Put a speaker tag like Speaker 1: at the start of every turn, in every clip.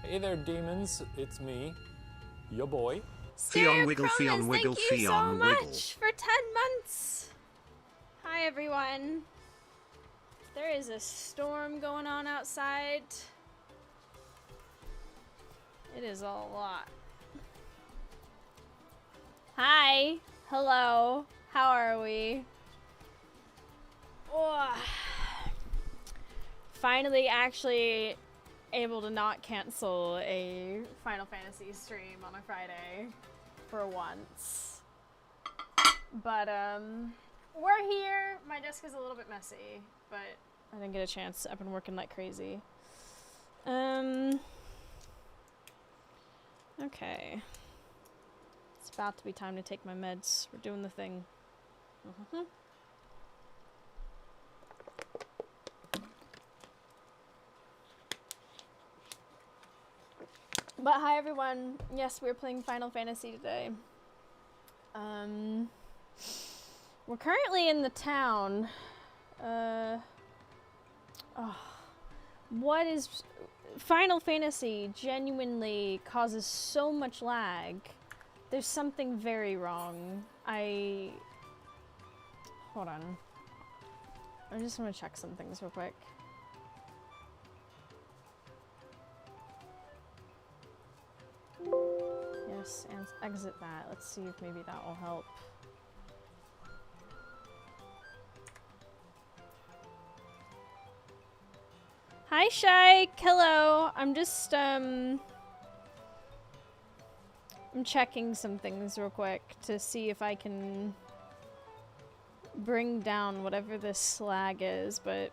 Speaker 1: Hey there, demons. It's me, your boy.
Speaker 2: Fion Wiggle, Fion Wiggle,
Speaker 3: thank you so
Speaker 2: Fion Wiggle.
Speaker 3: much for 10 months. Hi, everyone. There is a storm going on outside. It is a lot. Hi. Hello. How are we? Oh. Finally actually able to not cancel a Final Fantasy stream on a Friday for once. But we're here. My desk is a little bit messy, but I didn't get a chance. I've been working like crazy. Okay. It's about to be time to take my meds. We're doing the thing. But hi everyone. Yes, we're playing Final Fantasy today. We're currently in the town. What is Final Fantasy genuinely causes so much lag. There's something very wrong. Hold on. I just want to check some things real quick. Yes, and exit that. Let's see if maybe that will help. Hi, Shy. Hello. I'm just, I'm checking some things real quick to see if I can bring down whatever this slag is, but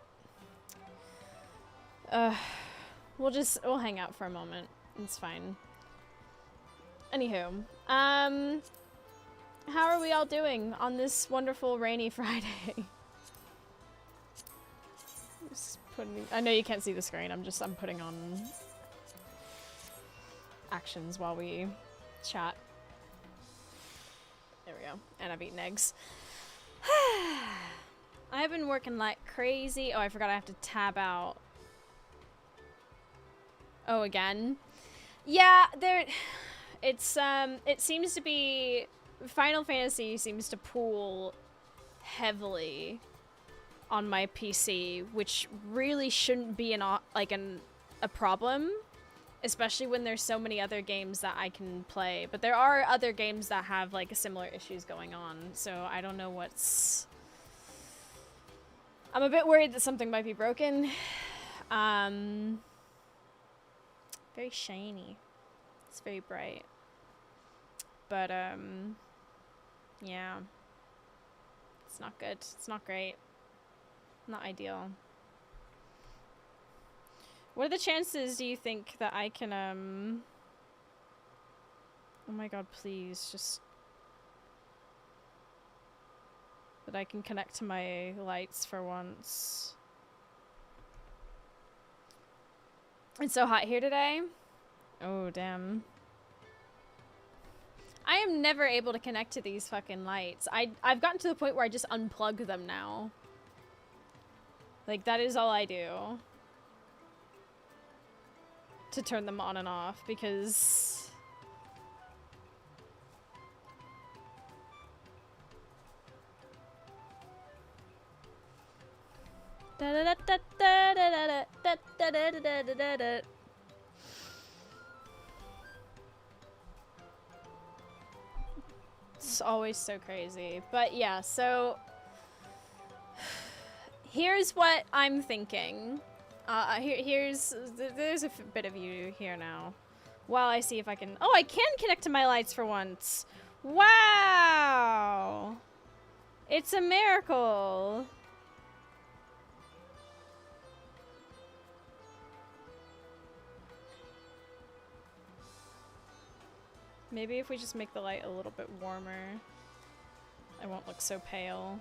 Speaker 3: we'll hang out for a moment. It's fine. Anywho, how are we all doing on this wonderful rainy Friday? I know you can't see the screen. I'm putting on actions while we chat. There we go. And I've eaten eggs. I've been working like crazy. Oh, I forgot I have to tab out. Oh, again? Yeah, it seems to be Final Fantasy seems to pool heavily on my PC, which really shouldn't be a problem, especially when there's so many other games that I can play. But there are other games that have like similar issues going on, so I don't know what's... I'm a bit worried that something might be broken. Very shiny. It's very bright. But yeah. It's not good. It's not great. Not ideal. What are the chances, do you think, that I can, oh my god, please, just... that I can connect to my lights for once. It's so hot here today. Oh, damn. I am never able to connect to these fucking lights. I've gotten to the point where I just unplug them now. Like, that is all I do to turn them on and off, because it's always so crazy. But yeah, so here's what I'm thinking. There's a bit of you here now. While I see if I can... Oh, I can connect to my lights for once. Wow! It's a miracle. Maybe if we just make the light a little bit warmer, I won't look so pale.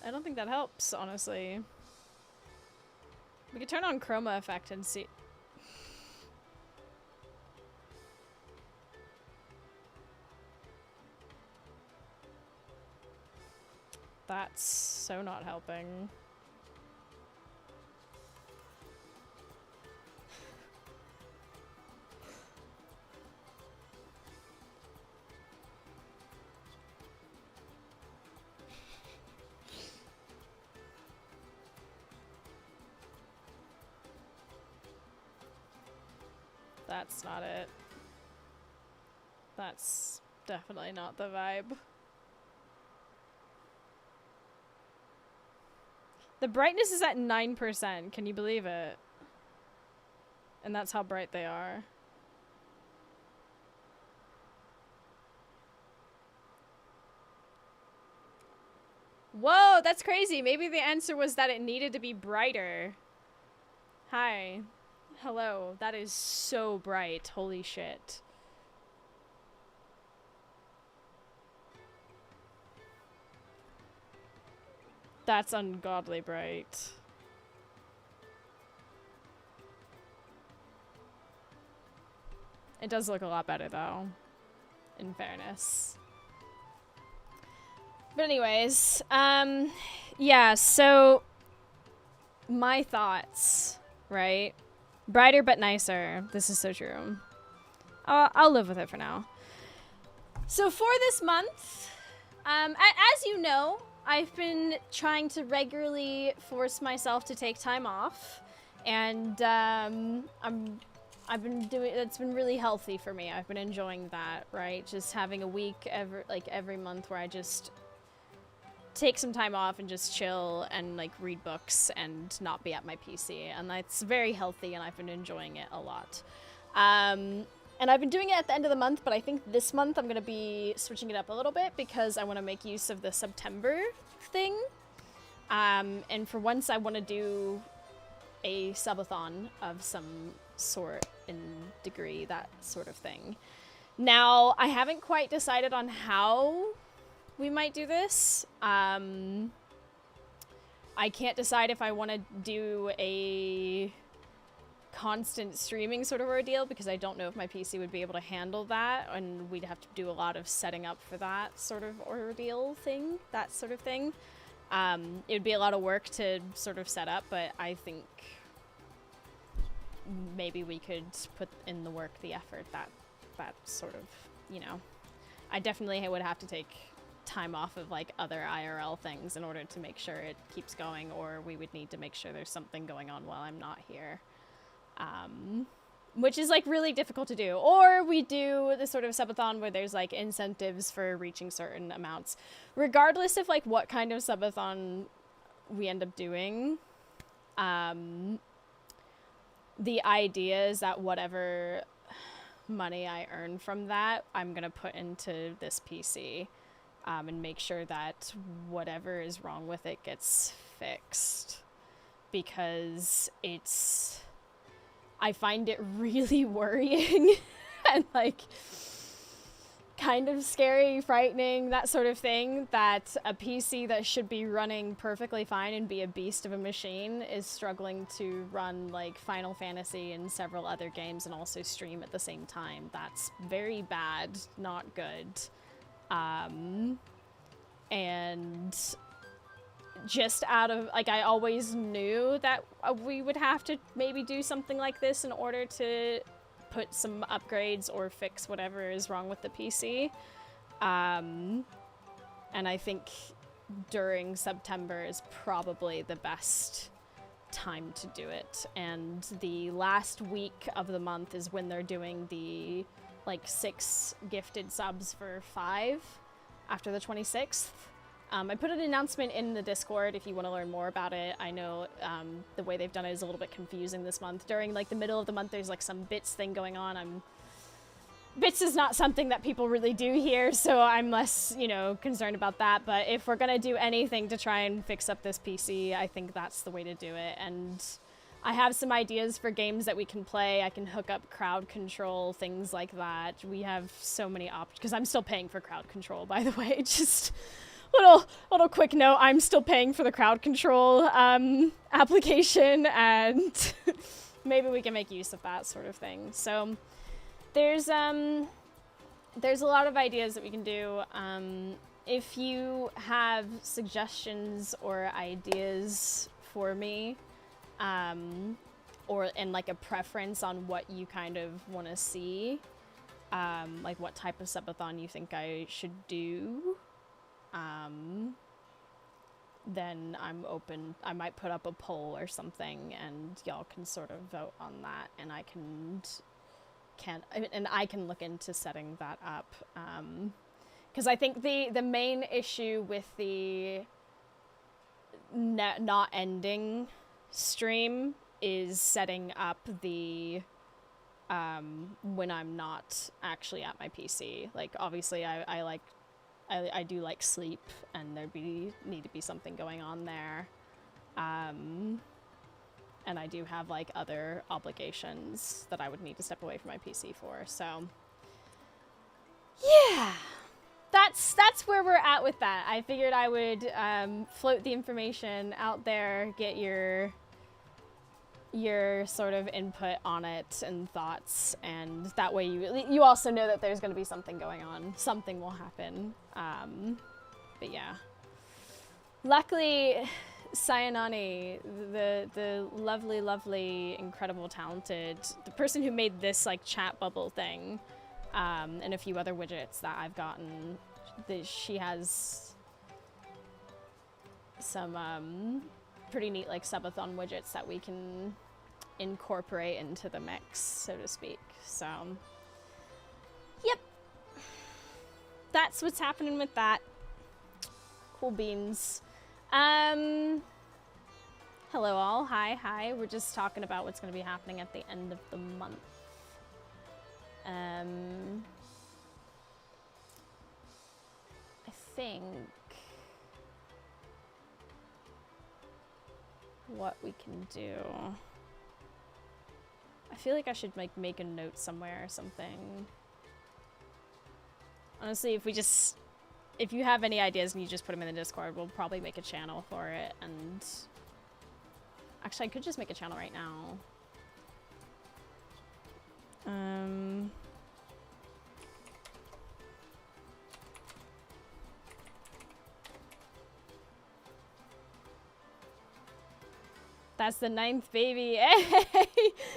Speaker 3: I don't think that helps, honestly. We could turn on chroma effect and see. That's so not helping. That's not it. That's definitely not the vibe. The brightness is at 9%. Can you believe it? And that's how bright they are. Whoa, that's crazy. Maybe the answer was that it needed to be brighter. Hi. Hello. That is so bright. Holy shit. That's ungodly bright. It does look a lot better though, in fairness. But anyways, yeah, so my thoughts, right? Brighter but nicer. This is so true. I'll live with it for now. So for this month, as you know, I've been trying to regularly force myself to take time off, and I've been doing, it's been really healthy for me. I've been enjoying that, right? Just having a week every month where I just take some time off and just chill and like read books and not be at my PC, and that's very healthy, and I've been enjoying it a lot. And I've been doing it at the end of the month, but I think this month I'm gonna be switching it up a little bit because I want to make use of the September thing. And for once I want to do a subathon of some sort in degree, that sort of thing. Now, I haven't quite decided on how we might do this. I can't decide if I want to do a constant streaming sort of ordeal because I don't know if my PC would be able to handle that, and we'd have to do a lot of setting up for that sort of ordeal thing, that sort of thing. It would be a lot of work to sort of set up, but I think maybe we could put in the work, the effort, that sort of, you know. I definitely would have to take time off of like other IRL things in order to make sure it keeps going, or we would need to make sure there's something going on while I'm not here. Which is like really difficult to do. Or we do the sort of subathon where there's like incentives for reaching certain amounts. Regardless of like what kind of subathon we end up doing, the idea is that whatever money I earn from that, I'm gonna put into this PC, and make sure that whatever is wrong with it gets fixed. Because I find it really worrying and like kind of scary, frightening, that sort of thing, that a PC that should be running perfectly fine and be a beast of a machine is struggling to run like Final Fantasy and several other games and also stream at the same time. That's very bad, not good. And just out of, like, I always knew that we would have to maybe do something like this in order to put some upgrades or fix whatever is wrong with the PC. And I think during September is probably the best time to do it. And the last week of the month is when they're doing the, like, 6 gifted subs for 5 after the 26th. I put an announcement in the Discord if you want to learn more about it. I know the way they've done it is a little bit confusing this month. During like the middle of the month, there's like some bits thing going on. Bits is not something that people really do here, so I'm less, you know, concerned about that. But if we're gonna do anything to try and fix up this PC, I think that's the way to do it. And I have some ideas for games that we can play. I can hook up crowd control, things like that. We have so many options, because I'm still paying for crowd control, by the way. Just little quick note, I'm still paying for the crowd control application, and maybe we can make use of that sort of thing. So there's a lot of ideas that we can do. If you have suggestions or ideas for me, or like a preference on what you kind of want to see, like what type of subathon you think I should do, then I'm open. I might put up a poll or something, and y'all can sort of vote on that, and I can can't, and I can look into setting that up. Because I think the main issue with the not ending stream is setting up the when I'm not actually at my PC. Like, obviously I do like sleep, and need to be something going on there. And I do have like other obligations that I would need to step away from my PC for. So yeah, that's where we're at with that. I figured I would float the information out there, get your sort of input on it and thoughts, and that way you also know that there's going to be something going on. Something will happen. But yeah. Luckily, Sayanani, the lovely, lovely, incredible, talented, the person who made this like chat bubble thing, and a few other widgets that I've gotten, she has some pretty neat like subathon widgets that we can incorporate into the mix, so to speak. So yep, that's what's happening with that. Cool beans. Hello all. Hi. We're just talking about what's going to be happening at the end of the month. I think what we can do, I feel like I should like make a note somewhere or something. Honestly, if you have any ideas and you just put them in the Discord, we'll probably make a channel for it. And actually, I could just make a channel right now. That's the 9th baby. Hey!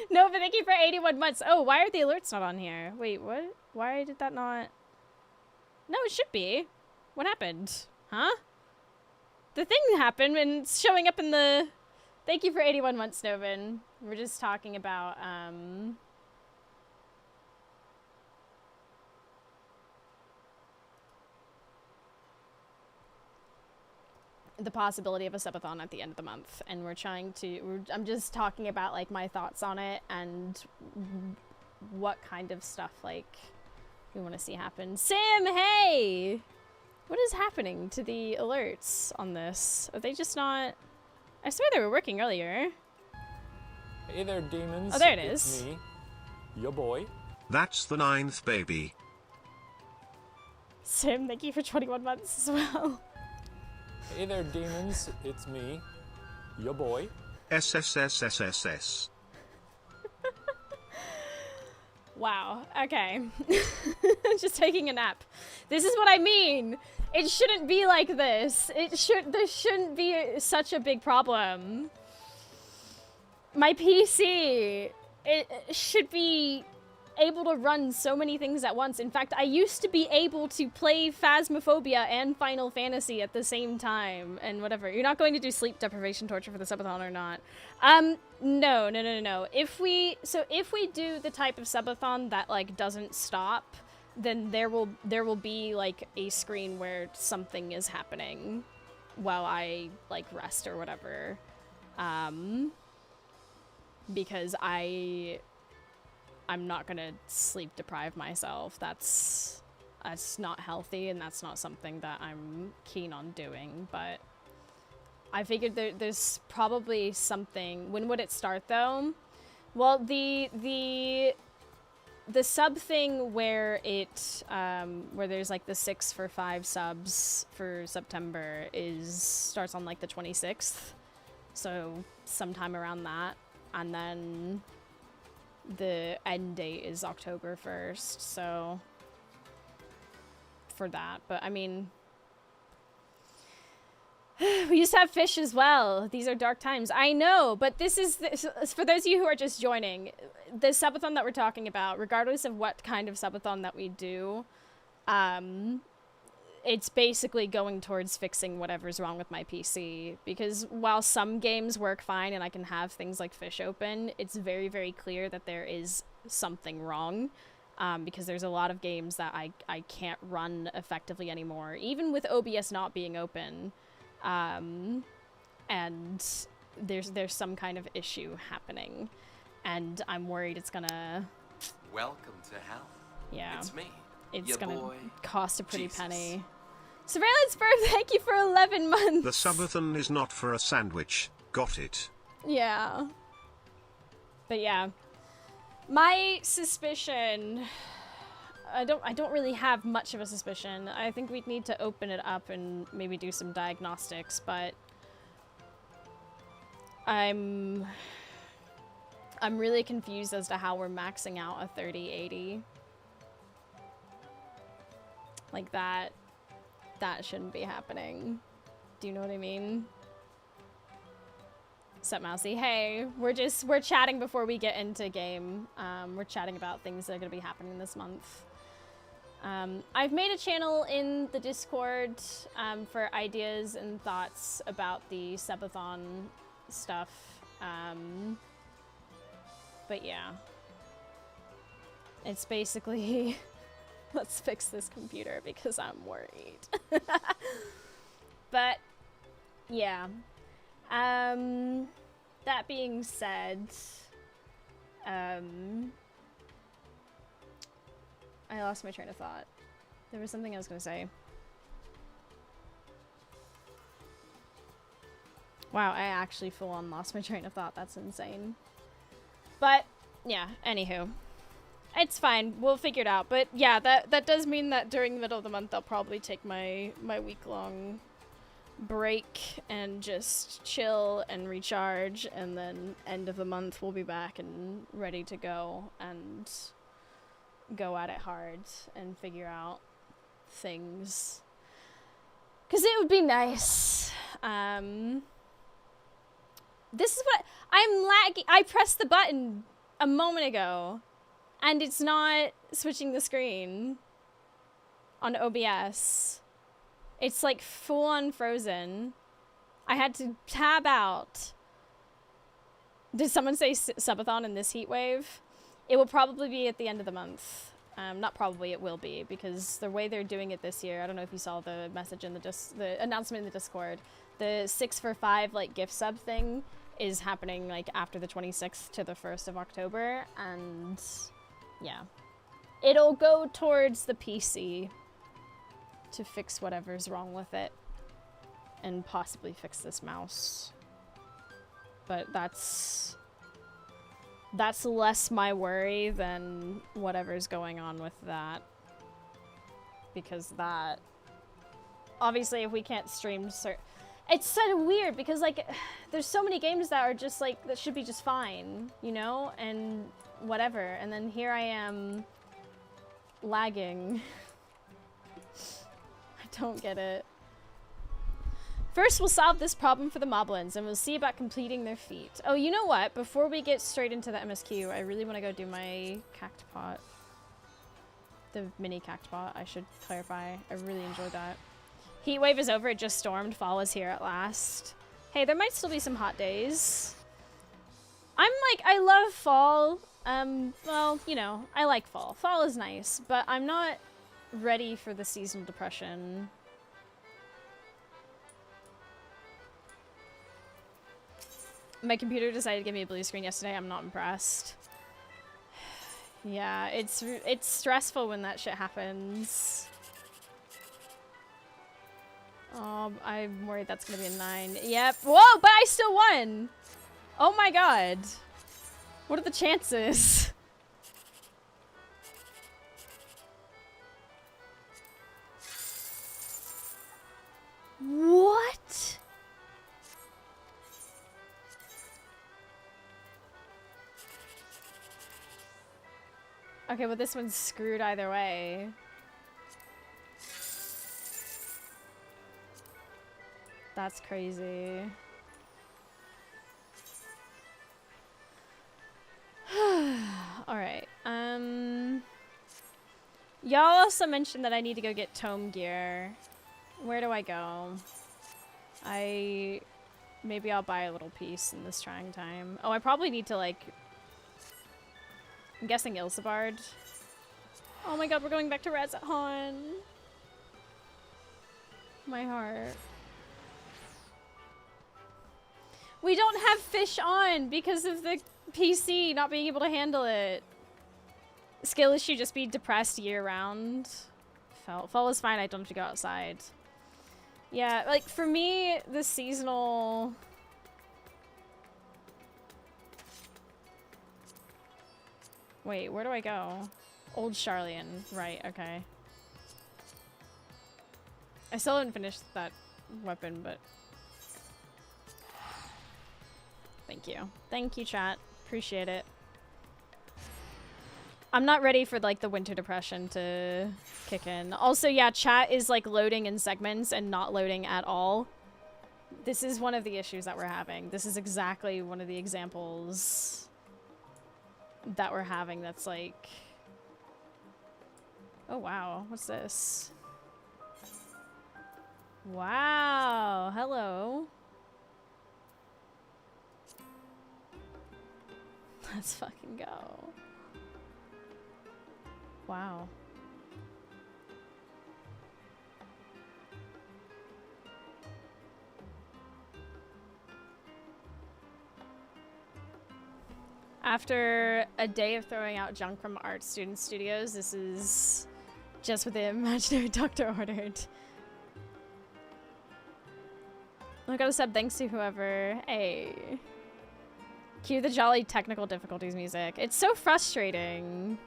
Speaker 3: No, but thank you for 81 months. Oh, why are the alerts not on here? Wait, what? Why did that not? No, it should be. What happened? Huh? The thing happened and it's showing up in the... Thank you for 81 months, Novin. We're just talking about, the possibility of a subathon at the end of the month, and I'm just talking about like my thoughts on it and what kind of stuff like we want to see happen. Sam, hey! What is happening to the alerts on this? Are they just not... I swear they were working earlier.
Speaker 1: Hey there, demons.
Speaker 3: Oh, there it
Speaker 1: it's
Speaker 3: is.
Speaker 1: Me, your boy.
Speaker 2: That's the 9th baby.
Speaker 3: Sam, thank you for 21 months as well.
Speaker 1: Hey there, demons. It's me, your boy.
Speaker 2: SSSSSS.
Speaker 3: Wow. Okay. Just taking a nap. This is what I mean. It shouldn't be like this. This shouldn't be such a big problem. My PC, it should be able to run so many things at once. In fact, I used to be able to play Phasmophobia and Final Fantasy at the same time and whatever. You're not going to do sleep deprivation torture for the subathon or not? No. If we do the type of subathon that like doesn't stop, then there will be like a screen where something is happening while I like rest or whatever. Because I'm not gonna sleep deprive myself. That's not healthy, and that's not something that I'm keen on doing. But I figured there's probably something. When would it start though? Well, the sub thing where it where there's like the 6 for 5 subs for September starts on like the 26th, so sometime around that, and then the end date is October 1st, so for that. But I mean, we used to have fish as well. These are dark times. I know, but this is for those of you who are just joining, the subathon that we're talking about, regardless of what kind of subathon that we do, it's basically going towards fixing whatever's wrong with my PC, because while some games work fine and I can have things like Fish open, it's very, very clear that there is something wrong, because there's a lot of games that I can't run effectively anymore, even with OBS not being open, and there's some kind of issue happening, and I'm worried it's gonna...
Speaker 4: Welcome to hell.
Speaker 3: Yeah.
Speaker 4: It's me.
Speaker 3: It's
Speaker 4: your
Speaker 3: gonna
Speaker 4: boy,
Speaker 3: cost a pretty
Speaker 4: Jesus.
Speaker 3: penny. Surveillance Bird, thank you for 11 months!
Speaker 2: The subathon is not for a sandwich. Got it.
Speaker 3: Yeah. But yeah. My suspicion... I don't really have much of a suspicion. I think we'd need to open it up and maybe do some diagnostics, but... I'm really confused as to how we're maxing out a 3080. Like that shouldn't be happening. Do you know what I mean? Sup, Mousy? Hey, we're chatting before we get into game. We're chatting about things that are gonna be happening this month. I've made a channel in the Discord for ideas and thoughts about the subathon stuff. But yeah. It's basically... Let's fix this computer because I'm worried. But, yeah. That being said, I lost my train of thought. There was something I was gonna say. Wow, I actually full on lost my train of thought. That's insane. But, yeah, anywho. It's fine. We'll figure it out. But yeah, that does mean that during the middle of the month, I'll probably take my week-long break and just chill and recharge. And then end of the month, we'll be back and ready to go and go at it hard and figure out things. Because it would be nice. This is what... I'm lagging. I pressed the button a moment ago. And it's not switching the screen on OBS. It's like full on frozen. I had to tab out. Did someone say subathon in this heat wave? It will probably be at the end of the month. Not probably, it will be, because the way they're doing it this year, I don't know if you saw the message in the announcement in the Discord. The 6 for 5 like gift sub thing is happening like after the 26th to the 1st of October, and yeah. It'll go towards the PC to fix whatever's wrong with it and possibly fix this mouse. But that's less my worry than whatever's going on with that. Because that... Obviously, if we can't stream... It's sort of weird, because, like, there's so many games that are just, like, that should be just fine, you know? And whatever. And then here I am... lagging. I don't get it. First, we'll solve this problem for the moblins, and we'll see about completing their feat. Oh, you know what? Before we get straight into the MSQ, I really want to go do my cactpot. The mini cactpot, I should clarify. I really enjoyed that. Heatwave is over, it just stormed. Fall is here at last. Hey, there might still be some hot days. I'm like, I love fall. Well, you know, I like fall. Fall is nice, but I'm not ready for the seasonal depression. My computer decided to give me a blue screen yesterday. I'm not impressed. Yeah, it's stressful when that shit happens. Oh, I'm worried that's gonna be a 9. Yep. Whoa, but I still won! Oh my god. What are the chances? What? Okay, well this one's screwed either way. That's crazy. Alright, y'all also mentioned that I need to go get tome gear. Where do I go? Maybe I'll buy a little piece in this trying time. Oh, I probably need to, like... I'm guessing Ilsabard. Oh my god, we're going back to Razahon. My heart. We don't have fish on because of the PC not being able to handle it. Skill issue, just be depressed year round. Fall is fine, I don't have to go outside. Yeah, like for me, the seasonal... Wait, where do I go? Old Charlian, right, okay. I still haven't finished that weapon, but... Thank you. Thank you, chat. Appreciate it. I'm not ready for, like, the winter depression to kick in. Also, yeah, chat is, like, loading in segments and not loading at all. This is one of the issues that we're having. This is exactly one of the examples that we're having that's, like... Oh, wow. What's this? Wow. Hello. Let's fucking go. Wow. After a day of throwing out junk from art student studios, this is just what the imaginary doctor ordered. I got a sub thanks to whoever. Hey. Cue the jolly technical difficulties music. It's so frustrating.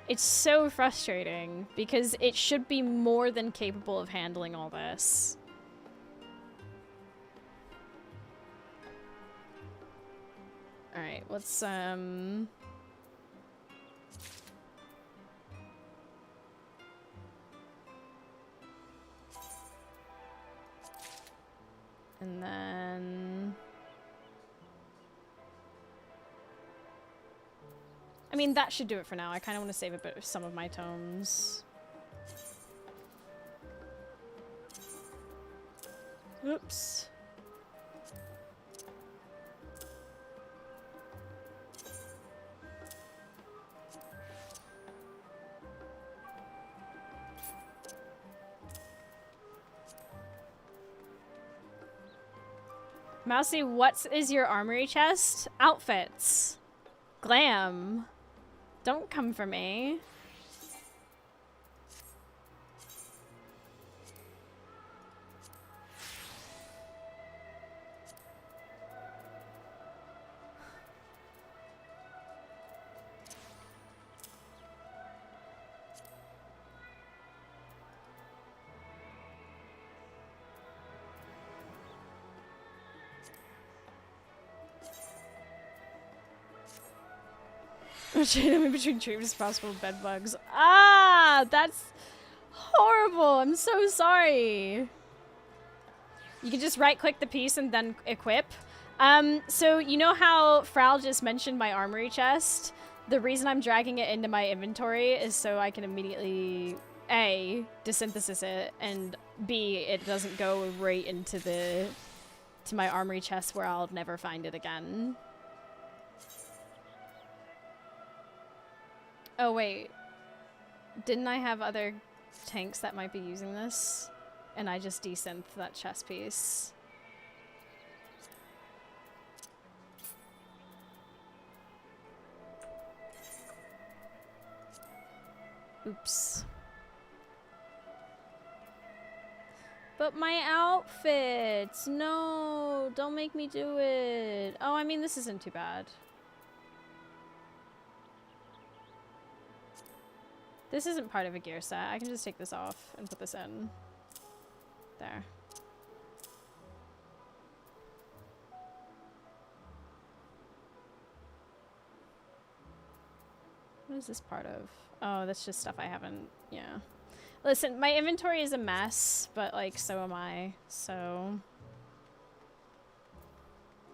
Speaker 3: It's so frustrating because it should be more than capable of handling all this. Alright, let's and then... I mean, that should do it for now. I kind of want to save a bit of some of my tomes. Oops. Mousy, what is your armory chest? Outfits. Glam. Don't come for me. In between dreams, possible bed bugs. Ah, that's horrible. I'm so sorry. You can just right-click the piece and then equip. So you know how Frau just mentioned my armory chest? The reason I'm dragging it into my inventory is so I can immediately A, desynthesis it, and B, it doesn't go right into my armory chest where I'll never find it again. Oh, wait. Didn't I have other tanks that might be using this? And I just desynth that chest piece. Oops. But my outfits! No! Don't make me do it! Oh, I mean, this isn't too bad. This isn't part of a gear set. I can just take this off and put this in. There. What is this part of? Oh, that's just stuff I haven't... Yeah. Listen, my inventory is a mess, but, like, so am I. So...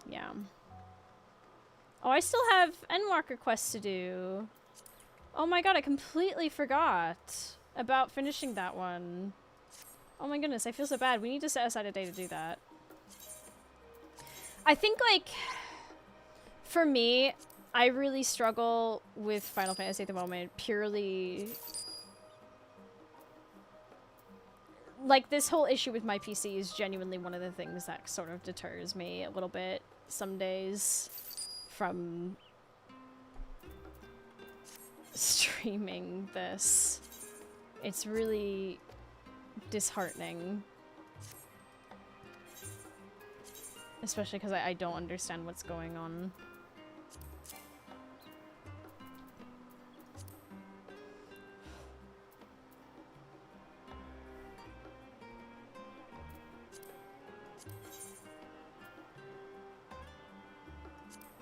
Speaker 3: Yeah. Oh, I still have Endwalker quests to do. Oh my god, I completely forgot about finishing that one. Oh my goodness, I feel so bad. We need to set aside a day to do that. I think, like, for me, I really struggle with Final Fantasy at the moment, purely... Like, this whole issue with my PC is genuinely one of the things that sort of deters me a little bit some days from streaming this. It's really disheartening. Especially because I don't understand what's going on.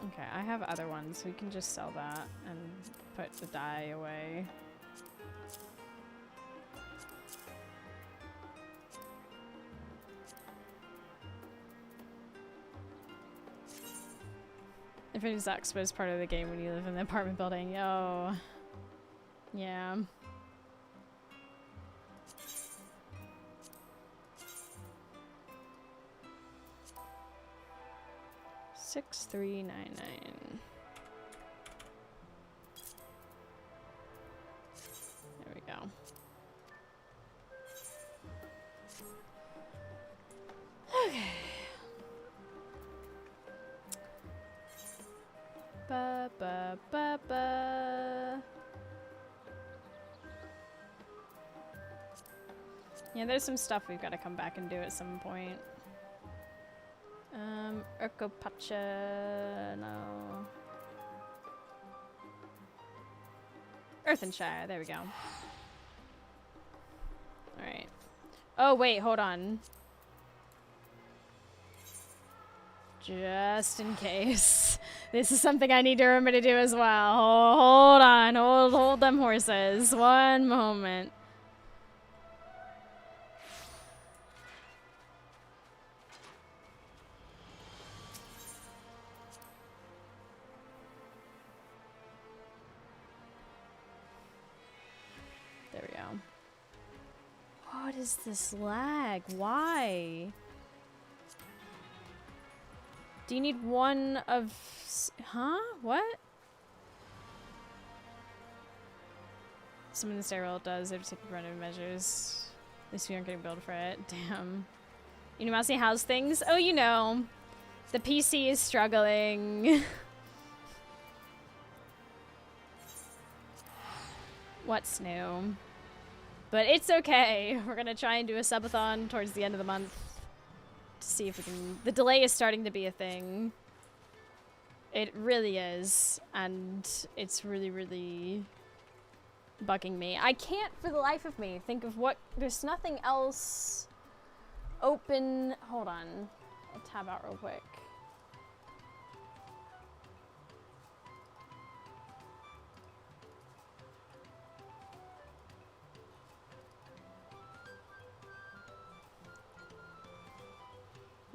Speaker 3: Okay, I have other ones. We can just sell that and put the dye away. If it is Expo is part of the game when you live in the apartment building. Oh. Yeah. $63.99. There we go. Okay. Ba ba ba ba. Yeah, there's some stuff we've got to come back and do at some point. Urkopacha, no. Earthenshire, there we go. Alright. Oh, wait, hold on. Just in case. This is something I need to remember to do as well. Hold on, hold them horses. One moment. There we go. What is this lag? Why? Do you need one of... Huh? What? Some in the stairwell does. They have to take preventive measures. At least we aren't getting billed for it. Damn. You know, Mousy, how's things? Oh, you know. The PC is struggling. What's new? But it's okay. We're gonna try and do a subathon towards the end of the month. To see if we can... The delay is starting to be a thing. It really is. And it's really, really bugging me. I can't, for the life of me, think of what... There's nothing else open... Hold on. I'll tab out real quick.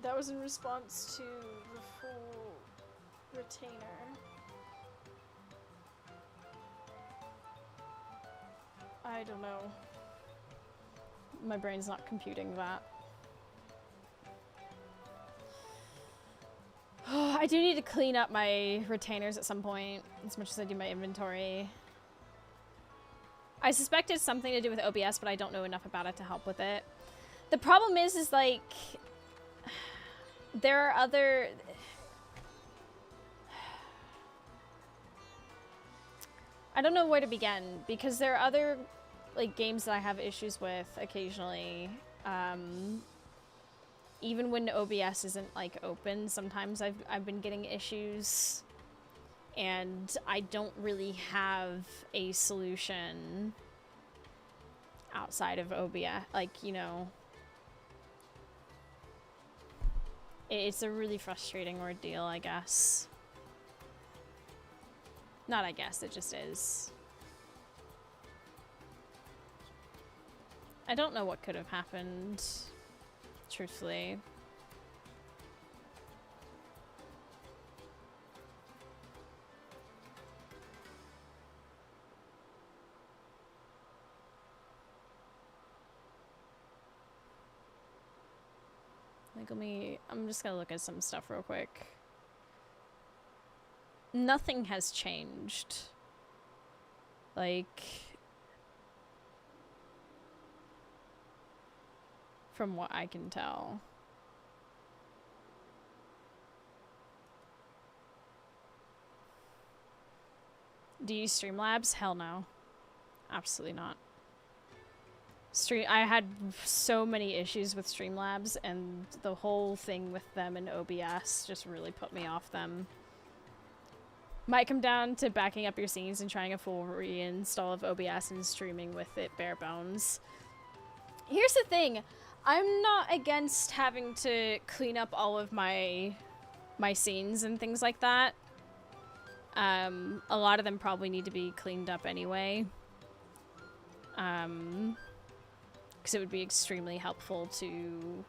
Speaker 3: That was in response to the full retainer. I don't know. My brain's not computing that. I do need to clean up my retainers at some point, as much as I do my inventory. I suspect it's something to do with OBS, but I don't know enough about it to help with it. The problem is like... There are other... I don't know where to begin, because there are other like games that I have issues with occasionally. Even when OBS isn't like open, sometimes I've been getting issues, and I don't really have a solution outside of OBS. Like, you know... It's a really frustrating ordeal, I guess. Not I guess, it just is. I don't know what could have happened, truthfully. Like, I'm just gonna look at some stuff real quick. Nothing has changed. Like, from what I can tell. Do you use Streamlabs? Hell no. Absolutely not. I had so many issues with Streamlabs, and the whole thing with them and OBS just really put me off them. Might come down to backing up your scenes and trying a full reinstall of OBS and streaming with it bare bones. Here's the thing. I'm not against having to clean up all of my scenes and things like that. A lot of them probably need to be cleaned up anyway. Because it would be extremely helpful to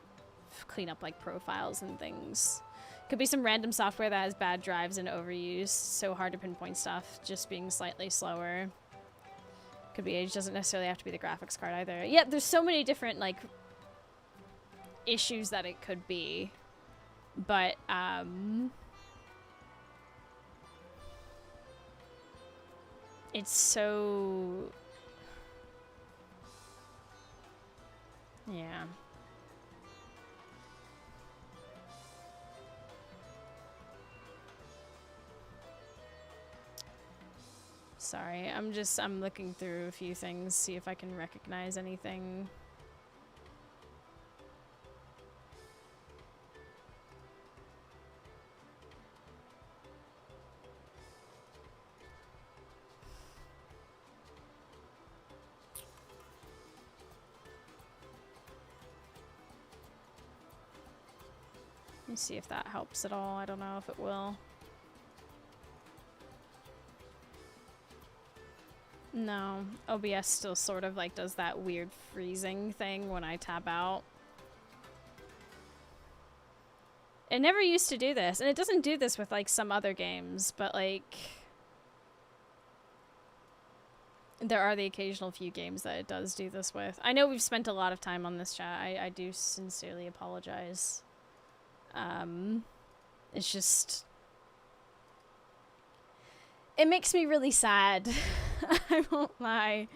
Speaker 3: clean up like profiles and things. Could be some random software that has bad drives and overuse, so hard to pinpoint stuff, just being slightly slower. Could be age, doesn't necessarily have to be the graphics card either. Yeah, there's so many different like issues that it could be. But it's so... yeah. Sorry, I'm looking through a few things, see if I can recognize anything. Let me see if that helps at all. I don't know if it will. No, OBS still sort of like does that weird freezing thing when I tab out. It never used to do this, and it doesn't do this with like some other games, but like there are the occasional few games that it does do this with. I know we've spent a lot of time on this chat. I do sincerely apologize. It's just... it makes me really sad. I won't lie.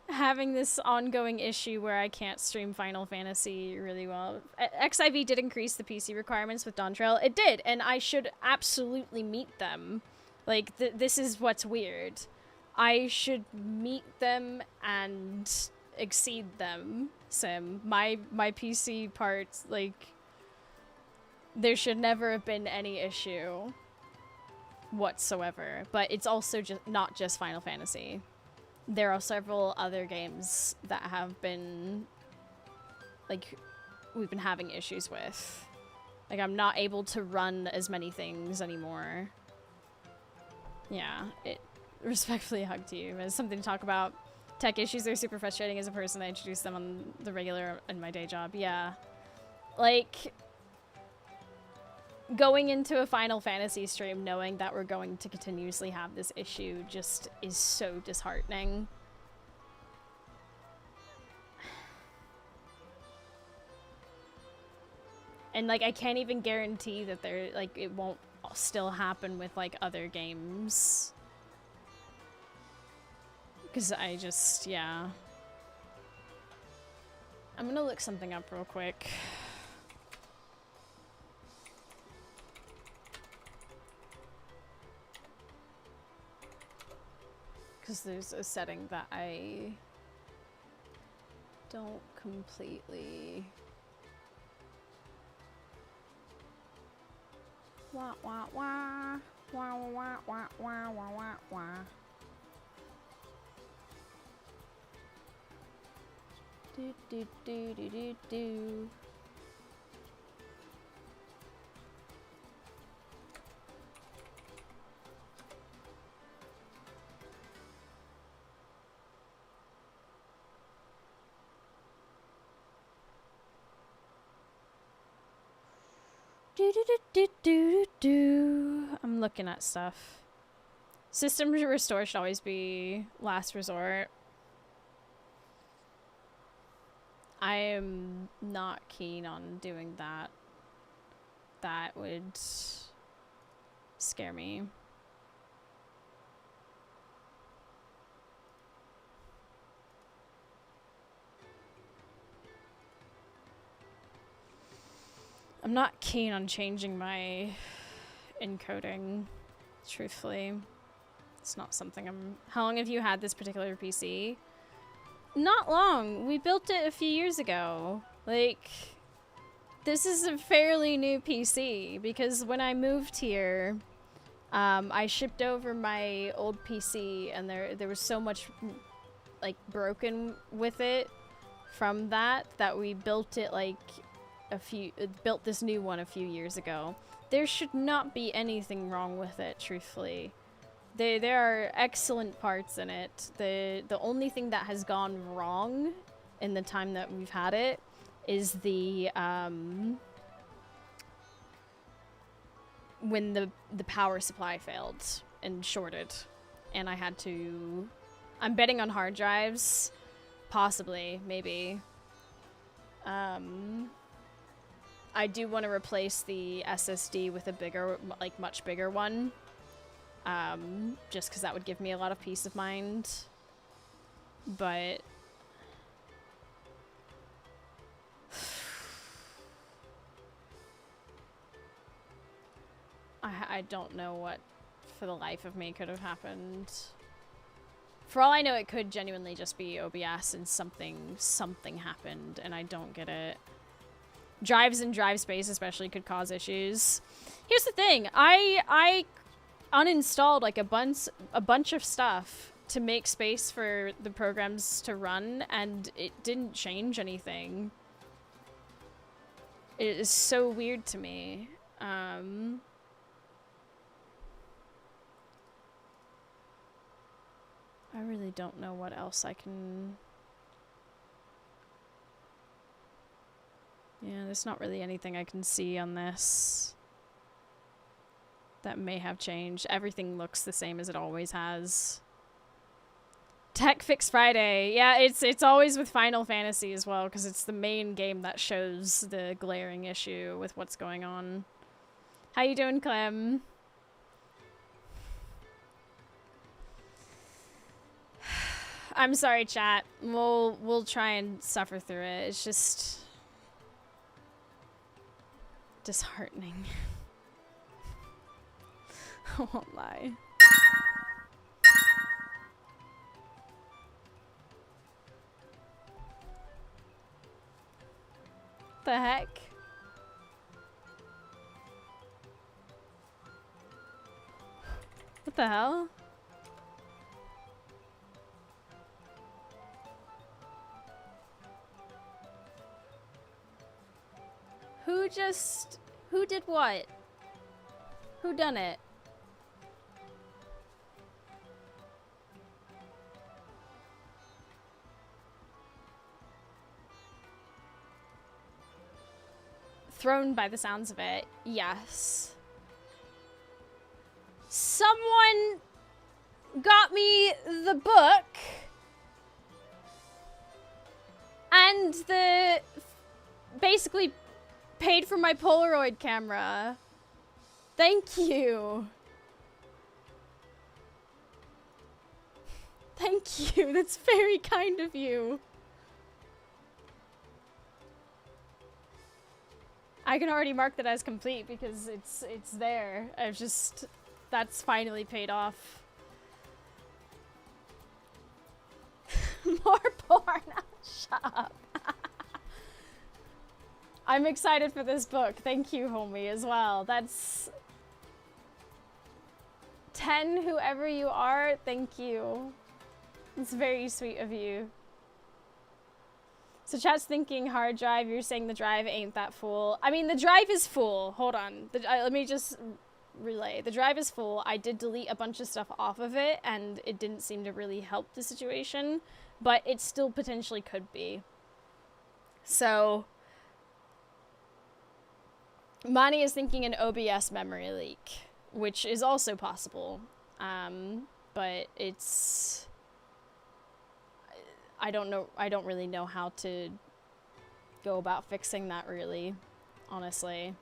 Speaker 3: Having this ongoing issue where I can't stream Final Fantasy really well. FFXIV did increase the PC requirements with Dawntrail. It did, and I should absolutely meet them. Like, this is what's weird. I should meet them and exceed them, Sim. My PC parts, like... there should never have been any issue whatsoever, but it's also just not just Final Fantasy. There are several other games that have been like we've been having issues with. Like I'm not able to run as many things anymore. Yeah, it respectfully hug to you. It's something to talk about. Tech issues are super frustrating as a person. I introduce them on the regular in my day job. Yeah. Like going into a Final Fantasy stream knowing that we're going to continuously have this issue just is so disheartening. And like I can't even guarantee that it won't still happen with like other games. Because I just, yeah. I'm gonna look something up real quick. Because there's a setting that I don't completely... wah wah wah. Wah wah wah wah wah wah wah. Do do do do do do. I'm looking at stuff. System restore should always be last resort. I am not keen on doing that. That would scare me. I'm not keen on changing my encoding, truthfully. It's not something I'm... How long have you had this particular PC? Not long. We built it a few years ago. Like, this is a fairly new PC because when I moved here, I shipped over my old PC and there was so much like broken with it from that we built it like built this new one a few years ago. There should not be anything wrong with it, truthfully. There are excellent parts in it. The only thing that has gone wrong in the time that we've had it is the when the power supply failed and shorted, and I had to... I'm betting on hard drives, possibly, maybe. I do want to replace the SSD with a bigger, like much bigger one. Just because that would give me a lot of peace of mind. But... I don't know what for the life of me could have happened. For all I know, it could genuinely just be OBS and something happened and I don't get it. Drives and drive space especially could cause issues. Here's the thing, I uninstalled like a bunch of stuff to make space for the programs to run and it didn't change anything. It is so weird to me. I really don't know what else I can... Yeah, there's not really anything I can see on this that may have changed. Everything looks the same as it always has. Tech Fix Friday. Yeah, it's always with Final Fantasy as well, because it's the main game that shows the glaring issue with what's going on. How you doing, Clem? I'm sorry, chat. We'll try and suffer through it. It's just disheartening. I won't lie. The heck? What the hell? Who did what? Who done it? Thrown by the sounds of it, yes. Someone got me the book and basically paid for my Polaroid camera. Thank you. Thank you. That's very kind of you. I can already mark that as complete because it's there. That's finally paid off. More porn. Shut up. I'm excited for this book. Thank you, homie, as well. That's 10, whoever you are. Thank you. It's very sweet of you. So chat's thinking hard drive. You're saying the drive ain't that full. I mean, the drive is full. Hold on. Let me just relay. The drive is full. I did delete a bunch of stuff off of it, and it didn't seem to really help the situation. But it still potentially could be. So... Mani is thinking an OBS memory leak, which is also possible, but it's... I don't really know how to go about fixing that, really, honestly.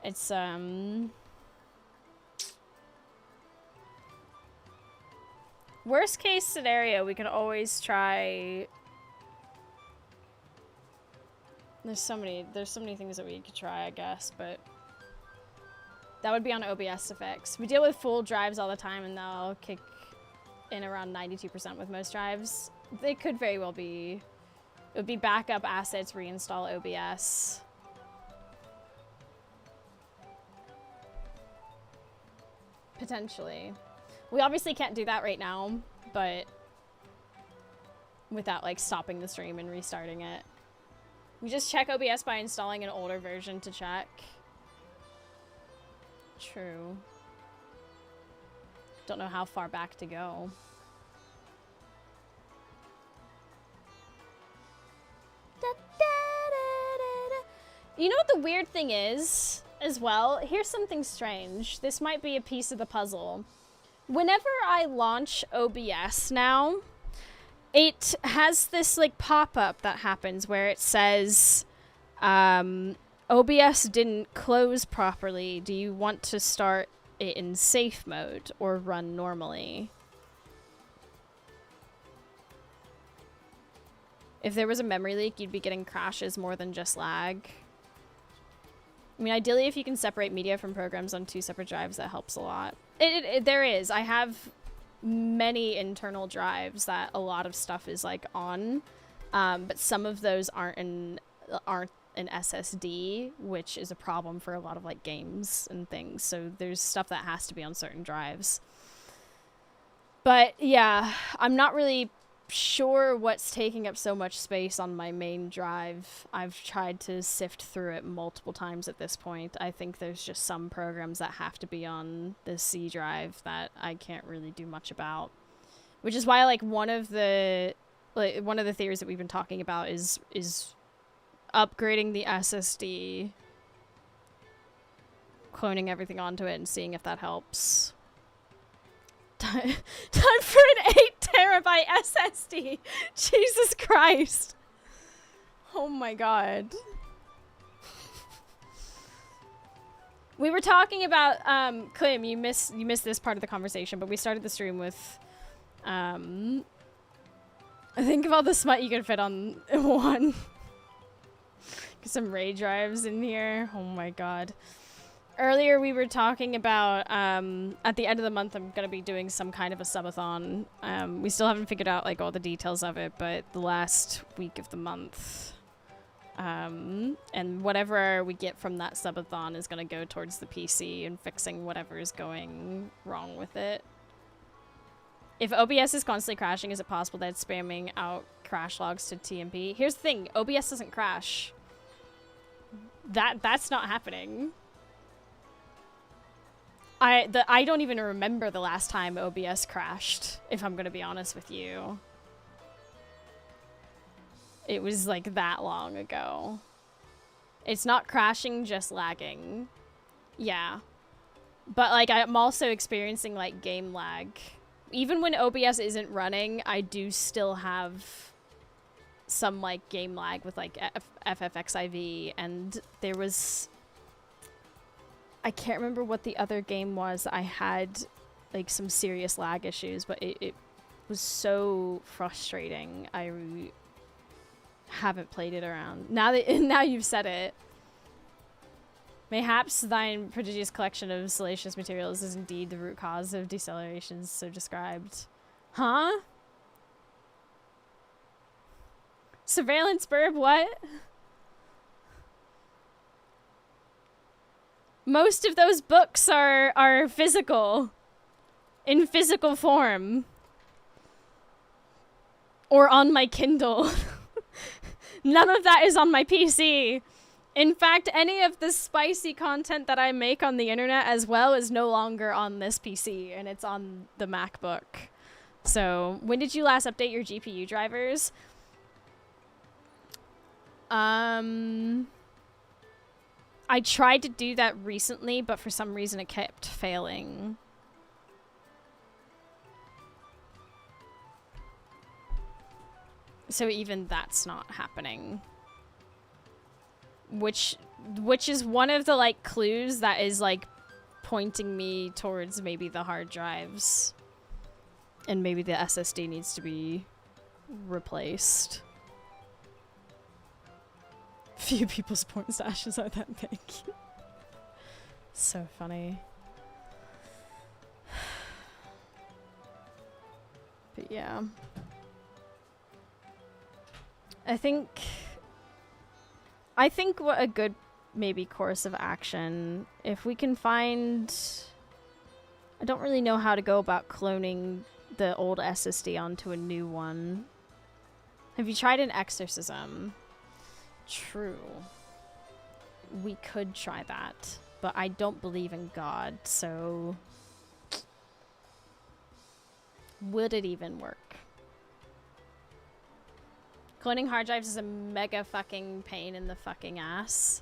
Speaker 3: It's, worst case scenario, we could always try... There's so many things that we could try, I guess, but... That would be on OBS effects. We deal with full drives all the time, and they'll kick in around 92% with most drives. They could very well be... It would be backup assets, reinstall OBS. Potentially. We obviously can't do that right now, but without like stopping the stream and restarting it. We just check OBS by installing an older version to check. True. Don't know how far back to go. You know what the weird thing is, as well? Here's something strange. This might be a piece of the puzzle. Whenever I launch OBS now, it has this like pop-up that happens where it says, OBS didn't close properly. Do you want to start it in safe mode or run normally? If there was a memory leak, you'd be getting crashes more than just lag. I mean, ideally, if you can separate media from programs on 2 separate drives, that helps a lot. There is. I have many internal drives that a lot of stuff is like on, but some of those aren't an SSD, which is a problem for a lot of like games and things. So there's stuff that has to be on certain drives. But yeah, I'm not really sure what's taking up so much space on my main drive. I've tried to sift through it multiple times at this point. I think there's just some programs that have to be on the C drive that I can't really do much about. Which is why like one of the theories that we've been talking about is upgrading the SSD, cloning everything onto it and seeing if that helps. Time for an 8TB SSD. Jesus Christ. Oh my god. We were talking about Clem, you missed this part of the conversation, but we started the stream with think of all the smut you could fit on one. Get some RAID drives in here. Oh my god. Earlier we were talking about, at the end of the month I'm going to be doing some kind of a subathon. We still haven't figured out like all the details of it, but the last week of the month. And whatever we get from that subathon is going to go towards the PC and fixing whatever is going wrong with it. If OBS is constantly crashing, is it possible that it's spamming out crash logs to TMP? Here's the thing, OBS doesn't crash. That's not happening. I don't even remember the last time OBS crashed, if I'm gonna be honest with you. It was like that long ago. It's not crashing, just lagging. Yeah. But like I'm also experiencing like game lag. Even when OBS isn't running, I do still have some like game lag with like FFXIV, and there was... I can't remember what the other game was. I had like some serious lag issues, but it was so frustrating. I haven't played it around. Now you've said it. Mayhaps thine prodigious collection of salacious materials is indeed the root cause of decelerations so described. Huh? Surveillance burb, what? Most of those books are physical. In physical form. Or on my Kindle. None of that is on my PC. In fact, any of the spicy content that I make on the internet as well is no longer on this PC, and it's on the MacBook. So, when did you last update your GPU drivers? I tried to do that recently, but for some reason it kept failing. So even that's not happening. Which is one of the, like, clues that is, like, pointing me towards maybe the hard drives. And maybe the SSD needs to be replaced. Few people's porn stashes are that big. So funny. But yeah. I think what a good maybe course of action, if we can find, I don't really know how to go about cloning the old SSD onto a new one. Have you tried an exorcism? True. We could try that, but I don't believe in God, so would it even work? Cloning hard drives is a mega fucking pain in the fucking ass.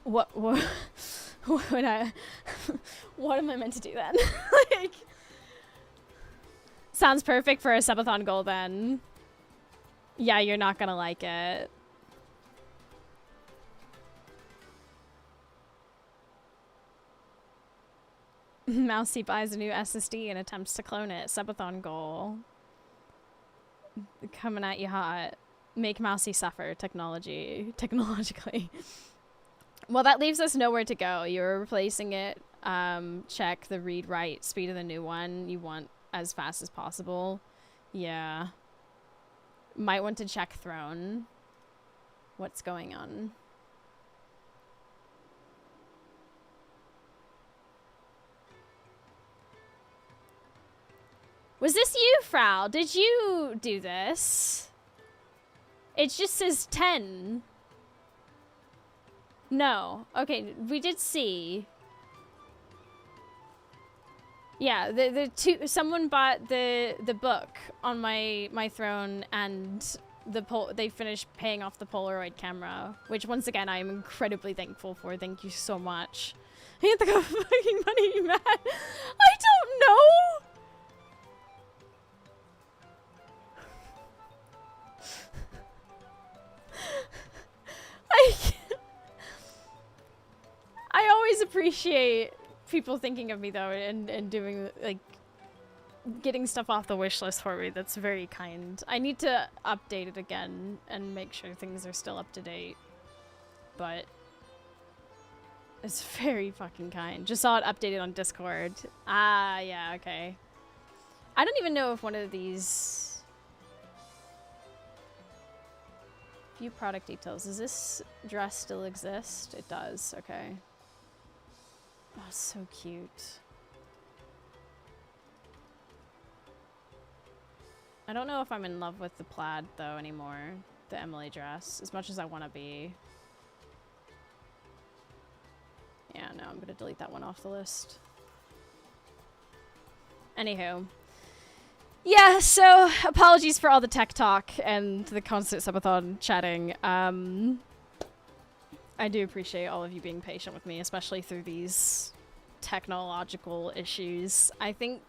Speaker 3: What would I, what am I meant to do then? Like, sounds perfect for a subathon goal then. Yeah, you're not gonna like it. Mousy buys a new SSD and attempts to clone it. Subathon goal. Coming at you hot. Make Mousy suffer technologically. Well, that leaves us nowhere to go. You're replacing it. Check the read-write speed of the new one. You want as fast as possible. Yeah. Might want to check Throne. What's going on? Was this you, Frau? Did you do this? It just says 10. No. Okay, we did see. Yeah, the two, someone bought the book on my throne, and they finished paying off the Polaroid camera, which once again I am incredibly thankful for. Thank you so much. I have to go fucking money, you mad? I don't know. I always appreciate people thinking of me though, and doing, like, getting stuff off the wish list for me. That's very kind. I need to update it again and make sure things are still up to date, but it's very fucking kind. Just saw it updated on Discord. Ah, yeah, okay. I don't even know if one of these... View product details. Does this dress still exist? It does. Okay. Oh, so cute. I don't know if I'm in love with the plaid though anymore. The Emily dress, as much as I want to be. Yeah, no, I'm gonna delete that one off the list. Anywho. Yeah, so apologies for all the tech talk and the constant subathon chatting. I do appreciate all of you being patient with me, especially through these technological issues. I think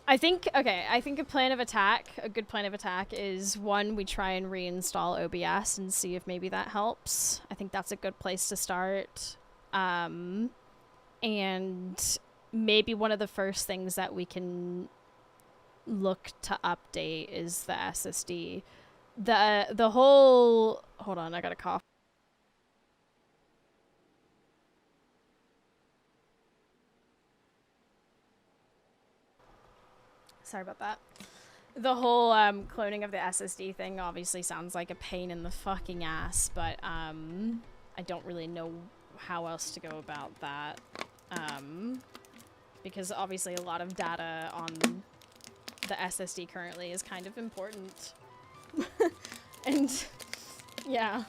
Speaker 3: a plan of attack, a good plan of attack is, one, we try and reinstall OBS and see if maybe that helps. I think that's a good place to start. And maybe one of the first things that we can look to update is the SSD. The whole, hold on, I got a cough. Sorry about that. The whole cloning of the SSD thing obviously sounds like a pain in the fucking ass, but I don't really know how else to go about that. Because obviously a lot of data on the SSD currently is kind of important. And yeah.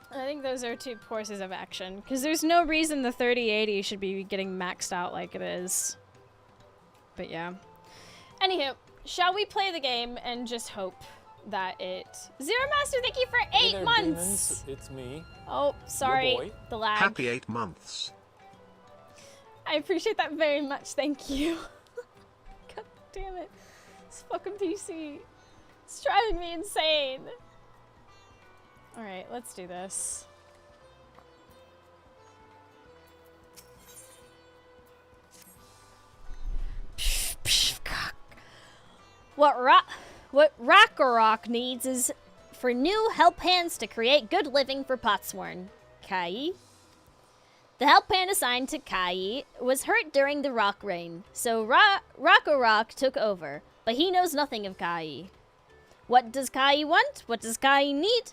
Speaker 3: I think those are two courses of action, because there's no reason the 3080 should be getting maxed out like it is. But yeah. Anywho, shall we play the game and just hope that it... Zero Master, thank you for 8
Speaker 1: Hey there,
Speaker 3: months!
Speaker 1: demons. It's me.
Speaker 3: Oh, sorry.
Speaker 1: boy.
Speaker 3: The lag.
Speaker 2: Happy 8 months.
Speaker 3: I appreciate that very much, thank you. God damn it. This fucking PC. It's driving me insane. Alright, let's do this. What Ragnarok needs is for new help hands to create good living for Potsworn. Kai. The help hand assigned to Kai was hurt during the rock rain, so Ragnarok took over, but he knows nothing of Kai. What does Kai want? What does Kai need?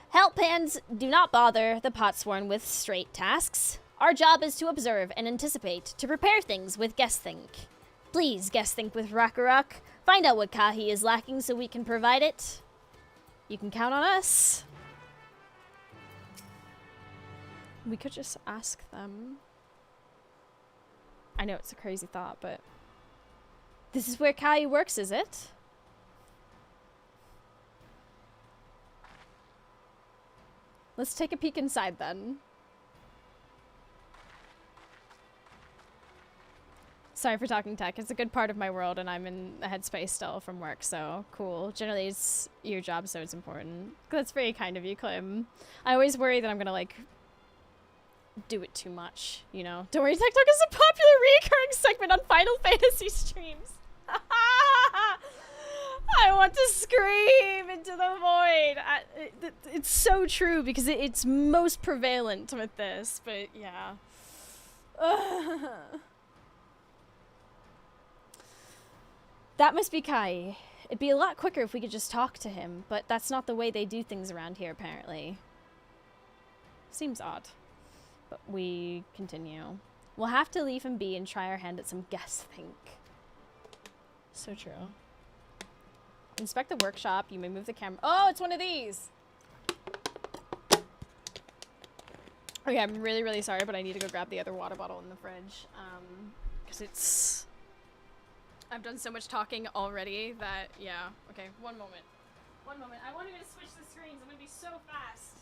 Speaker 3: Help hands do not bother the Potsworn with straight tasks. Our job is to observe and anticipate, to prepare things with guess think. Please guess think with Ragnarok. Find out what Kahi is lacking so we can provide it. You can count on us. We could just ask them. I know it's a crazy thought, but... This is where Kahi works, is it? Let's take a peek inside then. Sorry for talking tech. It's a good part of my world and I'm in a headspace still from work, so cool. Generally it's your job, so it's important. That's very kind of you, Clem. I always worry that I'm gonna, like, do it too much, you know? Don't worry, Tech Talk is a popular recurring segment on Final Fantasy streams. I want to scream into the void. It's so true because it's most prevalent with this, but yeah. That must be Kai. It'd be a lot quicker if we could just talk to him, but that's not the way they do things around here, apparently. Seems odd. But we continue. We'll have to leave him be and try our hand at some guess think. So true. Inspect the workshop. You may move the camera. Oh, it's one of these! Okay, I'm really, really sorry, but I need to go grab the other water bottle in the fridge. Because it's... I've done so much talking already that, yeah. Okay, one moment. One moment. I want you to switch the screens. I'm gonna be so fast.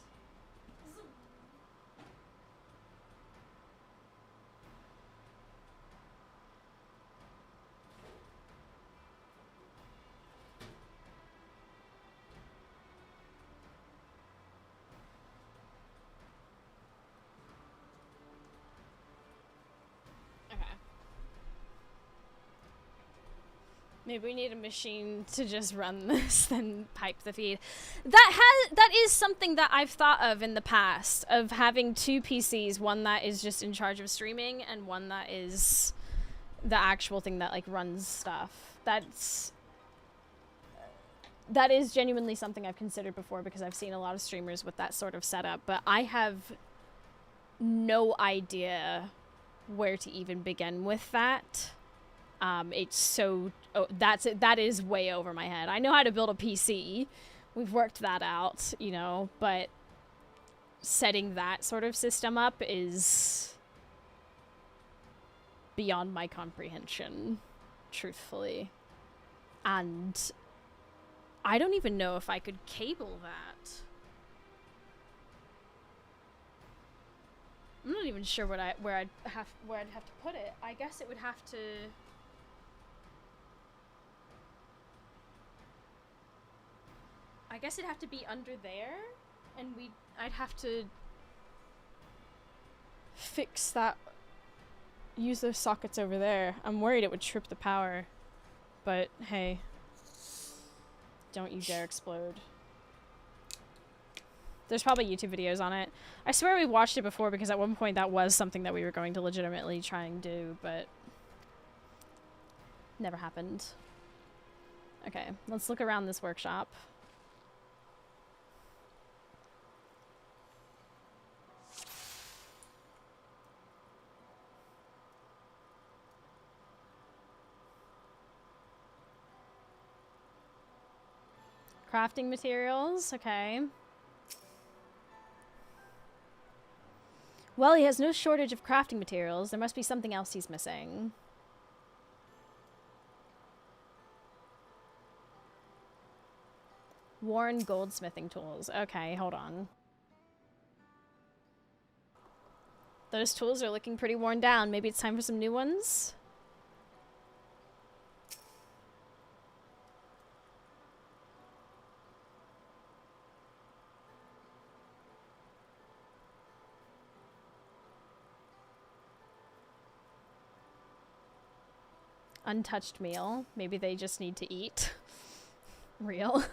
Speaker 3: Maybe we need a machine to just run this, then pipe the feed. That is something that I've thought of in the past, of having two PCs, one that is just in charge of streaming and one that is the actual thing that, like, runs stuff. That is genuinely something I've considered before because I've seen a lot of streamers with that sort of setup, but I have no idea where to even begin with that. It's so... Oh, that is way over my head. I know how to build a PC. We've worked that out, you know, but setting that sort of system up is beyond my comprehension, truthfully. And I don't even know if I could cable that. I'm not even sure where I'd have to put it. I guess it would have to... I guess it'd have to be under there, and I'd have to fix that, use those sockets over there. I'm worried it would trip the power, but hey, don't you dare explode. There's probably YouTube videos on it. I swear we watched it before because at one point that was something that we were going to legitimately try and do, but never happened. Okay, let's look around this workshop. Crafting materials, okay. Well, he has no shortage of crafting materials. There must be something else he's missing. Worn goldsmithing tools. Okay, hold on. Those tools are looking pretty worn down. Maybe it's time for some new ones? Untouched meal. Maybe they just need to eat. Real.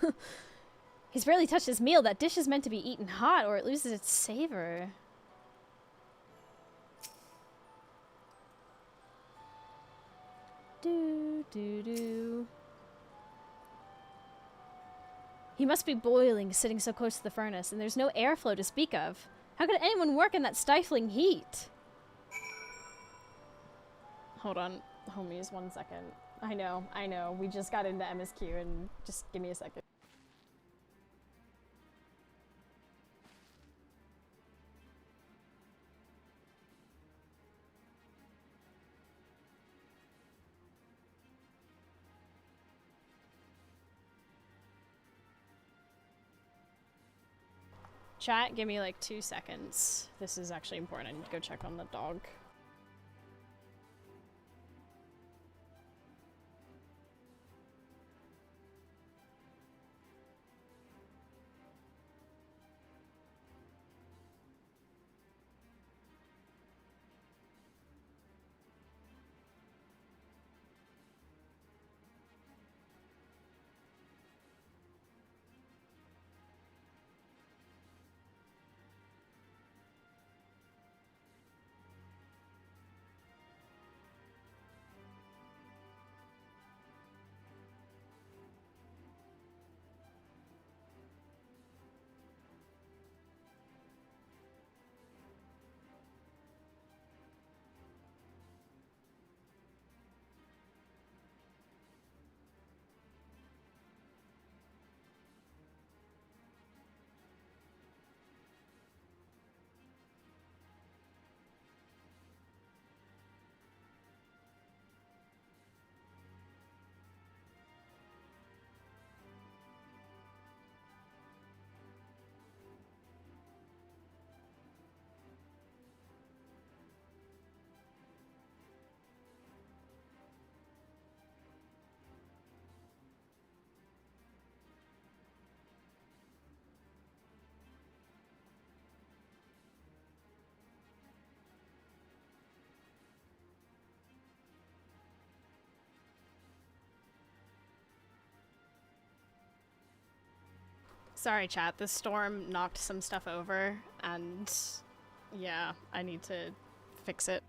Speaker 3: He's barely touched his meal. That dish is meant to be eaten hot or it loses its savor. Do. He must be boiling, sitting so close to the furnace, and there's no airflow to speak of. How could anyone work in that stifling heat? Hold on. Homies, 1 second. I know. We just got into MSQ and just give me a second. Chat, give me like 2 seconds. This is actually important. I need to go check on the dog. Sorry, chat. The storm knocked some stuff over, and yeah, I need to fix it.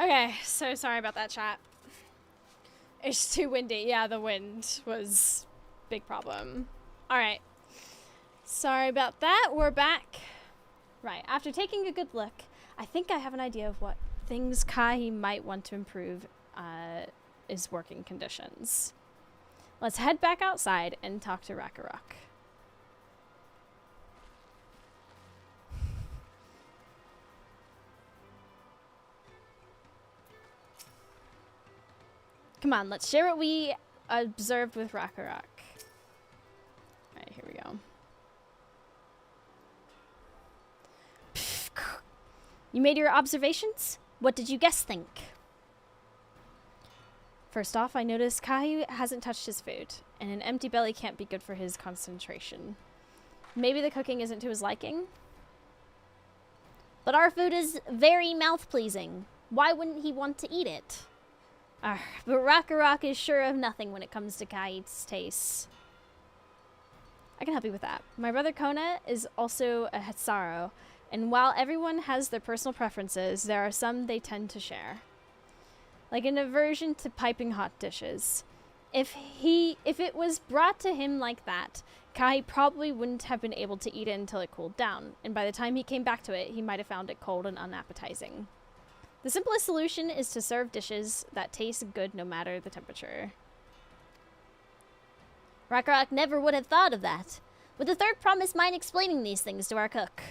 Speaker 3: Okay, so sorry about that, chat. It's too windy. Yeah, the wind was big problem. Alright. Sorry about that. We're back. Right, after taking a good look, I think I have an idea of what things Kai might want to improve is working conditions. Let's head back outside and talk to Rakarok. Come on, let's share what we observed with Rakarok. Alright, here we go. You made your observations? What did you guess think? First off, I noticed Kai hasn't touched his food, and an empty belly can't be good for his concentration. Maybe the cooking isn't to his liking?
Speaker 5: But our food is very mouth-pleasing. Why wouldn't he want to eat it?
Speaker 3: But Rakarok is sure of nothing when it comes to Kai's tastes. I can help you with that. My brother Kona is also a Hetsaro, and while everyone has their personal preferences, there are some they tend to share. Like an aversion to piping hot dishes. If it was brought to him like that, Kai probably wouldn't have been able to eat it until it cooled down, and by the time he came back to it, he might have found it cold and unappetizing. The simplest solution is to serve dishes that taste good no matter the temperature.
Speaker 5: Rakarok never would have thought of that. Would the third promise mind explaining these things to our cook?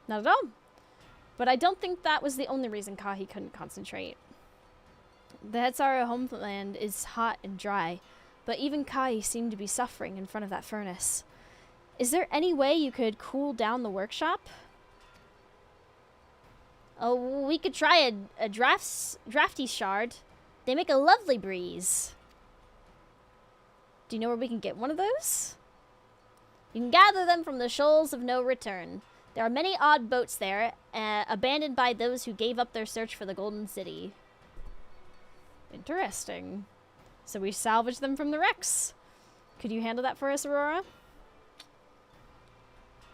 Speaker 3: Not at all. But I don't think that was the only reason Kahi couldn't concentrate. The Hetsaro homeland is hot and dry, but even Kai seemed to be suffering in front of that furnace. Is there any way you could cool down the workshop?
Speaker 5: Oh, we could try a drafty shard. They make a lovely breeze.
Speaker 3: Do you know where we can get one of those?
Speaker 5: You can gather them from the shoals of no return. There are many odd boats there, abandoned by those who gave up their search for the Golden City.
Speaker 3: Interesting. So we salvage them from the wrecks. Could you handle that for us, Aurora?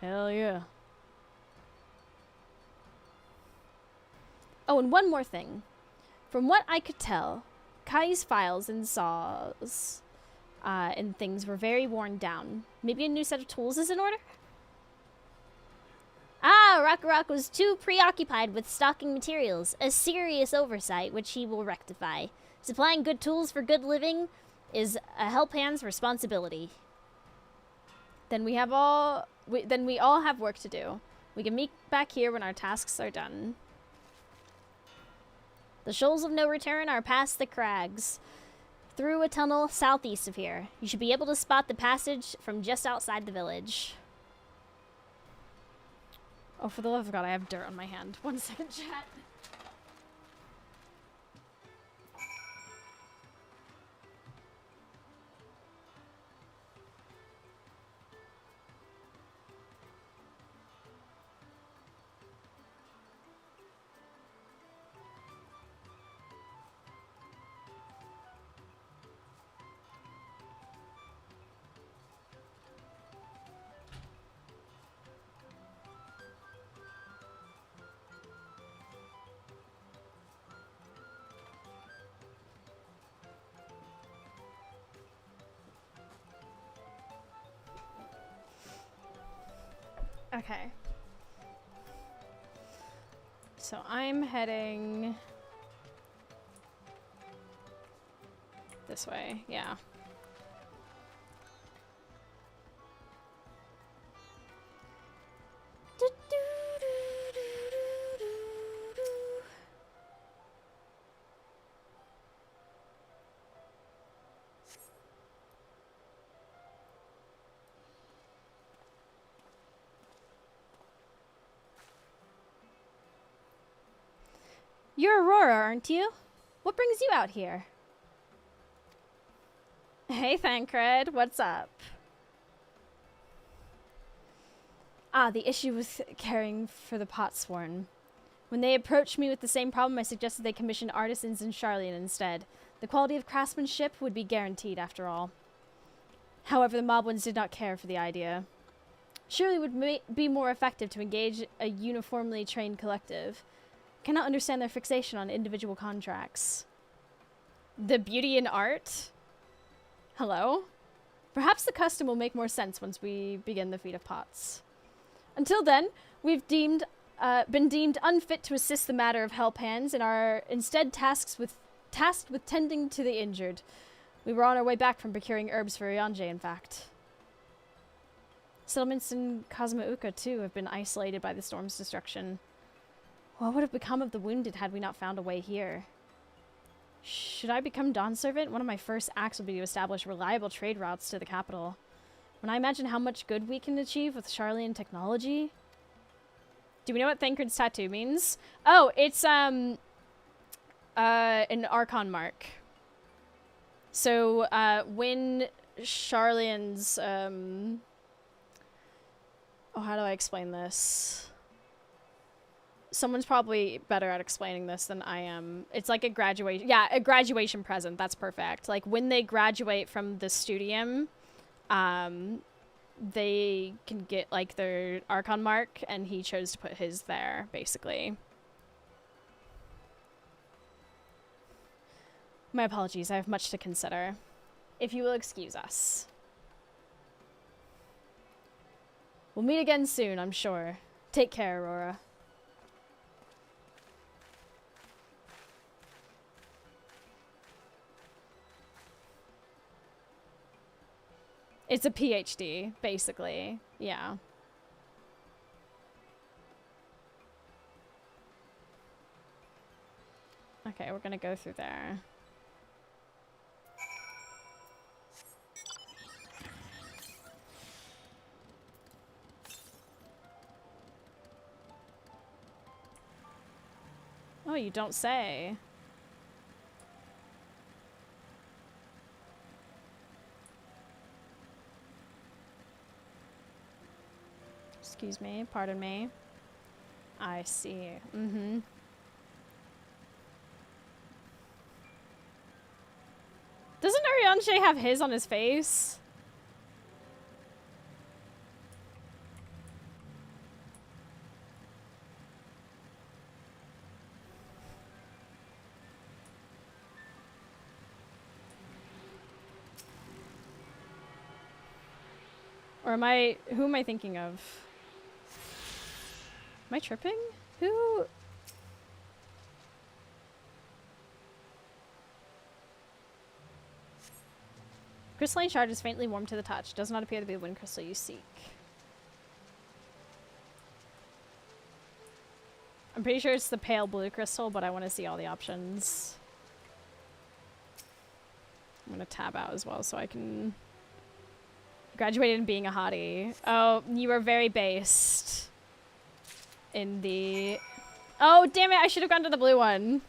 Speaker 3: Hell yeah. Oh, and one more thing. From what I could tell, Kai's files and saws and things were very worn down. Maybe a new set of tools is in order?
Speaker 5: Ah, Rakarok was too preoccupied with stocking materials, a serious oversight which he will rectify. Supplying good tools for good living is a help hand's responsibility.
Speaker 3: Then we all have work to do. We can meet back here when our tasks are done.
Speaker 5: The shoals of no return are past the crags, through a tunnel southeast of here. You should be able to spot the passage from just outside the village.
Speaker 3: Oh, for the love of God, I have dirt on my hand. 1 second, chat. Okay. So I'm heading this way, yeah. You're Aurora, aren't you? What brings you out here? Hey, Thancred, what's up? Ah, the issue with caring for the Potsworn. When they approached me with the same problem, I suggested they commission artisans in Charlian instead. The quality of craftsmanship would be guaranteed, after all. However, the Moblins did not care for the idea. Surely it would be more effective to engage a uniformly trained collective. Cannot understand their fixation on individual contracts. The beauty in art? Hello? Perhaps the custom will make more sense once we begin the feat of pots. Until then, we've been deemed unfit to assist the matter of help hands and are instead tasked with tending to the injured. We were on our way back from procuring herbs for Yonje, in fact. Settlements in Kazumauka, too, have been isolated by the storm's destruction. What would have become of the wounded had we not found a way here? Should I become Dawn Servant? One of my first acts will be to establish reliable trade routes to the capital. When I imagine how much good we can achieve with Charlian technology... Do we know what Thancred's tattoo means? Oh, it's an Archon mark. So, when Charlian's, oh, how do I explain this? Someone's probably better at explaining this than I am. It's like a graduation, yeah, a graduation present. That's perfect. Like, when they graduate from the studium, they can get, like, their Archon mark, and he chose to put his there, basically. My apologies, I have much to consider. If you will excuse us. We'll meet again soon, I'm sure. Take care, Aurora. It's a PhD, basically. Yeah. Okay, we're gonna go through there. Oh, you don't say. Excuse me, pardon me. I see. Mm-hmm. Doesn't Arianche have his on his face? Or am I... Who am I thinking of? Am I tripping? Who... Crystalline shard is faintly warm to the touch. Does not appear to be the wind crystal you seek. I'm pretty sure it's the pale blue crystal, but I want to see all the options. I'm going to tab out as well so I can... Graduated in being a hottie. Oh, you were very based. In the... Oh, damn it! I should have gone to the blue one.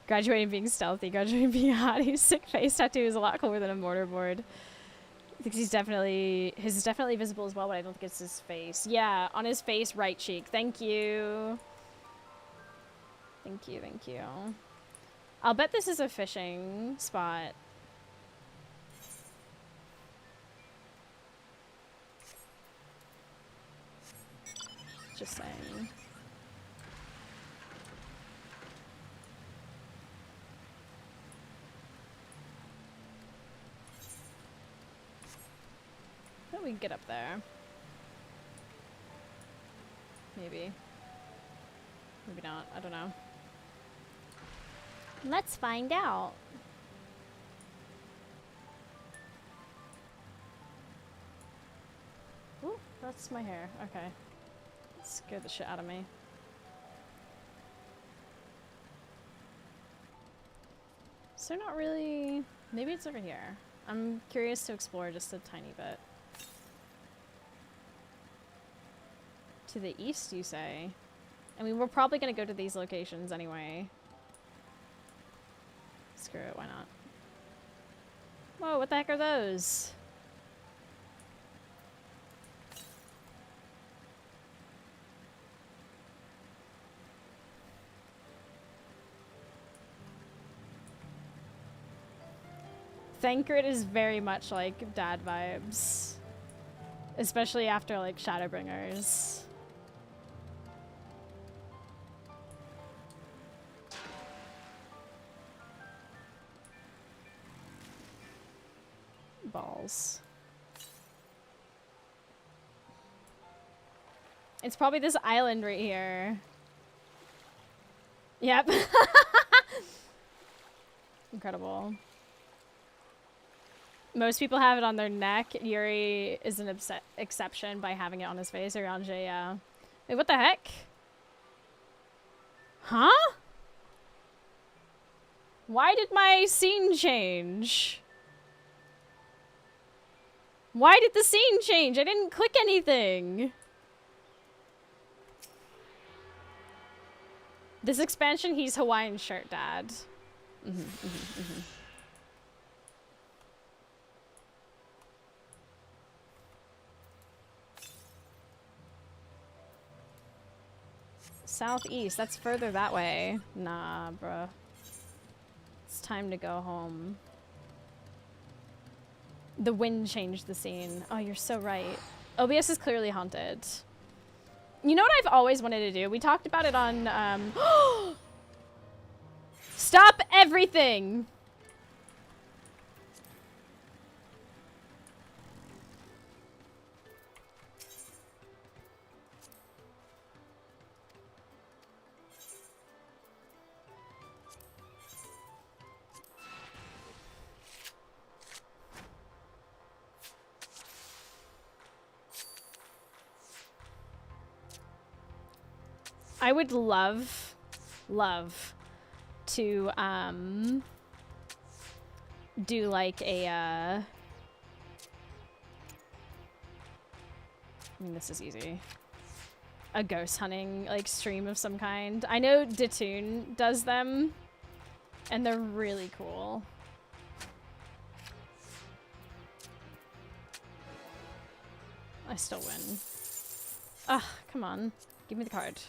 Speaker 3: Graduating being stealthy, graduating being a hottie. Sick face tattoo is a lot cooler than a mortarboard. I think his is definitely visible as well, but I don't think it's his face. Yeah, on his face, right cheek. Thank you. Thank you, thank you. I'll bet this is a fishing spot. Just saying. How do we get up there? Maybe. Maybe not. I don't know.
Speaker 5: Let's find out.
Speaker 3: Ooh, that's my hair. Okay. Scared the shit out of me. Is there not really... Maybe it's over here. I'm curious to explore just a tiny bit. To the east, you say? I mean, we're probably gonna go to these locations anyway. Screw it, why not? Whoa, what the heck are those? Thancred is very much like dad vibes. Especially after like Shadowbringers. Balls. It's probably this island right here. Yep. Incredible. Most people have it on their neck. Yuri is an exception by having it on his face. Or Anje, yeah. Wait, what the heck? Huh? Why did my scene change? Why did the scene change? I didn't click anything. This expansion, he's Hawaiian shirt dad. Southeast, that's further that way. Nah, bruh. It's time to go home. The wind changed the scene. Oh, you're so right. OBS is clearly haunted. You know what I've always wanted to do? We talked about it on, Stop everything! I would love to, do like a, I mean, this is easy. A ghost hunting, like, stream of some kind. I know Datoon does them, and they're really cool. I still win. Ugh, come on. Give me the card.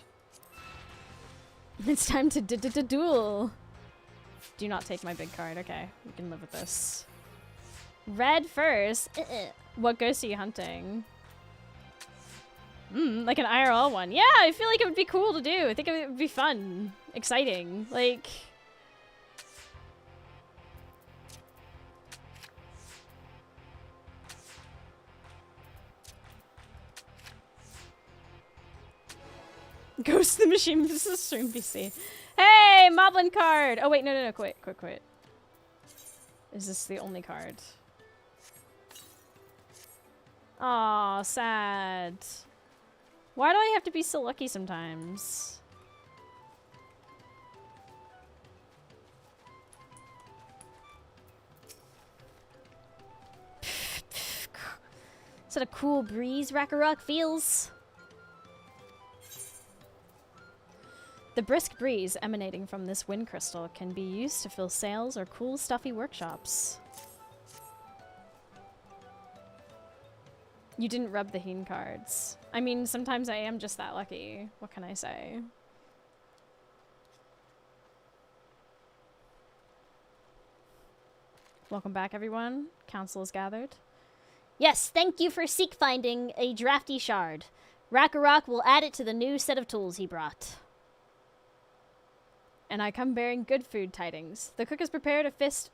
Speaker 3: It's time to duel. Do not take my big card. Okay, we can live with this. Red first. What ghost are you hunting? Like an IRL one. Yeah, I feel like it would be cool to do. I think it would be fun. Exciting. Like... Ghost the machine. This is stream PC. Hey, Moblin card. Oh wait, no. Quit. Is this the only card? Aw, sad. Why do I have to be so lucky sometimes? Is that a cool breeze Rakarok feels? The brisk breeze emanating from this wind crystal can be used to fill sails or cool, stuffy workshops. You didn't rub the Heen cards. I mean, sometimes I am just that lucky. What can I say? Welcome back, everyone. Council is gathered.
Speaker 5: Yes, thank you for seek finding a drafty shard. Rakarok will add it to the new set of tools he brought.
Speaker 3: And I come bearing good food tidings. The cook has prepared a feast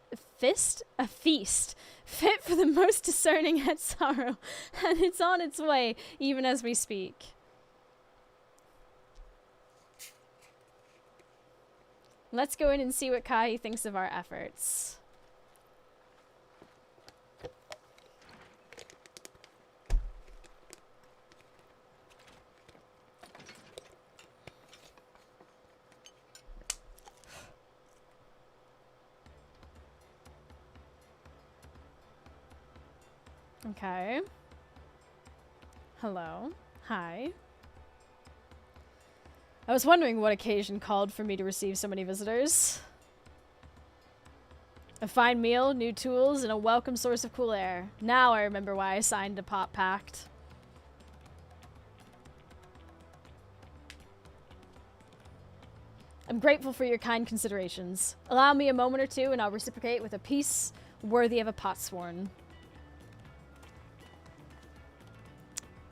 Speaker 3: fit for the most discerning at sorrow, and it's on its way even as we speak. Let's go in and see what Kai thinks of our efforts. Okay. Hello. Hi. I was wondering what occasion called for me to receive so many visitors. A fine meal, new tools, and a welcome source of cool air. Now I remember why I signed a pop pact. I'm grateful for your kind considerations. Allow me a moment or two and I'll reciprocate with a peace worthy of a potsworn.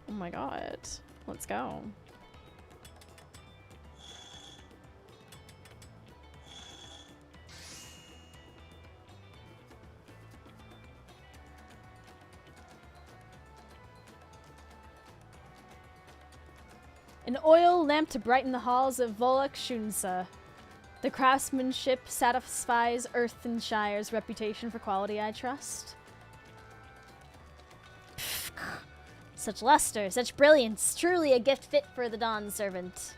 Speaker 3: Oh my god. Let's go. An oil lamp to brighten the halls of Volok Shunsa. The craftsmanship satisfies Earthenshire's reputation for quality, I trust.
Speaker 5: Such luster, such brilliance, truly a gift fit for the Dawn servant.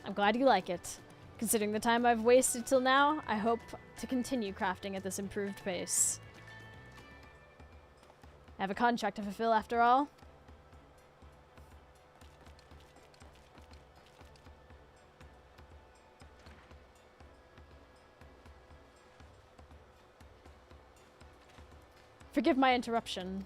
Speaker 3: I'm glad you like it. Considering the time I've wasted till now, I hope to continue crafting at this improved pace. I have a contract to fulfill after all. Forgive my interruption.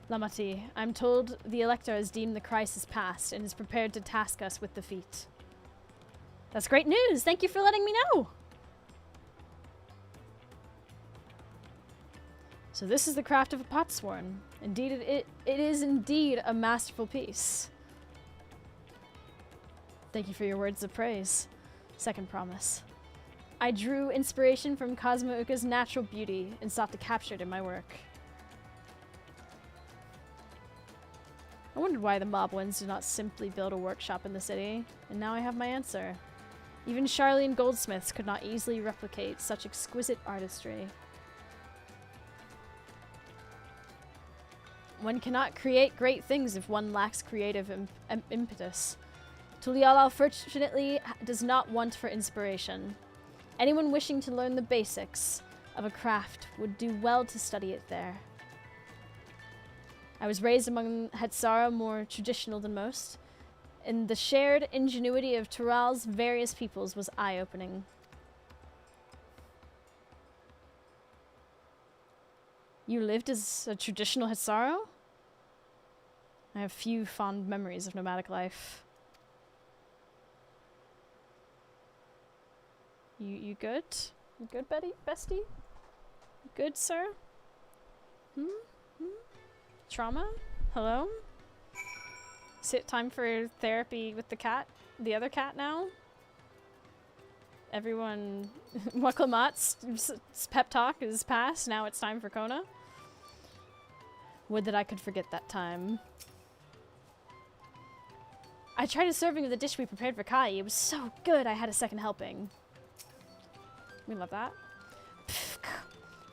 Speaker 3: Lamati, I'm told the Elector has deemed the crisis past and is prepared to task us with the feat.
Speaker 5: That's great news! Thank you for letting me know!
Speaker 3: So this is the craft of a potsworn. Indeed, it is indeed a masterful piece. Thank you for your words of praise. Second promise. I drew inspiration from Cosmo Uka's natural beauty and sought to capture it in my work. I wondered why the Moblins did not simply build a workshop in the city, and now I have my answer. Even Charlene goldsmiths could not easily replicate such exquisite artistry. One cannot create great things if one lacks creative impetus. Tuliala fortunately does not want for inspiration. Anyone wishing to learn the basics of a craft would do well to study it there. I was raised among Hetsara more traditional than most, and the shared ingenuity of Tural's various peoples was eye-opening. You lived as a traditional Hetsaro? I have few fond memories of nomadic life. You good? You good, bestie? You good, sir? Trauma? Hello? Is it time for therapy with the cat? The other cat now? Everyone... Waklamat's pep talk is past. Now it's time for Kona. Would that I could forget that time. I tried a serving of the dish we prepared for Kai. It was so good I had a second helping. We love that.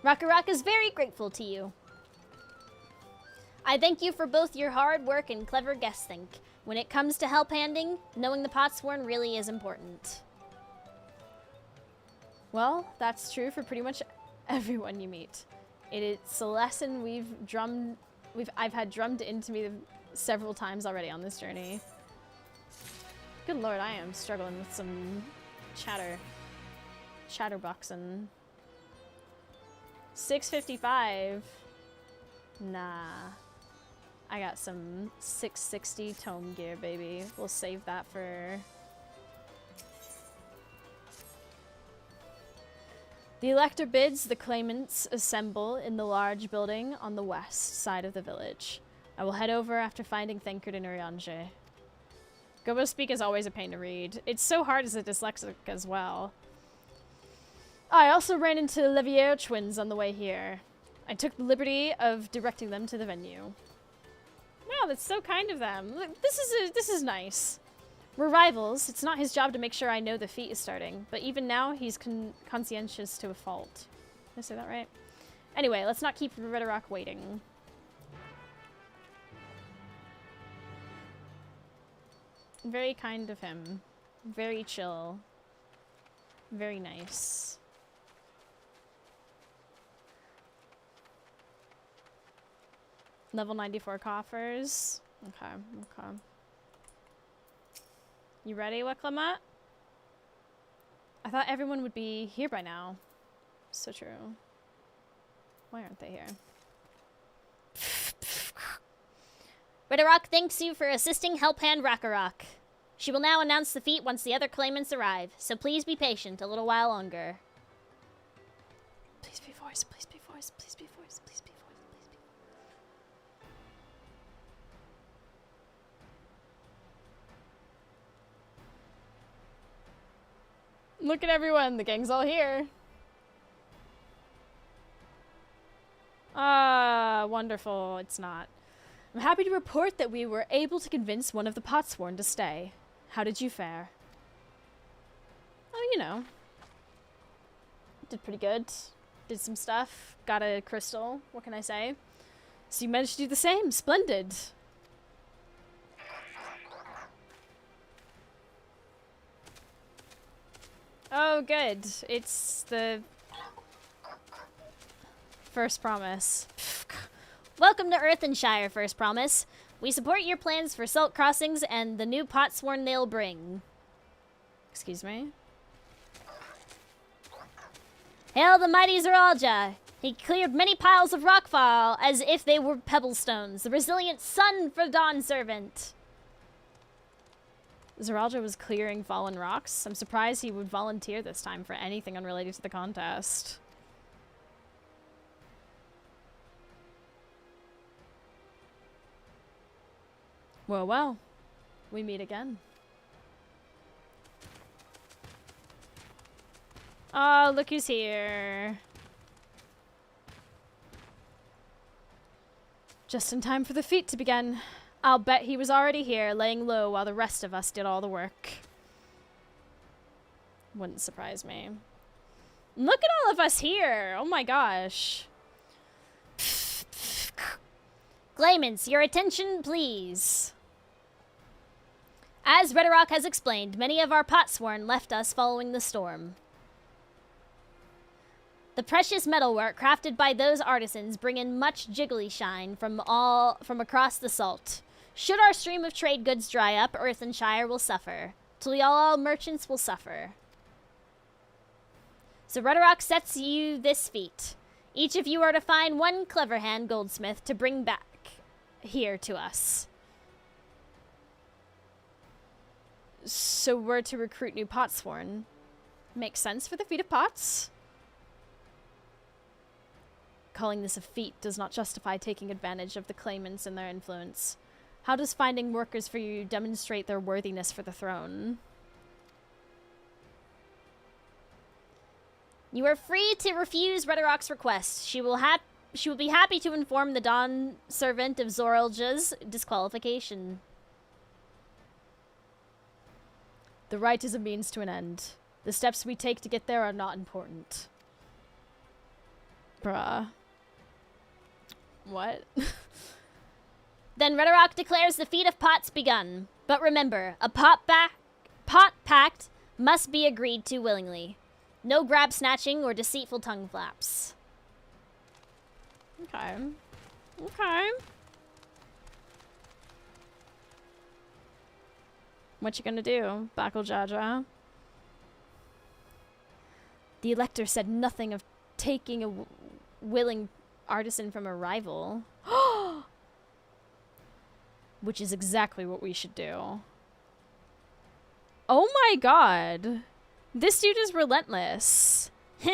Speaker 5: Raka is very grateful to you. I thank you for both your hard work and clever guest think. When it comes to help handing, knowing the potsworn really is important.
Speaker 3: Well, that's true for pretty much everyone you meet. It's a lesson I've had drummed into me several times already on this journey. Good lord, I am struggling with some chatterboxing. 655. Nah. I got some 660 tome gear, baby. We'll save that for... The Elector bids the claimants assemble in the large building on the west side of the village. I will head over after finding Thancred and Urianger. Gobo Speak is always a pain to read. It's so hard as a dyslexic as well. I also ran into Levier twins on the way here. I took the liberty of directing them to the venue. Wow, that's so kind of them. Look, this is nice. We're rivals. It's not his job to make sure I know the feat is starting, but even now he's conscientious to a fault. Did I say that right? Anyway, let's not keep Redarock waiting. Very kind of him. Very chill. Very nice. Level 94 coffers. Okay, okay. You ready, Weklamut? I thought everyone would be here by now. So true. Why aren't they here?
Speaker 5: Redarock thanks you for assisting Helphand Rakarok. She will now announce the feat once the other claimants arrive, so please be patient a little while longer.
Speaker 3: Please be voice, please be voice, please be voice, please be voice, please be voice. Look at everyone, the gang's all here. wonderful. It's not. I'm happy to report that we were able to convince one of the Potsworn to stay. How did you fare? Oh, you know. Did pretty good. Did some stuff. Got a crystal. What can I say? So you managed to do the same. Splendid. Oh, good. It's the first promise.
Speaker 5: Welcome to Earthenshire, First Promise. We support your plans for salt crossings and the new Potsworn they'll bring.
Speaker 3: Excuse me?
Speaker 5: Hail the mighty Zeralja! He cleared many piles of rockfall as if they were pebble stones, the resilient sun for Dawn Servant.
Speaker 3: Zeralja was clearing fallen rocks. I'm surprised he would volunteer this time for anything unrelated to the contest. Well, well. We meet again. Oh, look who's here. Just in time for the feat to begin. I'll bet he was already here, laying low while the rest of us did all the work. Wouldn't surprise me. Look at all of us here! Oh my gosh.
Speaker 5: Claimants, your attention, please. As Redderock has explained, many of our Potsworn left us following the storm. The precious metalwork crafted by those artisans bring in much jiggly shine from across the salt. Should our stream of trade goods dry up, Earthenshire will suffer. Tulial merchants will suffer. So Redderock sets you this feat. Each of you are to find one Cleverhand goldsmith to bring back here to us.
Speaker 3: So we're to recruit new Potsworn. Makes sense for the feat of pots. Calling this a feat does not justify taking advantage of the claimants and their influence. How does finding workers for you demonstrate their worthiness for the throne?
Speaker 5: You are free to refuse Redderock's request. She will be happy to inform the Dawn Servant of Zoralja's disqualification.
Speaker 3: The right is a means to an end. The steps we take to get there are not important. Bruh. What?
Speaker 5: Then Redderock declares the feat of pots begun. But remember, a pot pact must be agreed to willingly. No grab snatching or deceitful tongue flaps.
Speaker 3: Okay. Okay. What you gonna do, Bakal Jaja? The Elector said nothing of taking a willing artisan from a rival. Which is exactly what we should do. Oh my god. This dude is relentless. A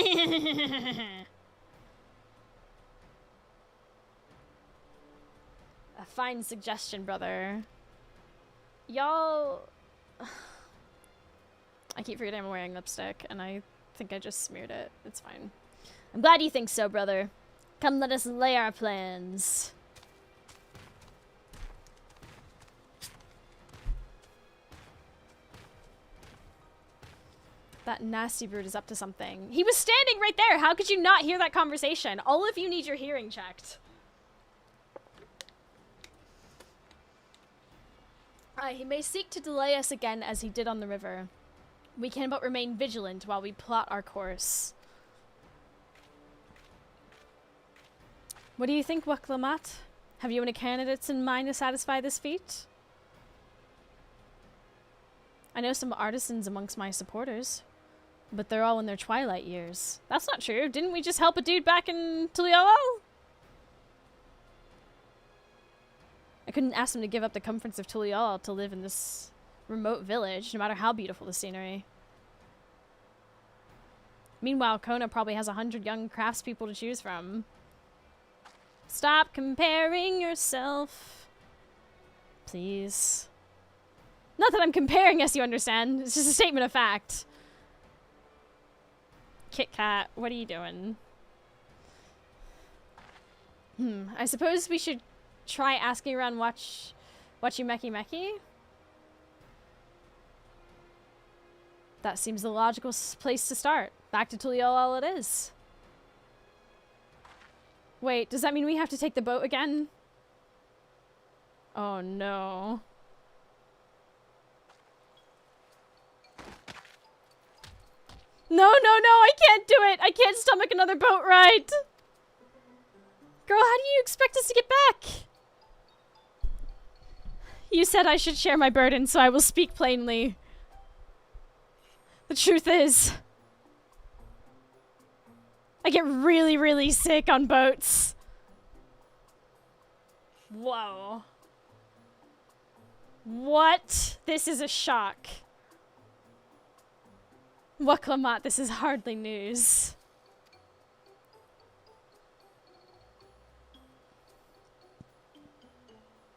Speaker 3: fine suggestion, brother. Y'all... I keep forgetting I'm wearing lipstick, and I think I just smeared it. It's fine.
Speaker 5: I'm glad you think so, brother. Come, let us lay our plans.
Speaker 3: That nasty brute is up to something. He was standing right there! How could you not hear that conversation? All of you need your hearing checked. He may seek to delay us again as he did on the river. We can but remain vigilant while we plot our course. What do you think, Waklamat? Have you any candidates in mind to satisfy this feat? I know some artisans amongst my supporters, but they're all in their twilight years. That's not true. Didn't we just help a dude back in Tulialo? I couldn't ask him to give up the comforts of Tulial to live in this remote village, no matter how beautiful the scenery. Meanwhile, Kona probably has 100 young craftspeople to choose from. Stop comparing yourself. Please. Not that I'm comparing us, you understand. It's just a statement of fact. Kit Kat, what are you doing? I suppose we should try asking around Wachimeki Meki? That seems the logical place to start. Back to Tuliol it is. Wait, does that mean we have to take the boat again? Oh no. No, I can't do it! I can't stomach another boat ride! Girl, how do you expect us to get back? You said I should share my burden, so I will speak plainly. The truth is, I get really, really sick on boats. Whoa. What? This is a shock. Waklamat, this is hardly news.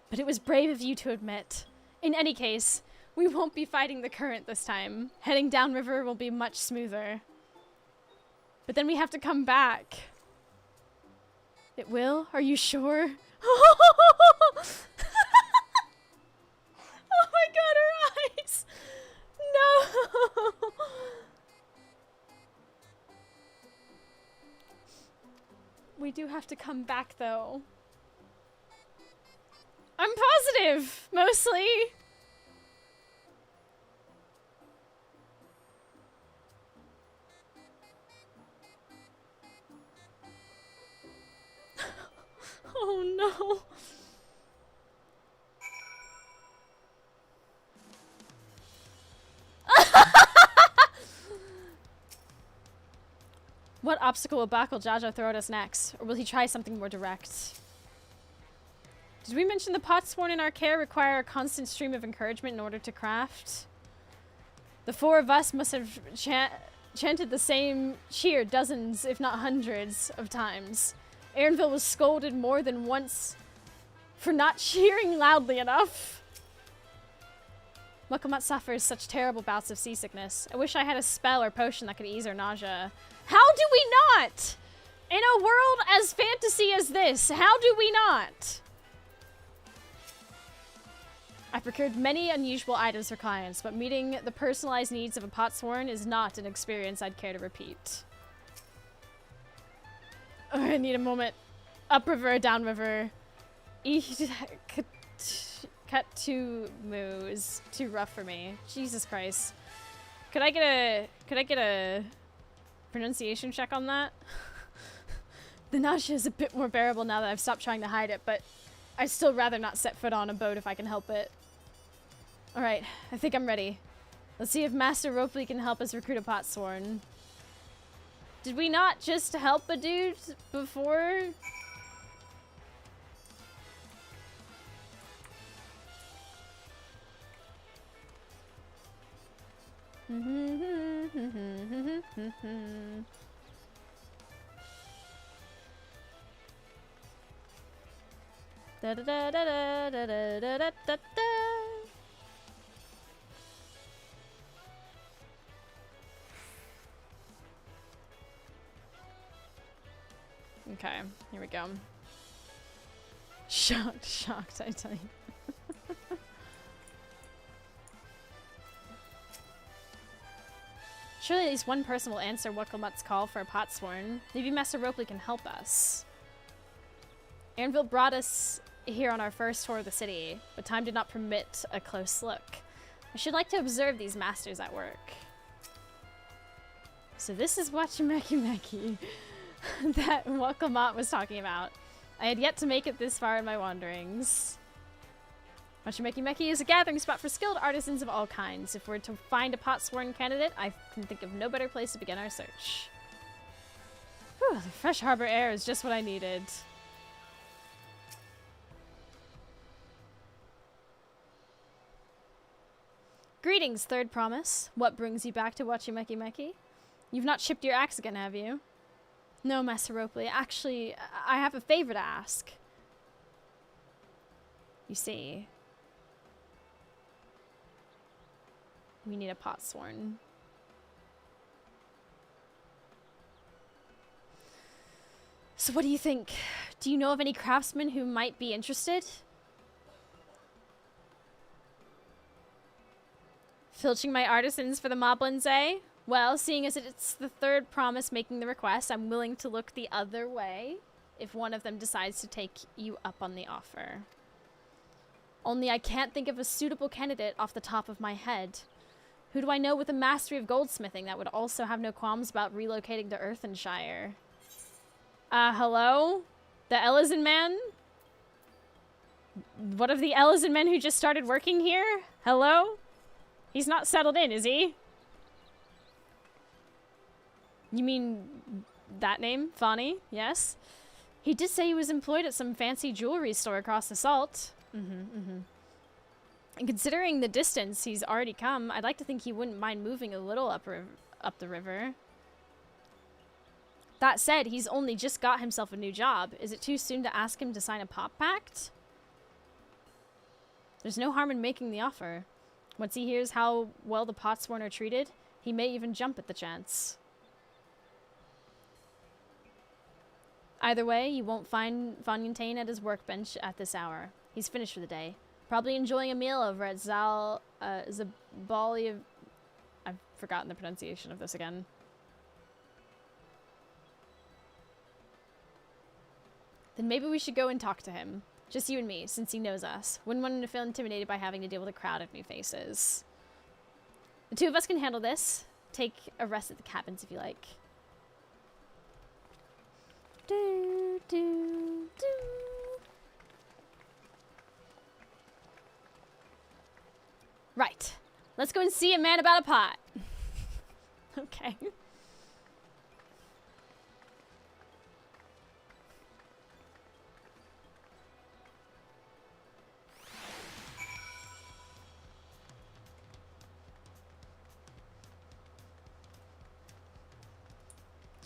Speaker 3: But it was brave of you to admit. In any case, we won't be fighting the current this time. Heading downriver will be much smoother. But then we have to come back. It will? Are you sure? Oh my god, her eyes! No! We do have to come back, though. I'm positive, mostly. Oh no. What obstacle will Bakul Jaja throw at us next? Or will he try something more direct? Did we mention the pots sworn in our care require a constant stream of encouragement in order to craft? The four of us must have chanted the same cheer dozens, if not hundreds, of times. Aaronville was scolded more than once for not cheering loudly enough. Mukamat suffers such terrible bouts of seasickness. I wish I had a spell or potion that could ease her nausea. How do we not? In a world as fantasy as this, how do we not? I procured many unusual items for clients, but meeting the personalized needs of a potsworn is not an experience I'd care to repeat. Oh, I need a moment. Upriver, downriver. Cut two moves. Too rough for me. Jesus Christ. Could I get a pronunciation check on that? The nausea is a bit more bearable now that I've stopped trying to hide it, but I'd still rather not set foot on a boat if I can help it. Alright, I think I'm ready. Let's see if Master Ropley can help us recruit a potsworn. Did we not just help a dude before? Da da da da da da da da da da. Okay, here we go. Shocked, I tell you. Surely at least one person will answer Wuckelmutt's call for a potsworn. Maybe Master Ropley can help us. Aaronville brought us here on our first tour of the city, but time did not permit a close look. I should like to observe these masters at work. So this is Wachimeki Meki that Wuckelmutt was talking about. I had yet to make it this far in my wanderings. Wachimeki Meki is a gathering spot for skilled artisans of all kinds. If we're to find a potsworn candidate, I can think of no better place to begin our search. Whew, the fresh harbor air is just what I needed. Greetings, Third Promise. What brings you back to Wachimeki Meki? You've not shipped your axe again, have you? No, Master Ropley. Actually, I have a favor to ask. You see, we need a potsworn. So what do you think?
Speaker 5: Do you know of any craftsmen who might be interested? Filching my artisans for the moblins, eh? Well, seeing as it's the third promise making the request, I'm willing to look the other way if one of them decides to take you up on the offer. Only I can't think of a suitable candidate off the top of my head. Who do I know with a mastery of goldsmithing that would also have no qualms about relocating to Earthenshire? Hello? The Ellison man? What of the Ellison men who just started working here? Hello? He's not settled in, is he? You mean that name? Fani? Yes? He did say he was employed at some fancy jewelry store across the salt. And considering the distance he's already come, I'd like to think he wouldn't mind moving a little up the river. That said, he's only just got himself a new job. Is it too soon to ask him to sign a pop pact? There's no harm in making the offer. Once he hears how well the Potsworn are treated, he may even jump at the chance. Either way, you won't find Fontaine at his workbench at this hour. He's finished for the day. Probably enjoying a meal over at Zabali of... I've forgotten the pronunciation of this again. Then maybe we should go and talk to him. Just you and me, since he knows us. Wouldn't want him to feel intimidated by having to deal with a crowd of new faces. The two of us can handle this. Take a rest at the cabins if you like. Do, do, do. Right. Let's go and see a man about a pot. Okay.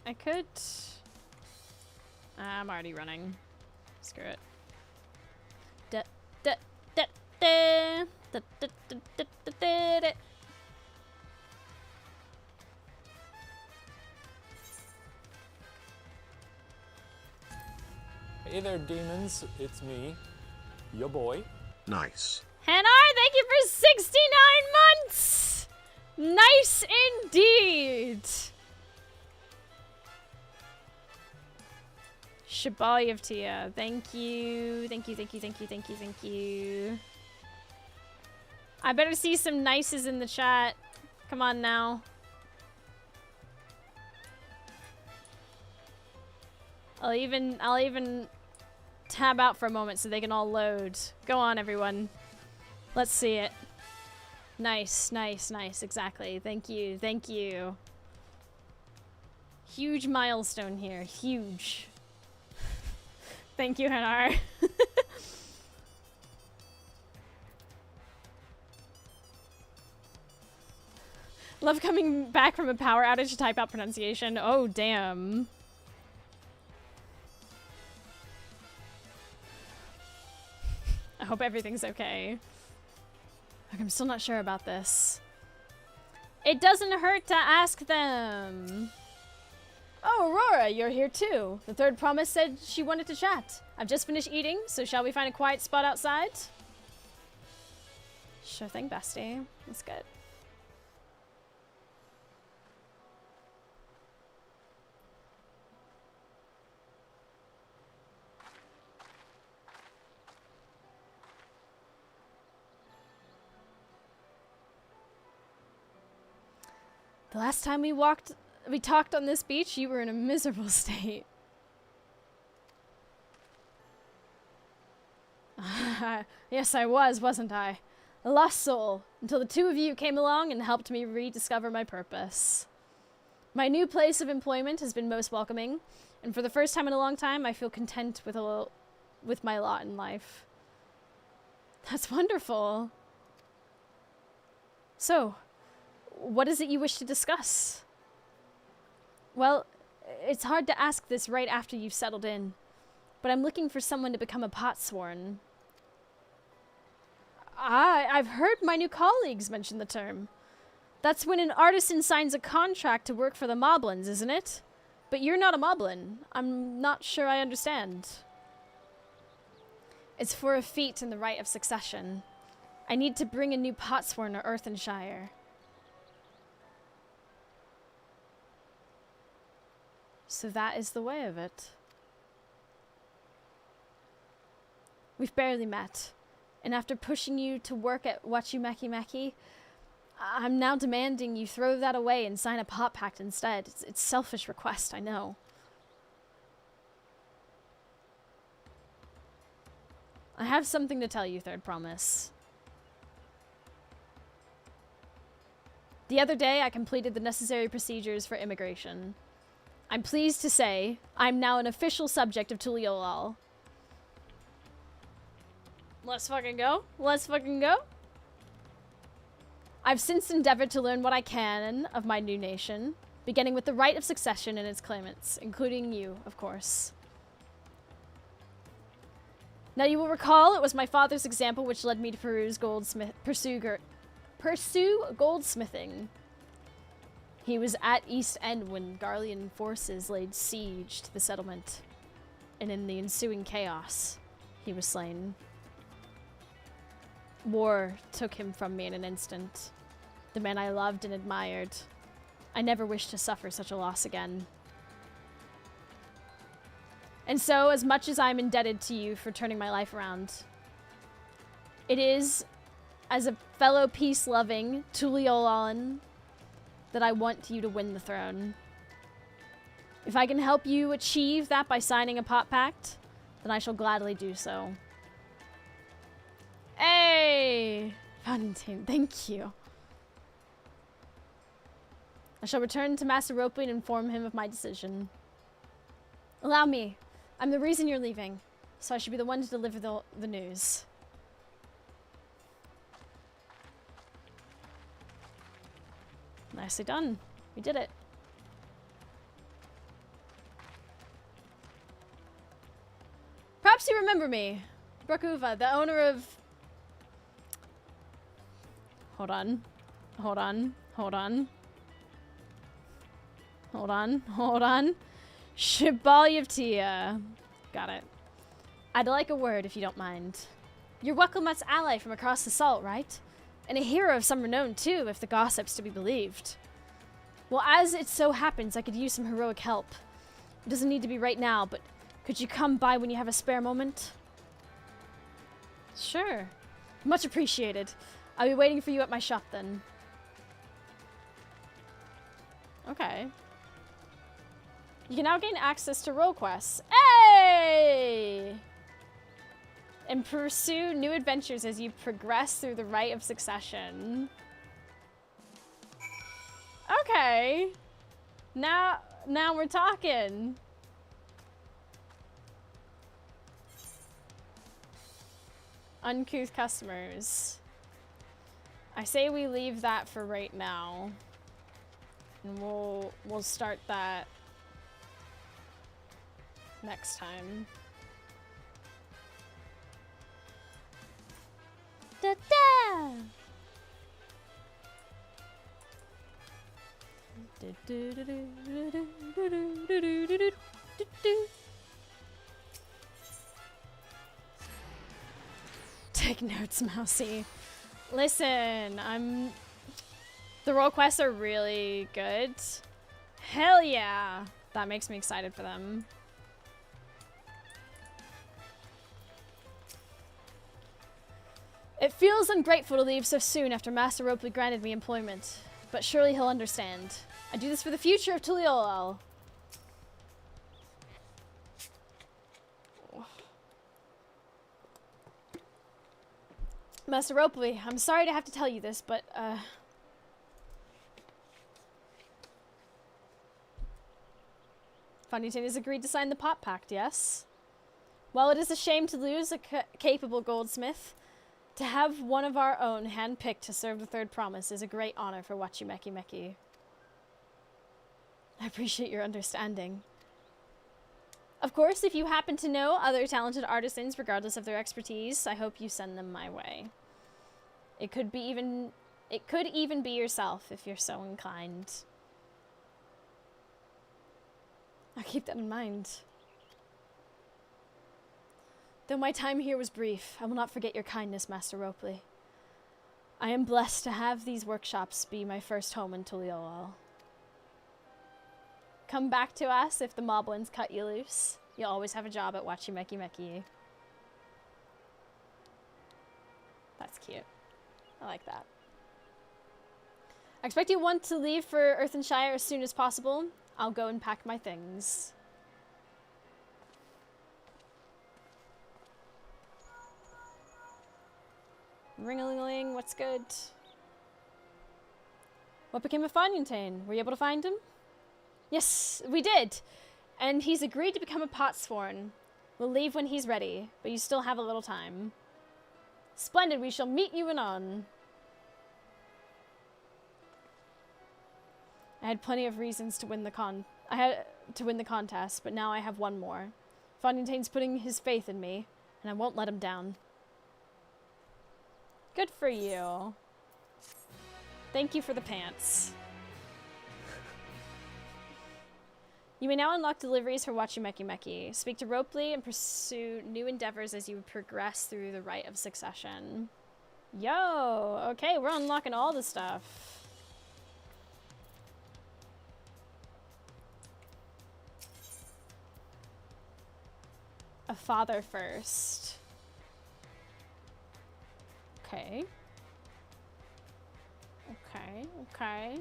Speaker 5: I could... I'm already running. Screw it. Da, da, da, da, da, da, da, da, da, da, da.
Speaker 1: Hey there, demons. It's me, your boy.
Speaker 2: Nice.
Speaker 5: Hanar, thank you for 69 months! Nice indeed! Shabali of Tia, thank you. Thank you, thank you, thank you, thank you, thank you. I better see some nices in the chat. Come on now. I'll even tab out for a moment so they can all load. Go on, everyone. Let's see it. Nice, nice, nice. Exactly. Thank you. Thank you. Huge milestone here. Huge. Thank you, Hanar. Love coming back from a power outage to type out pronunciation. Oh, damn. I hope everything's okay. Look, I'm still not sure about this. It doesn't hurt to ask them. Oh, Aurora, you're here too. The third promise said she wanted to chat. I've just finished eating, so shall we find a quiet spot outside? Sure thing, bestie. That's good. The last time we talked on this beach, you were in a miserable state. Yes, I was, wasn't I? A lost soul, until the two of you came along and helped me rediscover my purpose. My new place of employment has been most welcoming, and for the first time in a long time, I feel content with my lot in life. That's wonderful. So, what is it you wish to discuss? Well, it's hard to ask this right after you've settled in, but I'm looking for someone to become a potsworn. I've heard my new colleagues mention the term. That's when an artisan signs a contract to work for the moblins, isn't it? But you're not a moblin. I'm not sure I understand.
Speaker 3: It's for a feat in the right of succession. I need to bring a new potsworn to Earthenshire. So that is the way of it. We've barely met, and after pushing you to work at Wachumeki, I'm now demanding you throw that away and sign a pot pact instead. It's selfish request, I know. I have something to tell you, Third Promise. The other day, I completed the necessary procedures for immigration. I'm pleased to say I'm now an official subject of Tuliolal. Let's fucking go. Let's fucking go. I've since endeavored to learn what I can of my new nation, beginning with the right of succession and its claimants, including you, of course. Now you will recall it was my father's example which led me to pursue goldsmithing. He was at East End when Garlean forces laid siege to the settlement, and in the ensuing chaos, he was slain. War took him from me in an instant. The man I loved and admired. I never wish to suffer such a loss again. And so, as much as I'm indebted to you for turning my life around, it is, as a fellow peace-loving Tuliolalan, that I want you to win the throne. If I can help you achieve that by signing a pot pact, then I shall gladly do so. Hey! Valentine, thank you. I shall return to Master Rope and inform him of my decision. Allow me. I'm the reason you're leaving, so I should be the one to deliver the news. Nicely done. We did it. Perhaps you remember me. Brakuva, the owner of... Hold on. Hold on. Hold on. Hold on. Hold on. Shibalyevtia. Got it. I'd like a word if you don't mind. You're Welcomat's ally from across the salt, right? And a hero of some renown too, if the gossip's to be believed. Well, as it so happens, I could use some heroic help. It doesn't need to be right now, but could you come by when you have a spare moment? Sure. Much appreciated. I'll be waiting for you at my shop then. Okay. You can now gain access to role quests. Hey! And pursue new adventures as you progress through the rite of succession. Okay. Now we're talking. Uncouth customers. I say we leave that for right now. And we'll start that next time.
Speaker 5: Da-da!
Speaker 3: Take notes, Mousy. Listen, the role quests are really good. Hell yeah! That makes me excited for them. It feels ungrateful to leave so soon after Master Ropley granted me employment, but surely he'll understand. I do this for the future of Tuliolal. Master Ropley, I'm sorry to have to tell you this, but, Fontaine has agreed to sign the pot pact, yes? While it is a shame to lose a capable goldsmith, to have one of our own hand-picked to serve the Third Promise is a great honor for Wachumeki. I appreciate your understanding. Of course, if you happen to know other talented artisans, regardless of their expertise, I hope you send them my way. It could even be yourself if you're so inclined. I'll keep that in mind. Though my time here was brief, I will not forget your kindness, Master Ropley. I am blessed to have these workshops be my first home in Tuliol. Come back to us if the moblins cut you loose. You'll always have a job at Wachimeki Meki. That's cute. I like that. I expect you want to leave for Earthenshire as soon as possible. I'll go and pack my things. Ring-a-ling-a-ling, what's good? What became of Fontaine? Were you able to find him? Yes, we did. And he's agreed to become a potsworn. We'll leave when he's ready, but you still have a little time. Splendid, we shall meet you anon. I had plenty of reasons to win the contest, but now I have one more. Fontaine's putting his faith in me, and I won't let him down. Good for you. Thank you for the pants. You may now unlock deliveries for Wachimeki Meki. Speak to Ropley and pursue new endeavors as you progress through the rite of succession. Yo! Okay, we're unlocking all the stuff. A father first. Okay. Okay.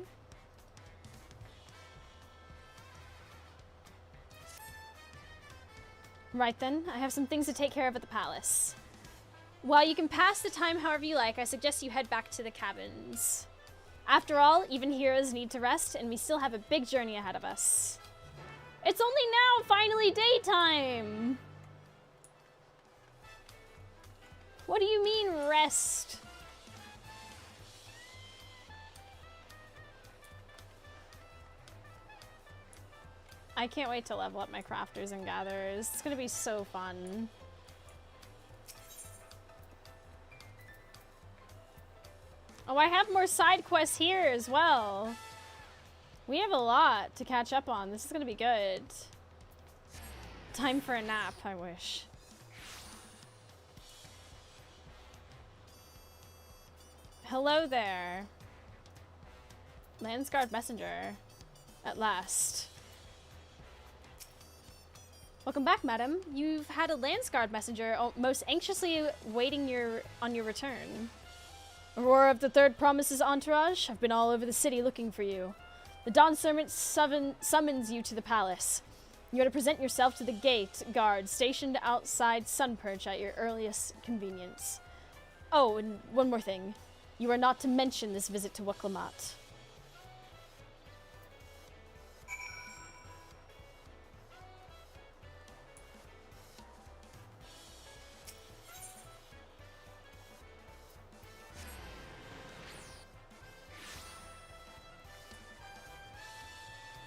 Speaker 3: Right then, I have some things to take care of at the palace. While you can pass the time however you like, I suggest you head back to the cabins. After all, even heroes need to rest, and we still have a big journey ahead of us. It's only now finally daytime! What do you mean, rest? I can't wait to level up my crafters and gatherers. It's gonna be so fun. Oh, I have more side quests here as well. We have a lot to catch up on. This is gonna be good. Time for a nap, I wish. Hello there. Landsguard messenger. At last. Welcome back, madam. You've had a Landsguard messenger most anxiously waiting on your return. Aurora of the Third Promises entourage, I've been all over the city looking for you. The Dawn Servant summons you to the palace. You are to present yourself to the gate guard stationed outside Sunperch at your earliest convenience. Oh, and one more thing. You are not to mention this visit to Waklamat.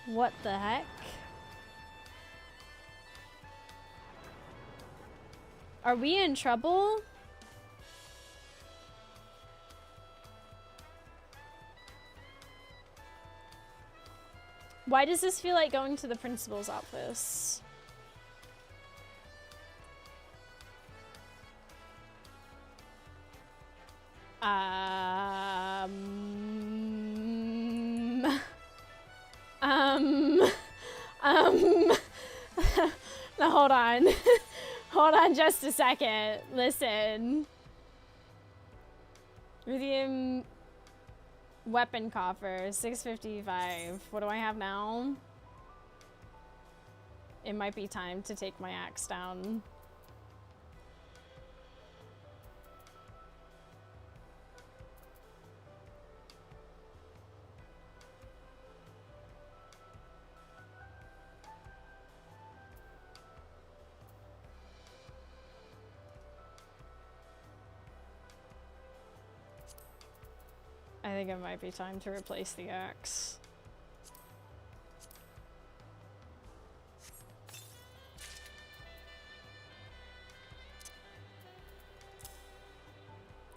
Speaker 3: What the heck? Are we in trouble? Why does this feel like going to the principal's office? No, hold on. Hold on just a second. Listen. Ruthenium weapon coffer, 655. What do I have now? It might be time to take my axe down. I think it might be time to replace the axe.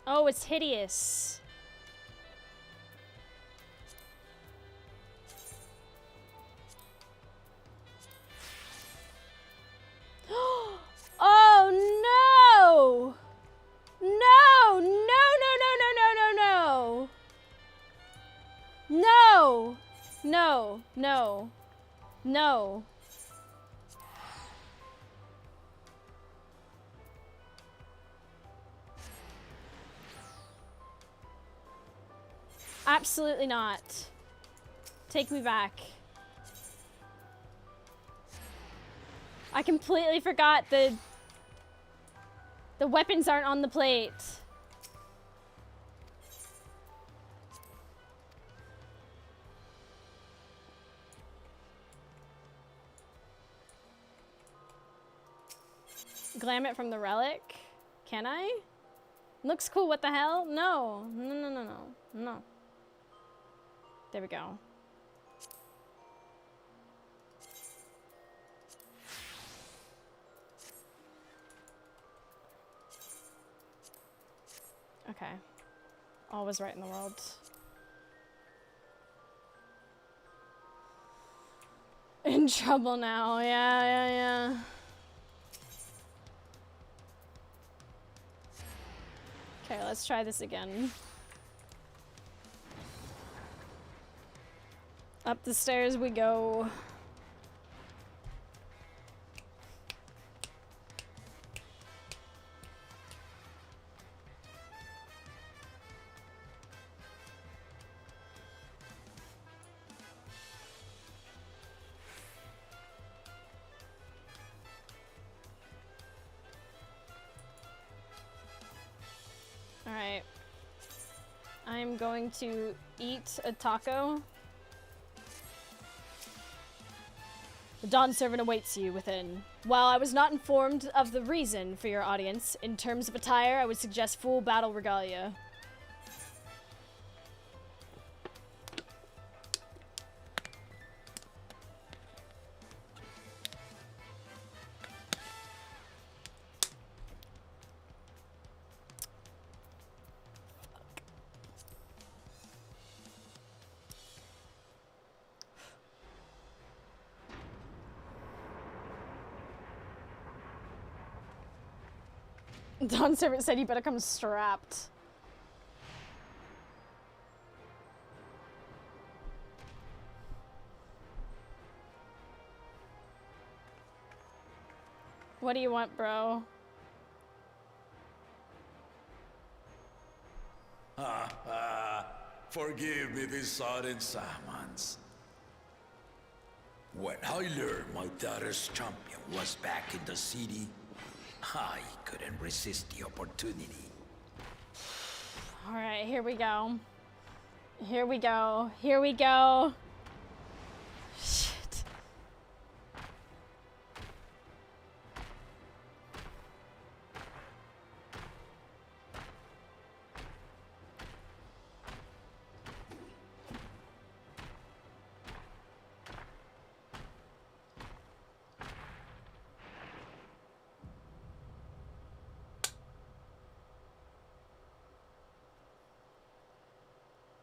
Speaker 3: Oh, it's hideous. Oh No. No. Absolutely not. Take me back. I completely forgot the weapons aren't on the plate. Glam it from the relic? Can I? Looks cool, what the hell? No. No, no, no, no. No. There we go. Okay. All was right in the world. In trouble now. Yeah. Okay, let's try this again. Up the stairs we go. Alright. I'm going to eat a taco. The Dawn servant awaits you within. While I was not informed of the reason for your audience, in terms of attire, I would suggest full battle regalia. Dawn servant said you better come strapped. What do you want, bro?
Speaker 6: Forgive me this sudden summons. When I learned my daughter's champion was back in the city, I couldn't resist the opportunity.
Speaker 3: Alright, here we go. Here we go. Here we go. Shit.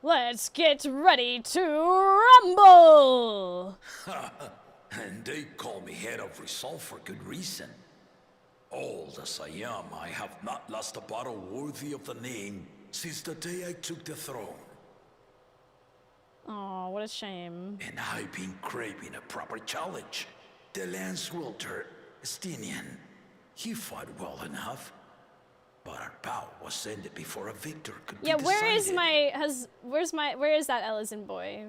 Speaker 3: Let's get ready to rumble!
Speaker 6: And they call me head of resolve for good reason. Old as I am, I have not lost a battle worthy of the name since the day I took the throne.
Speaker 3: Oh, what a shame.
Speaker 6: And I've been craving a proper challenge. The Lance Wilter, Estinian, he fought well enough. But our bout was ended before a victor could be decided.
Speaker 3: Where is that Ellison boy?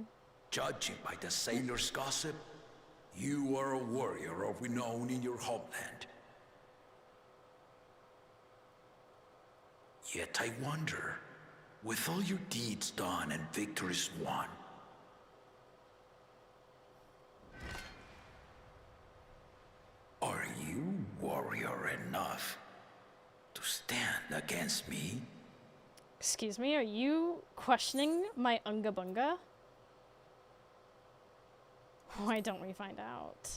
Speaker 6: Judging by the sailor's gossip, you are a warrior of renown in your homeland. Yet I wonder, with all your deeds done and victories won, are you warrior enough to stand against me?
Speaker 3: Excuse me, are you questioning my Unga Bunga? Why don't we find out?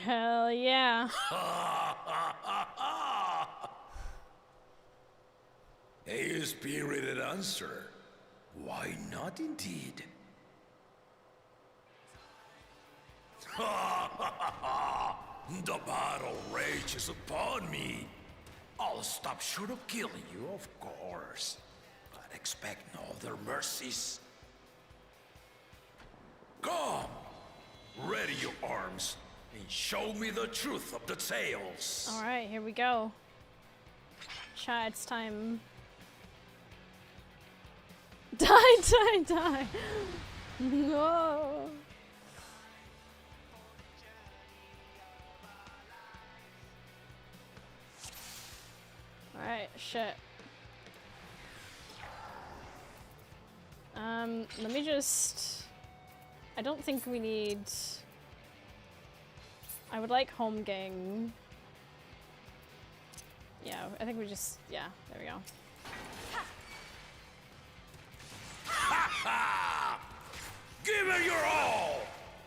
Speaker 3: Hell yeah.
Speaker 6: A spirited answer. Why not indeed? The battle rages upon me. I'll stop short of killing you, of course. But expect no other mercies. Come! Ready your arms and show me the truth of the tales.
Speaker 3: Alright, here we go. Chat, it's time. Die! No! Alright, shit. Let me just... I don't think we need... I would like home gang. Yeah, I think we just... Yeah, there we go.
Speaker 6: Give it your all!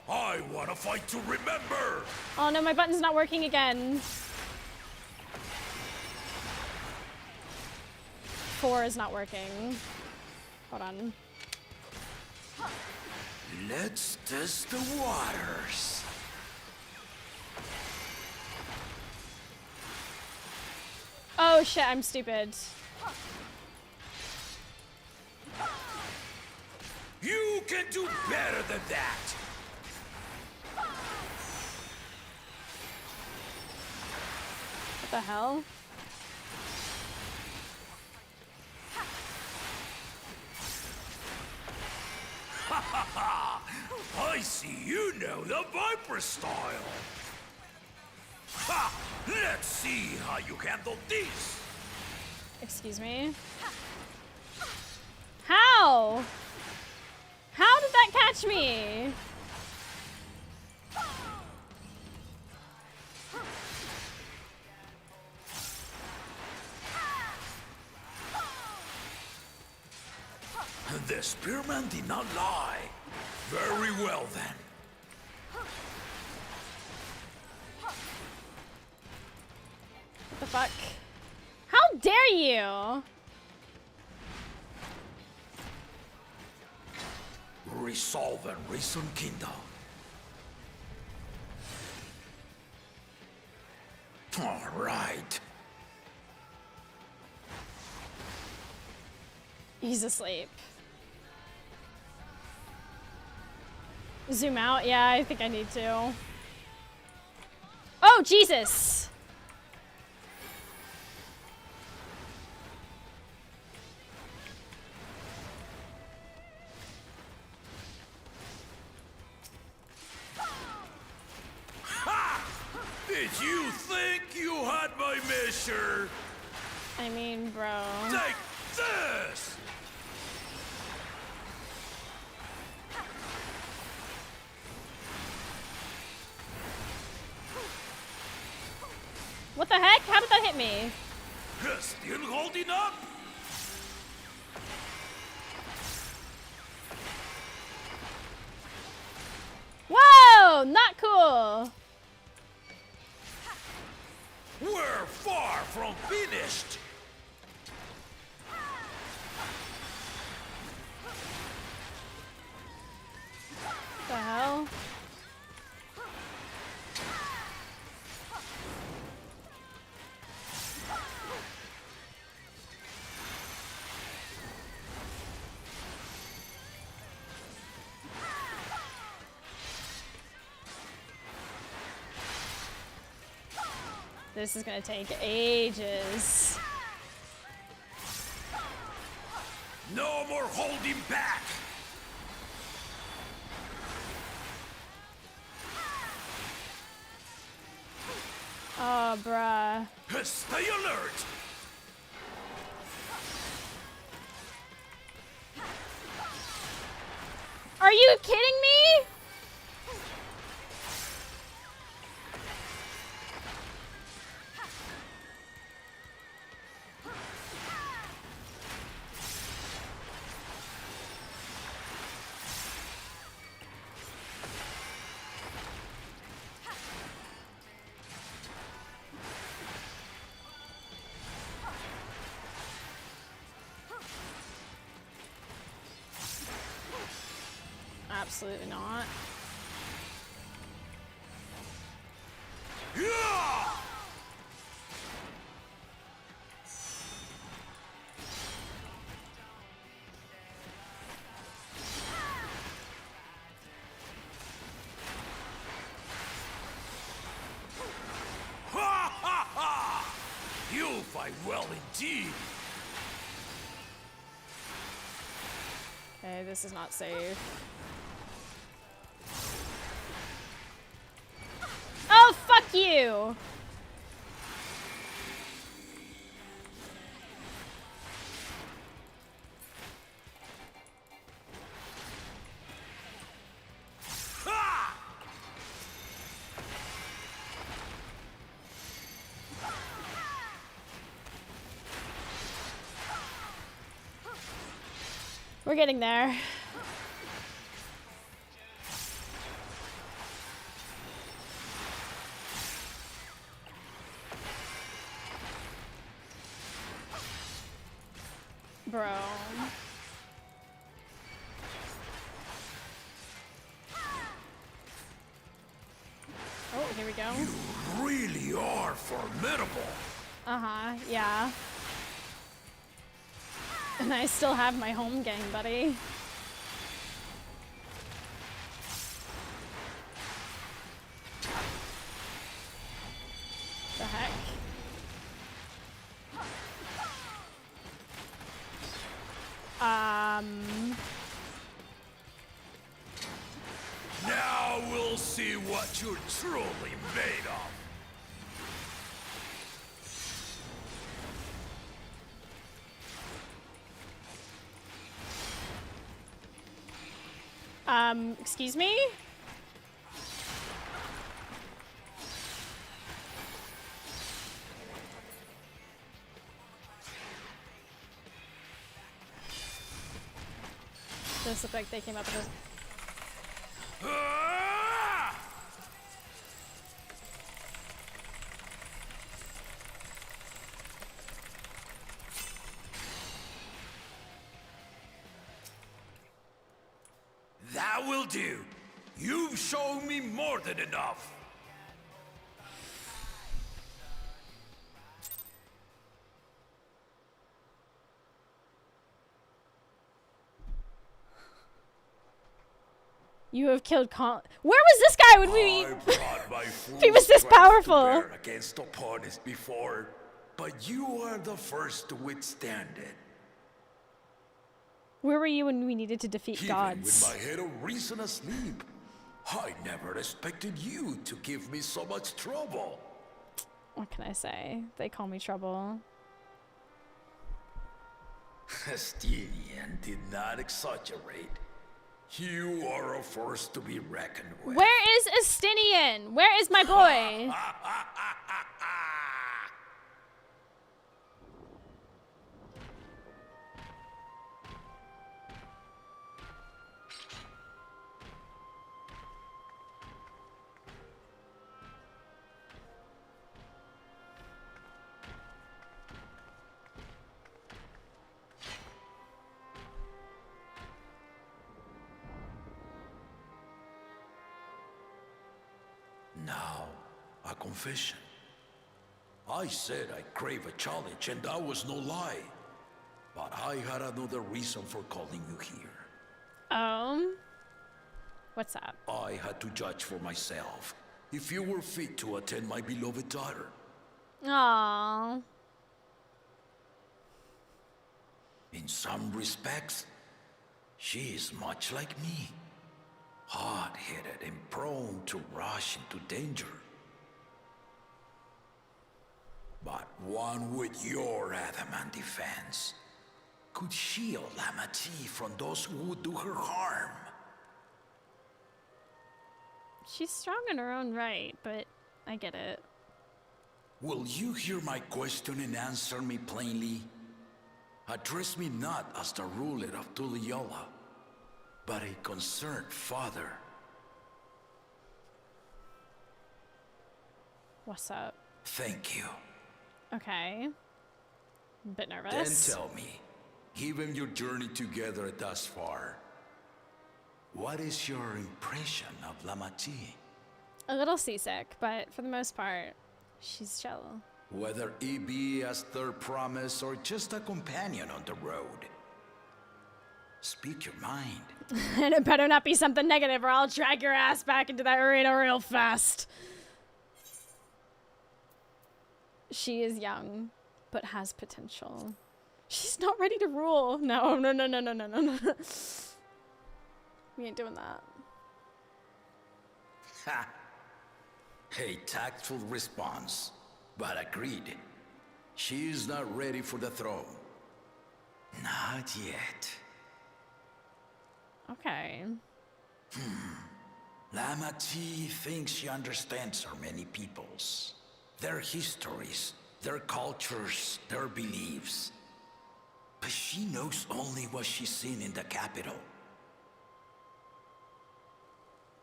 Speaker 6: I want to fight to remember!
Speaker 3: Oh no, my button's not working again. 4 is not working. Hold on.
Speaker 6: Let's test the waters.
Speaker 3: Oh shit, I'm stupid.
Speaker 6: You can do better than that!
Speaker 3: What the hell?
Speaker 6: I see you know the Viper style! Ha! Let's see how you handle this!
Speaker 3: Excuse me. How? How did that catch me?
Speaker 6: The spearman did not lie. Very well then.
Speaker 3: What the fuck? How dare you?
Speaker 6: Resolve and reason kindle. All right.
Speaker 3: He's asleep. Zoom out? Yeah, I think I need to. Oh, Jesus!
Speaker 6: Did you think you had my measure?
Speaker 3: I mean, bro.
Speaker 6: Take this!
Speaker 3: What the heck? How did that hit me?
Speaker 6: Still holding up?
Speaker 3: Whoa! Not cool!
Speaker 6: We're far from finished.
Speaker 3: What the hell? This is gonna take ages.
Speaker 6: No more holding back.
Speaker 3: Oh, bruh.
Speaker 6: Stay alert.
Speaker 3: Are you kidding me? Absolutely not.
Speaker 6: Yeah! You fight well indeed.
Speaker 3: Okay, this is not safe. Oh, fuck you! We're getting there. Bro. Oh, here we go.
Speaker 6: You really are formidable.
Speaker 3: Uh-huh, yeah. And I still have my home gang, buddy. The heck?
Speaker 6: Now we'll see what you're truly made of.
Speaker 3: Excuse me? Those look like they came up with this.
Speaker 6: That will do. You've shown me more than enough.
Speaker 3: You have killed Where was this guy when we...
Speaker 6: I brought my full
Speaker 3: He was this
Speaker 6: strength to
Speaker 3: powerful.
Speaker 6: bear against opponents before, but you are the first to withstand it.
Speaker 3: Where were you when we needed to defeat
Speaker 6: Even
Speaker 3: gods?
Speaker 6: with my head of reason asleep, I never expected you to give me so much trouble.
Speaker 3: What can I say? They call me trouble.
Speaker 6: Estinian did not exaggerate. You are a force to be reckoned with.
Speaker 3: Where is Estinian? Where is my boy?
Speaker 6: Now, a confession. I said I crave a challenge, and that was no lie. But I had another reason for calling you here.
Speaker 3: What's up?
Speaker 6: I had to judge for myself if you were fit to attend my beloved daughter.
Speaker 3: Aww.
Speaker 6: In some respects, she is much like me. Hot-headed and prone to rush into danger. But one with your adamant defense could shield Lamati from those who would do her harm.
Speaker 3: She's strong in her own right, but I get it.
Speaker 6: Will you hear my question and answer me plainly? Address me not as the ruler of Tuliola, but a concerned father.
Speaker 3: What's up?
Speaker 6: Thank you.
Speaker 3: Okay. I'm a bit nervous.
Speaker 6: Then tell me, given your journey together thus far, what is your impression of Lamati?
Speaker 3: A little seasick, but for the most part, she's chill.
Speaker 6: Whether it be as their promise or just a companion on the road. Speak your mind.
Speaker 3: And it better not be something negative or I'll drag your ass back into that arena real fast. She is young. but has potential. She's not ready to rule. No, no, no, no, no, no, no, no. We ain't doing that.
Speaker 6: Ha! A tactful response, but agreed. She is not ready for the throne. Not yet.
Speaker 3: Okay.
Speaker 6: Lama T thinks she understands her many peoples. Their histories, their cultures, their beliefs. But she knows only what she's seen in the capital.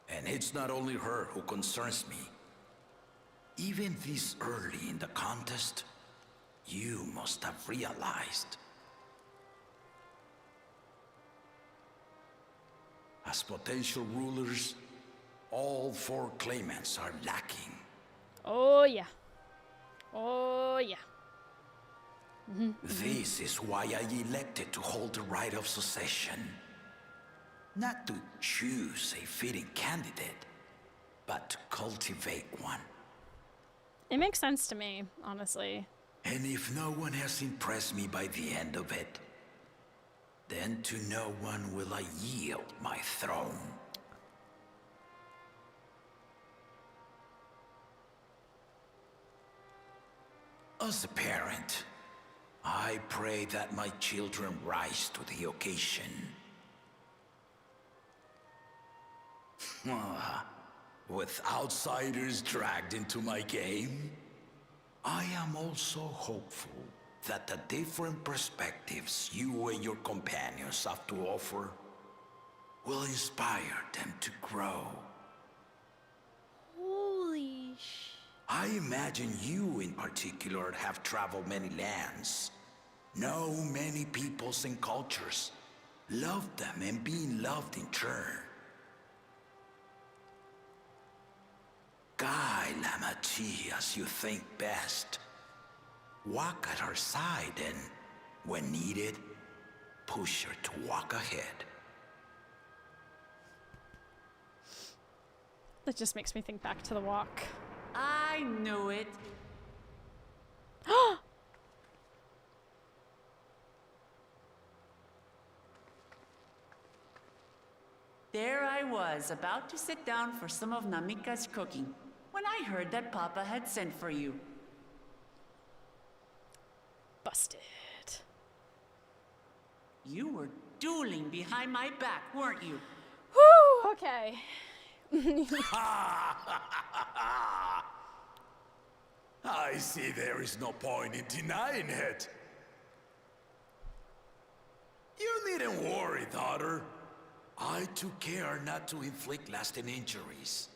Speaker 6: And it's not only her who concerns me. Even this early in the contest, you must have realized. As potential rulers, all 4 claimants are lacking.
Speaker 3: Oh, yeah. Oh, yeah.
Speaker 6: This is why I elected to hold the right of succession. Not to choose a fitting candidate, but to cultivate one.
Speaker 3: It makes sense to me, honestly.
Speaker 6: And if no one has impressed me by the end of it, then to no one will I yield my throne. As a parent, I pray that my children rise to the occasion. With outsiders dragged into my game, I am also hopeful that the different perspectives you and your companions have to offer will inspire them to grow.
Speaker 3: Holy sh...
Speaker 6: I imagine you in particular have traveled many lands, know many peoples and cultures, loved them and been loved in turn. Guide Lama Chi as you think best. Walk at her side and, when needed, push her to walk ahead.
Speaker 3: That just makes me think back to the walk.
Speaker 7: I knew it. There I was, about to sit down for some of Namika's cooking, when I heard that Papa had sent for you.
Speaker 3: Busted.
Speaker 7: You were dueling behind my back, weren't you?
Speaker 3: Whew, okay.
Speaker 6: I see there is no point in denying it. You needn't worry, daughter. I took care not to inflict lasting injuries.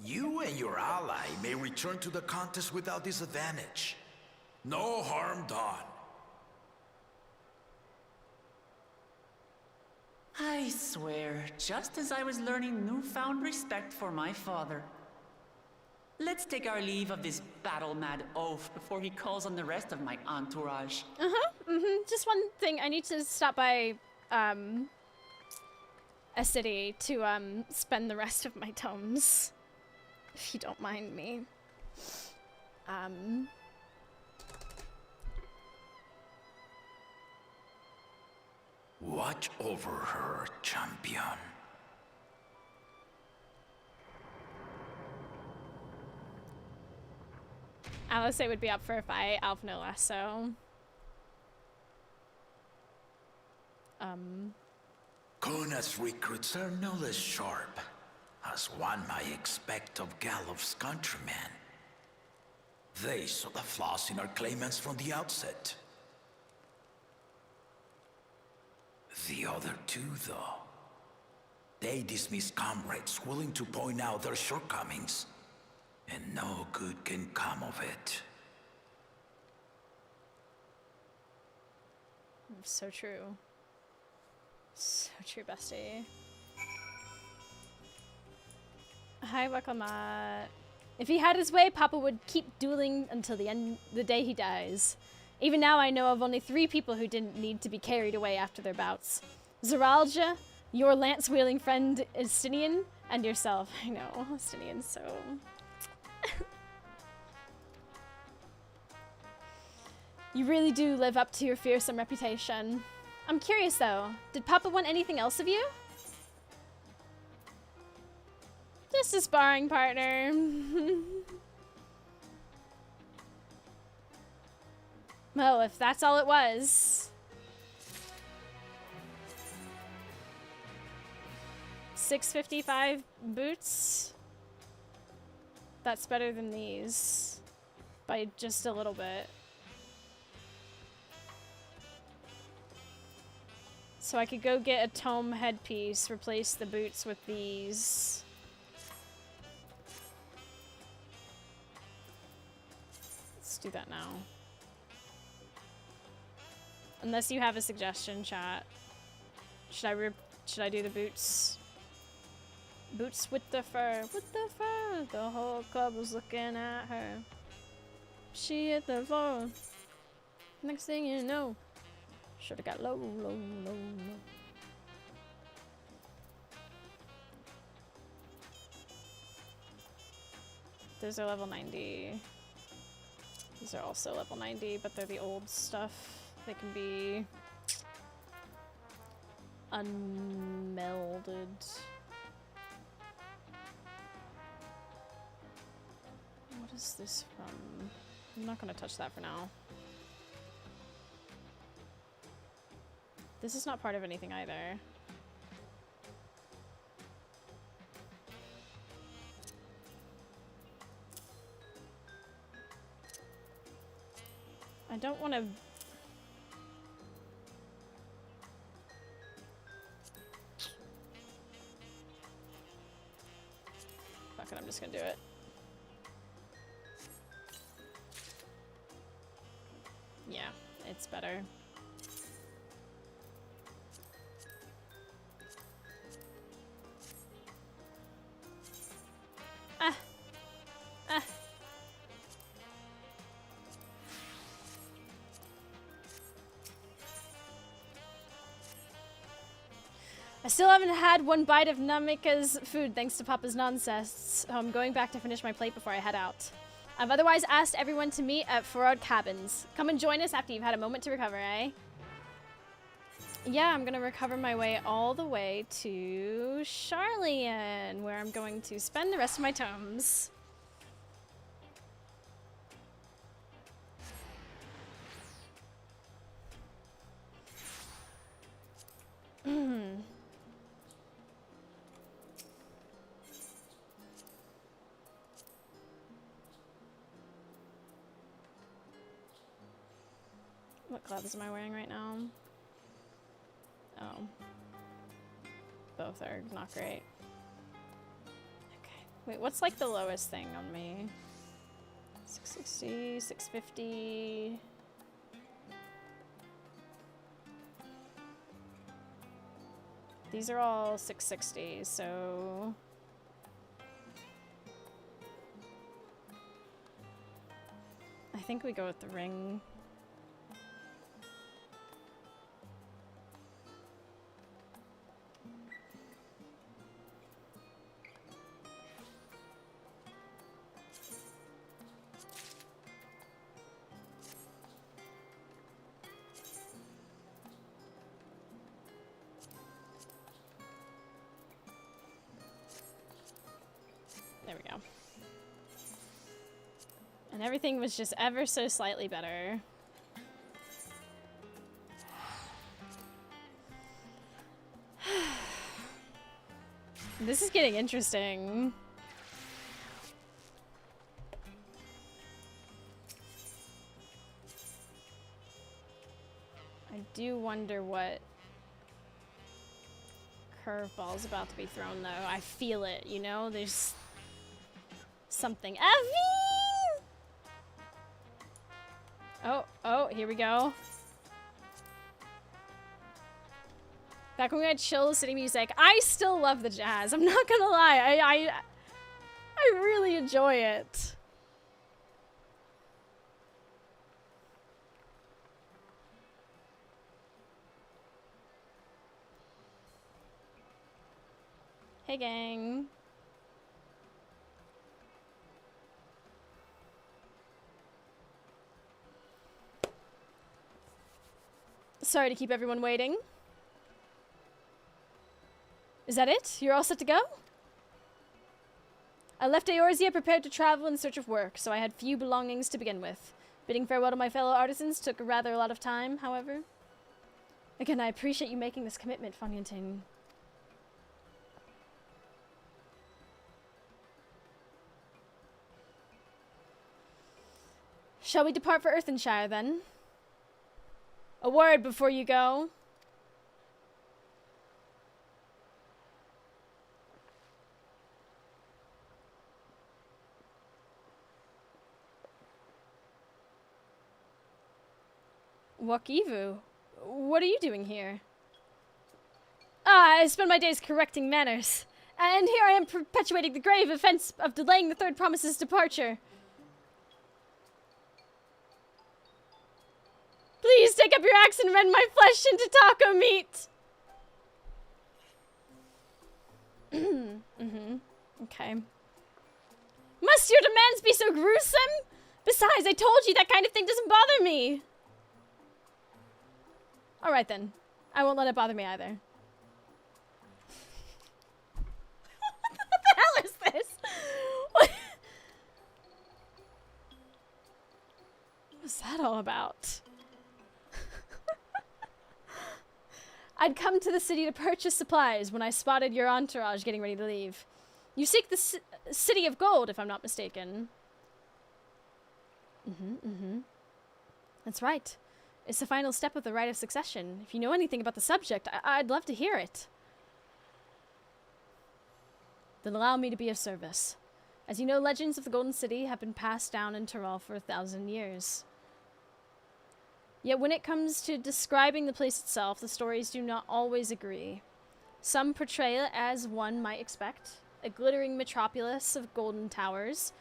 Speaker 6: You and your ally may return to the contest without disadvantage. No harm done.
Speaker 7: I swear, just as I was learning newfound respect for my father. Let's take our leave of this battle-mad oaf before he calls on the rest of my entourage.
Speaker 3: Just one thing. I need to stop by a city to spend the rest of my tomes. If you don't mind me.
Speaker 6: Watch over her, champion.
Speaker 3: Alice would be up for a fight. Alf no less so.
Speaker 6: Kona's recruits are no less sharp, as one might expect of Galloff's countrymen. They saw the flaws in our claimants from the outset. The other two, though, they dismiss comrades willing to point out their shortcomings, and no good can come of it.
Speaker 3: So true. So true, bestie. Hi, Wakamat. If he had his way, Papa would keep dueling until the day he dies. Even now, I know of only 3 people who didn't need to be carried away after their bouts. Zeralja, your lance-wielding friend Estinian, and yourself. I know, Estinian's so... You really do live up to your fearsome reputation. I'm curious though, did Papa want anything else of you? Just a sparring partner. Well, if that's all it was. 655 boots. That's better than these. By just a little bit. So I could go get a tome headpiece, replace the boots with these. Let's do that now. Unless you have a suggestion, chat. Should I do the boots? Boots with the fur, with the fur. The whole club was looking at her. She hit the floor. Next thing you know, should've got low, low, low, low. Those are level 90. These are also level 90, but they're the old stuff. They can be unmelded. What is this from? I'm not gonna touch that for now. This is not part of anything either. I don't want to... Fuck it, I'm just gonna do it. Yeah, it's better. I still haven't had one bite of Namika's food thanks to Papa's nonsense, so I'm going back to finish my plate before I head out. I've otherwise asked everyone to meet at Farad Cabins. Come and join us after you've had a moment to recover, eh? Yeah, I'm gonna recover my way all the way to Charlian, where I'm going to spend the rest of my tomes. What gloves am I wearing right now? Oh. Both are not great. Okay. Wait, what's like the lowest thing on me? 660, 650. These are all 660, so... I think we go with the ring. There we go. And everything was just ever so slightly better. This is getting interesting. I do wonder what curveball's about to be thrown, though. I feel it, you know? There's something. Avi! Oh, here we go. Back when we had chill city music, I still love the jazz. I'm not gonna lie. I really enjoy it. Hey, gang. Sorry to keep everyone waiting. Is that it? You're all set to go? I left Eorzea prepared to travel in search of work, so I had few belongings to begin with. Bidding farewell to my fellow artisans took rather a lot of time, however. Again, I appreciate you making this commitment, Fontaine. Shall we depart for Earthenshire, then? A word before you go. Wakivu, what are you doing here? I spend my days correcting manners. And here I am perpetuating the grave offense of delaying the third promise's departure. Please take up your axe and rend my flesh into taco meat! Okay. Must your demands be so gruesome? Besides, I told you that kind of thing doesn't bother me. Alright then. I won't let it bother me either. What the hell is this? What was that all about? I'd come to the city to purchase supplies when I spotted your entourage getting ready to leave. You seek the city of gold, if I'm not mistaken. That's right. It's the final step of the rite of succession. If you know anything about the subject, I'd love to hear it. Then allow me to be of service. As you know, legends of the Golden City have been passed down in Tyrell for 1,000 years. Yet when it comes to describing the place itself, the stories do not always agree. Some portray it as one might expect, a glittering metropolis of golden towers.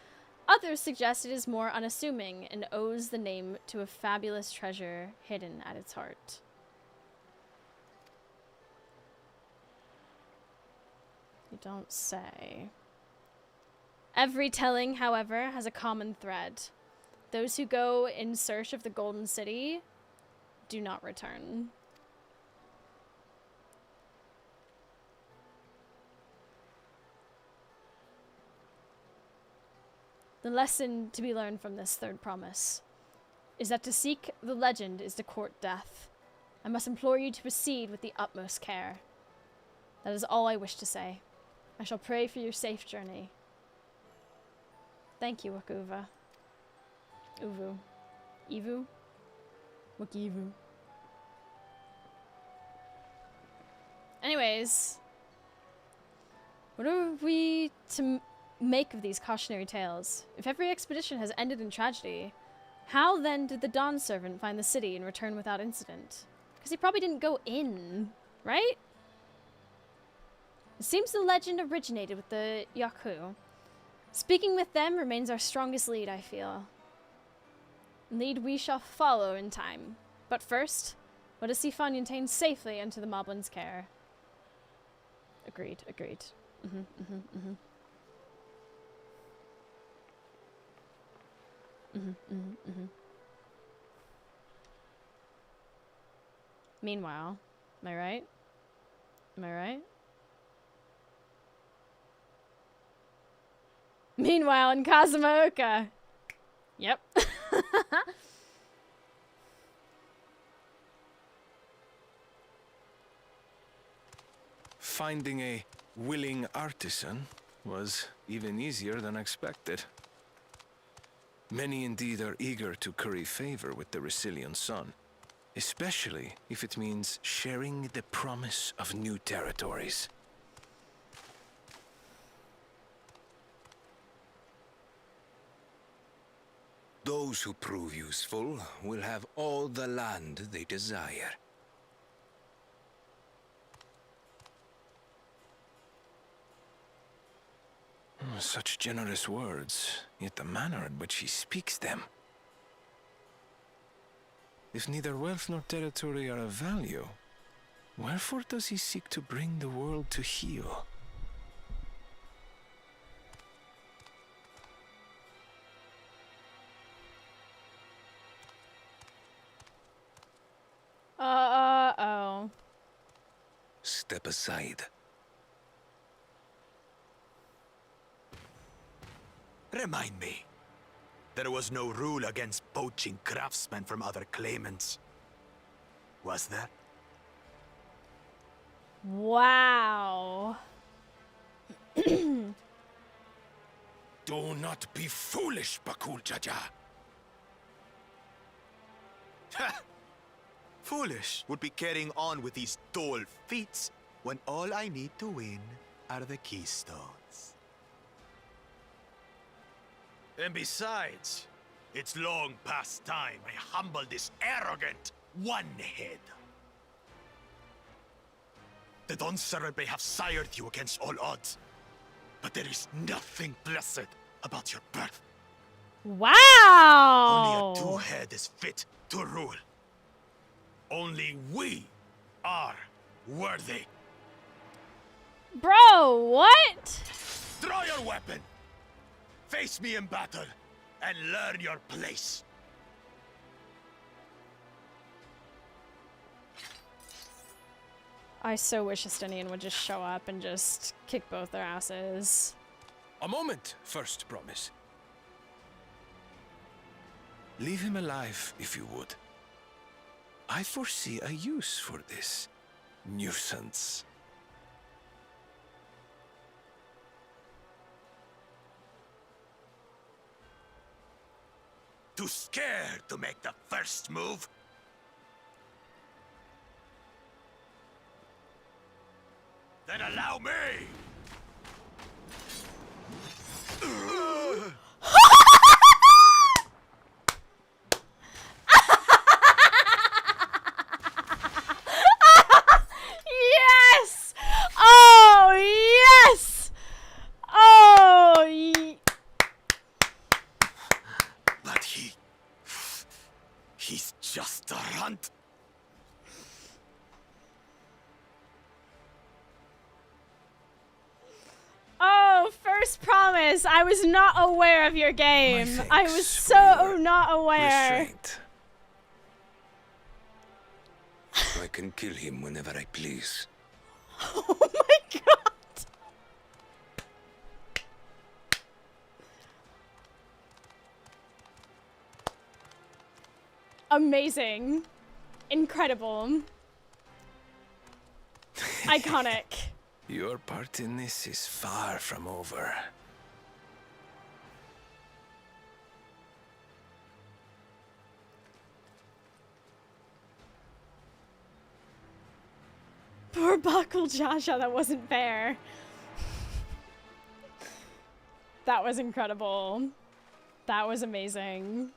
Speaker 3: Others suggest it is more unassuming and owes the name to a fabulous treasure hidden at its heart. You don't say. Every telling, however, has a common thread. Those who go in search of the Golden City do not return. The lesson to be learned from this third promise is that to seek the legend is to court death. I must implore you to proceed with the utmost care. That is all I wish to say. I shall pray for your safe journey. Thank you, Wakuva. Uvu. Ivu? Wakivu. Anyways, what are we to make of these cautionary tales? If every expedition has ended in tragedy, how then did the Dawn Servant find the city and return without incident? Because he probably didn't go in, right? It seems the legend originated with the Yaku. Speaking with them remains our strongest lead, I feel. Lead we shall follow in time. But first, let us see Fontaine safely into the Moblin's care. Agreed, agreed. Meanwhile, am I right? Am I right? Meanwhile, in Kazumaoka. Yep.
Speaker 8: Finding a willing artisan was even easier than expected. Many indeed are eager to curry favor with the Resilient Sun, especially if it means sharing the promise of new territories.
Speaker 6: Those who prove useful will have all the land they desire.
Speaker 8: Such generous words, yet the manner in which he speaks them. If neither wealth nor territory are of value, wherefore does he seek to bring the world to heel? step aside.
Speaker 9: Remind me. There was no rule against poaching craftsmen from other claimants. Was there?
Speaker 3: Wow.
Speaker 8: Do not be foolish, Bakul Jaja.
Speaker 9: Foolish would be carrying on with these dull feats when all I need to win are the keystones. And besides, it's long past time I humble this arrogant one-head. The Dawntrail may have sired you against all odds, but there is nothing blessed about your birth.
Speaker 3: Wow.
Speaker 9: Only a two-head is fit to rule. Only we are worthy.
Speaker 3: Bro, what?
Speaker 9: Draw your weapon. Face me in battle and learn your place.
Speaker 3: I so wish Justinian would just show up and just kick both their asses.
Speaker 8: A moment, first promise. Leave him alive, if you would. I foresee a use for this nuisance.
Speaker 9: Too scared to make the first move? Then allow me!
Speaker 3: Yes! Oh, yes! Oh,
Speaker 9: But he's just a runt.
Speaker 3: Oh, first promise. I was not aware of your game.
Speaker 8: My
Speaker 3: I
Speaker 8: thanks
Speaker 3: was
Speaker 8: for
Speaker 3: so
Speaker 8: your
Speaker 3: not aware.
Speaker 8: Restraint. I can kill him whenever I please.
Speaker 3: Oh my god. Amazing. Incredible. Iconic.
Speaker 8: Your part in this is far from over.
Speaker 3: Poor Bakul Jaja, that wasn't fair. That was incredible. That was amazing.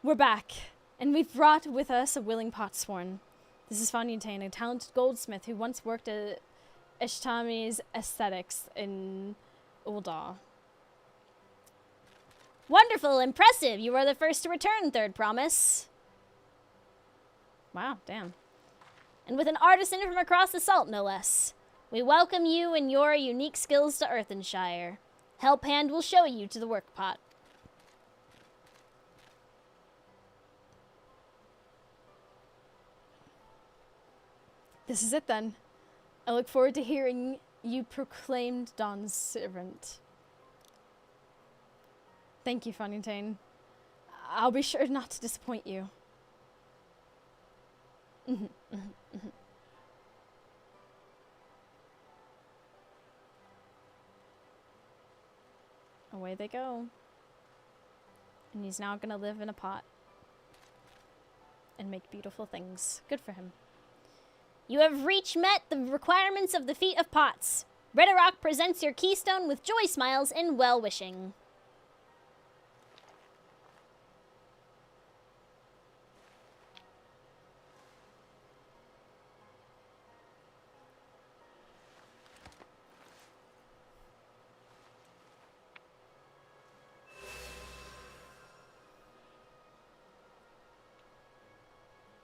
Speaker 3: We're back, and we've brought with us a willing potsworn. This is Fontaine, a talented goldsmith who once worked at Ishtami's Aesthetics in Ul'dah.
Speaker 5: Wonderful, impressive. You are the first to return, third promise.
Speaker 3: Wow, damn.
Speaker 5: And with an artisan from across the salt, no less. We welcome you and your unique skills to Earthenshire. Helphand will show you to the work pot.
Speaker 3: This is it then. I look forward to hearing you proclaimed Dawn's servant. Thank you, Fontaine. I'll be sure not to disappoint you. Away they go. And he's now gonna live in a pot. And make beautiful things. Good for him.
Speaker 5: You have met the requirements of the Feat of Pots. Redarok presents your keystone with joy smiles and well-wishing.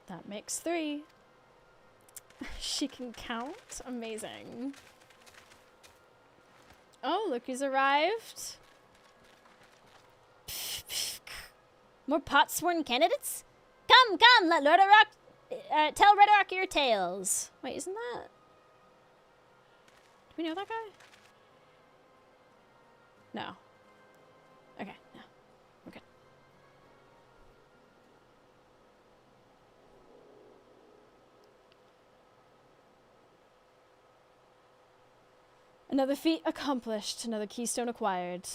Speaker 3: That makes 3. She can count? Amazing. Oh, look who's arrived.
Speaker 5: More potsworn candidates? Come, come, let tell Redarock your tales.
Speaker 3: Wait, isn't that... Do we know that guy? No. Okay, no. We're good. Another feat accomplished. Another keystone acquired.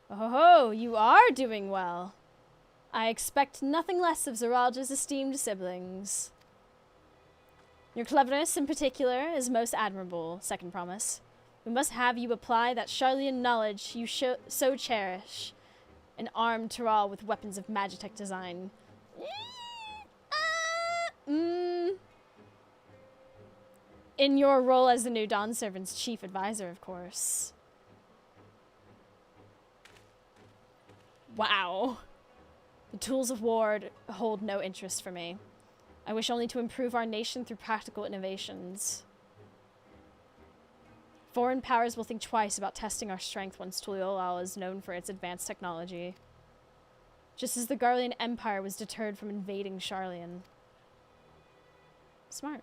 Speaker 3: Oh, you are doing well. I expect nothing less of Zeralja's esteemed siblings. Your cleverness in particular is most admirable, second promise. We must have you apply that Charlian knowledge you so cherish and arm Tyrell with weapons of Magitech design. In your role as the new Dawn Servant's chief advisor, of course. Wow. The tools of war hold no interest for me. I wish only to improve our nation through practical innovations. Foreign powers will think twice about testing our strength once Tuliolal is known for its advanced technology. Just as the Garlean Empire was deterred from invading Charlian. Smart.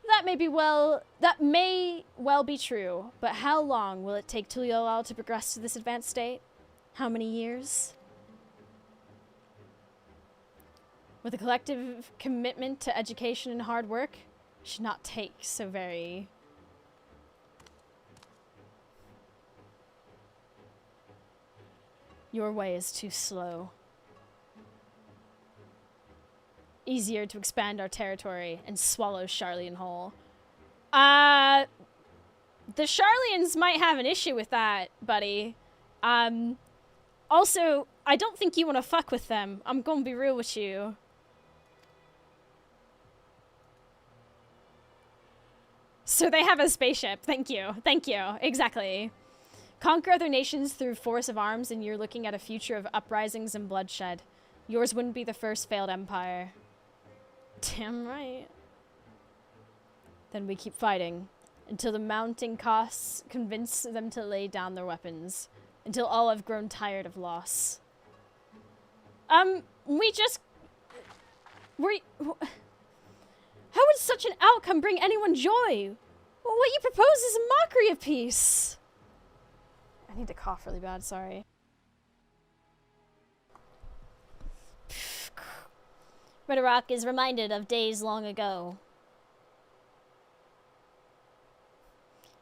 Speaker 3: That may well be true, but how long will it take Tuliolal to progress to this advanced state? How many years? With a collective commitment to education and hard work, it should not take so very... Your way is too slow. Easier to expand our territory and swallow Charlian whole. The Charlians might have an issue with that, buddy. Also, I don't think you want to fuck with them. I'm gonna be real with you. So they have a spaceship. Thank you. Thank you. Exactly. Conquer other nations through force of arms, and you're looking at a future of uprisings and bloodshed. Yours wouldn't be the first failed empire. Damn right. Then we keep fighting, until the mounting costs convince them to lay down their weapons, until all have grown tired of loss. How would such an outcome bring anyone joy? What you propose is a mockery of peace. I need to cough really bad, sorry.
Speaker 5: Redarock is reminded of days long ago.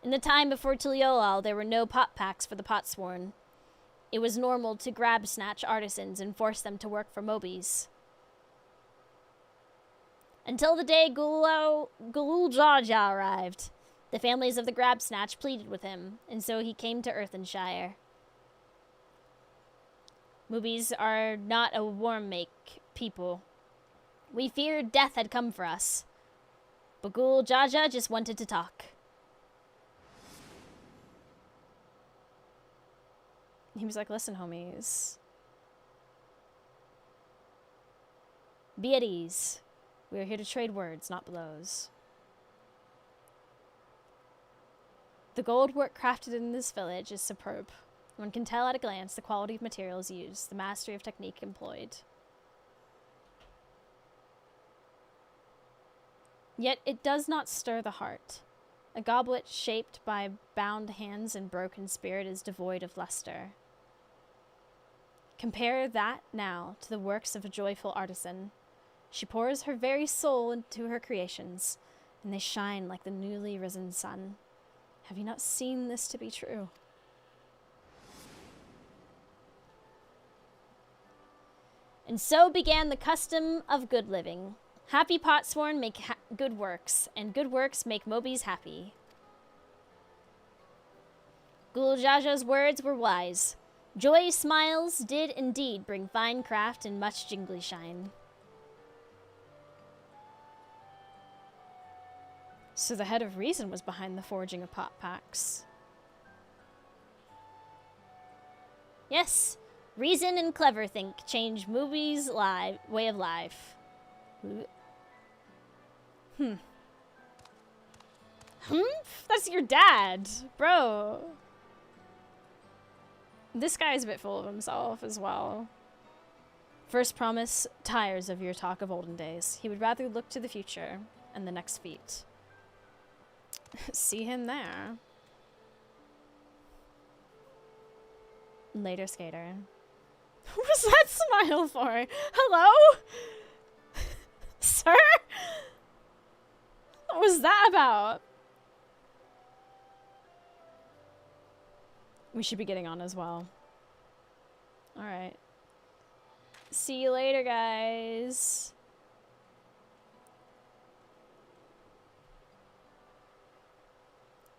Speaker 5: In the time before Tuliolal, there were no pot packs for the Potsworn. It was normal to grab snatch artisans and force them to work for Mobies. Until the day Gululjaja arrived. The families of the grab snatch pleaded with him, and so he came to Earthenshire. Mobies are not a warm-make people. We feared death had come for us. But Gululjaja just wanted to talk.
Speaker 3: He was like, listen, homies.
Speaker 5: Be at ease. We are here to trade words, not blows.
Speaker 3: The gold work crafted in this village is superb. One can tell at a glance the quality of materials used, the mastery of technique employed. Yet it does not stir the heart. A goblet shaped by bound hands and broken spirit is devoid of luster. Compare that now to the works of a joyful artisan. She pours her very soul into her creations, and they shine like the newly risen sun. Have you not seen this to be true?
Speaker 5: And so began the custom of good living. Happy Potsworn make good works, and good works make Mobies happy. Gululjaja's words were wise. Joy's smiles did indeed bring fine craft and much jingly shine.
Speaker 3: So the head of reason was behind the forging of pot packs.
Speaker 5: Yes, reason and clever think change Mobies' way of life.
Speaker 3: That's your dad, bro. This guy's a bit full of himself as well. First promise tires of your talk of olden days. He would rather look to the future and the next feat. See him there. Later, skater. What was that smile for? Hello? Sir? What was that about? We should be getting on as well. Alright. See you later, guys.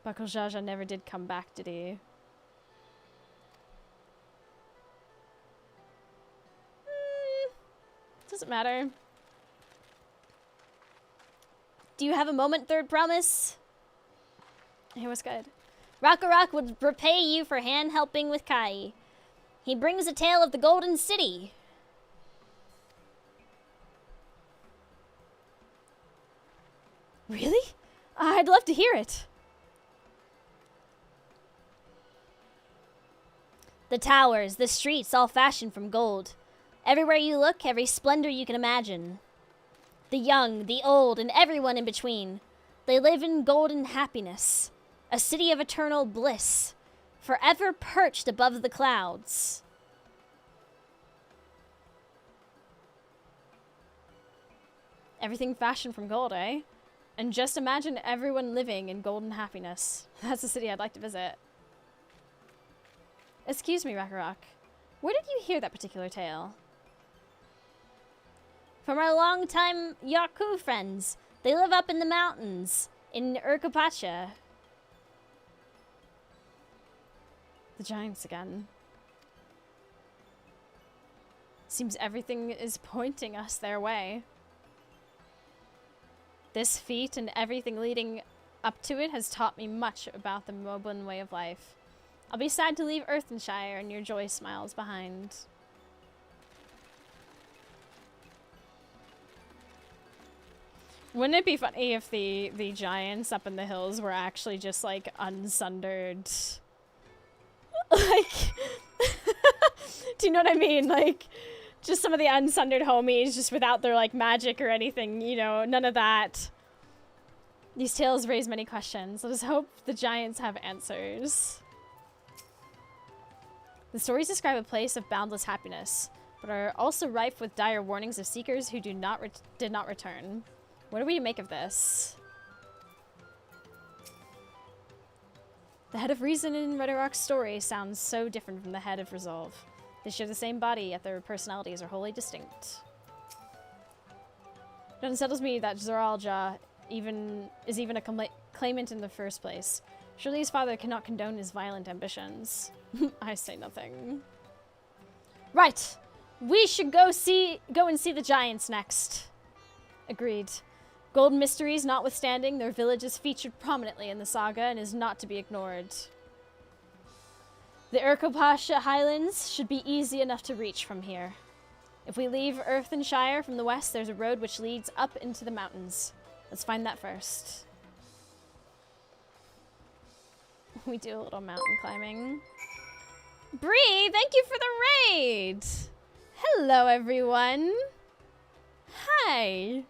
Speaker 3: Buckle Jaja never did come back, did he? Doesn't matter.
Speaker 5: Do you have a moment, third promise?
Speaker 3: It was good.
Speaker 5: Rockarock would repay you for hand helping with Kai. He brings a tale of the Golden City.
Speaker 3: Really? I'd love to hear it.
Speaker 5: The towers, the streets, all fashioned from gold. Everywhere you look, every splendor you can imagine. The young, the old, and everyone in between. They live in golden happiness. A city of eternal bliss. Forever perched above the clouds.
Speaker 3: Everything fashioned from gold, eh? And just imagine everyone living in golden happiness. That's a city I'd like to visit. Excuse me, Rockarock. Where did you hear that particular tale?
Speaker 5: From our longtime Yaku friends. They live up in the mountains. In Urkapacha.
Speaker 3: The giants again. Seems everything is pointing us their way. This feat and everything leading up to it has taught me much about the Moblin way of life. I'll be sad to leave Earthenshire and your joy smiles behind. Wouldn't it be funny if the giants up in the hills were actually just like unsundered? Like, do you know what I mean? Like, just some of the unsundered homies just without their like magic or anything, you know, none of that. These tales raise many questions. Let us hope the giants have answers. The stories describe a place of boundless happiness, but are also rife with dire warnings of seekers who did not return. What do we make of this? The head of reason in Red Rock's story sounds so different from the head of resolve. They share the same body, yet their personalities are wholly distinct. It unsettles me that Zoralja is even a claimant in the first place. Surely his father cannot condone his violent ambitions. I say nothing. Right! We should go and see the giants next. Agreed. Golden mysteries notwithstanding, their village is featured prominently in the saga and is not to be ignored. The Urkopasha Highlands should be easy enough to reach from here. If we leave Earthenshire from the west, there's a road which leads up into the mountains. Let's find that first. We do a little mountain climbing. Bree, thank you for the raid! Hello, everyone! Hi!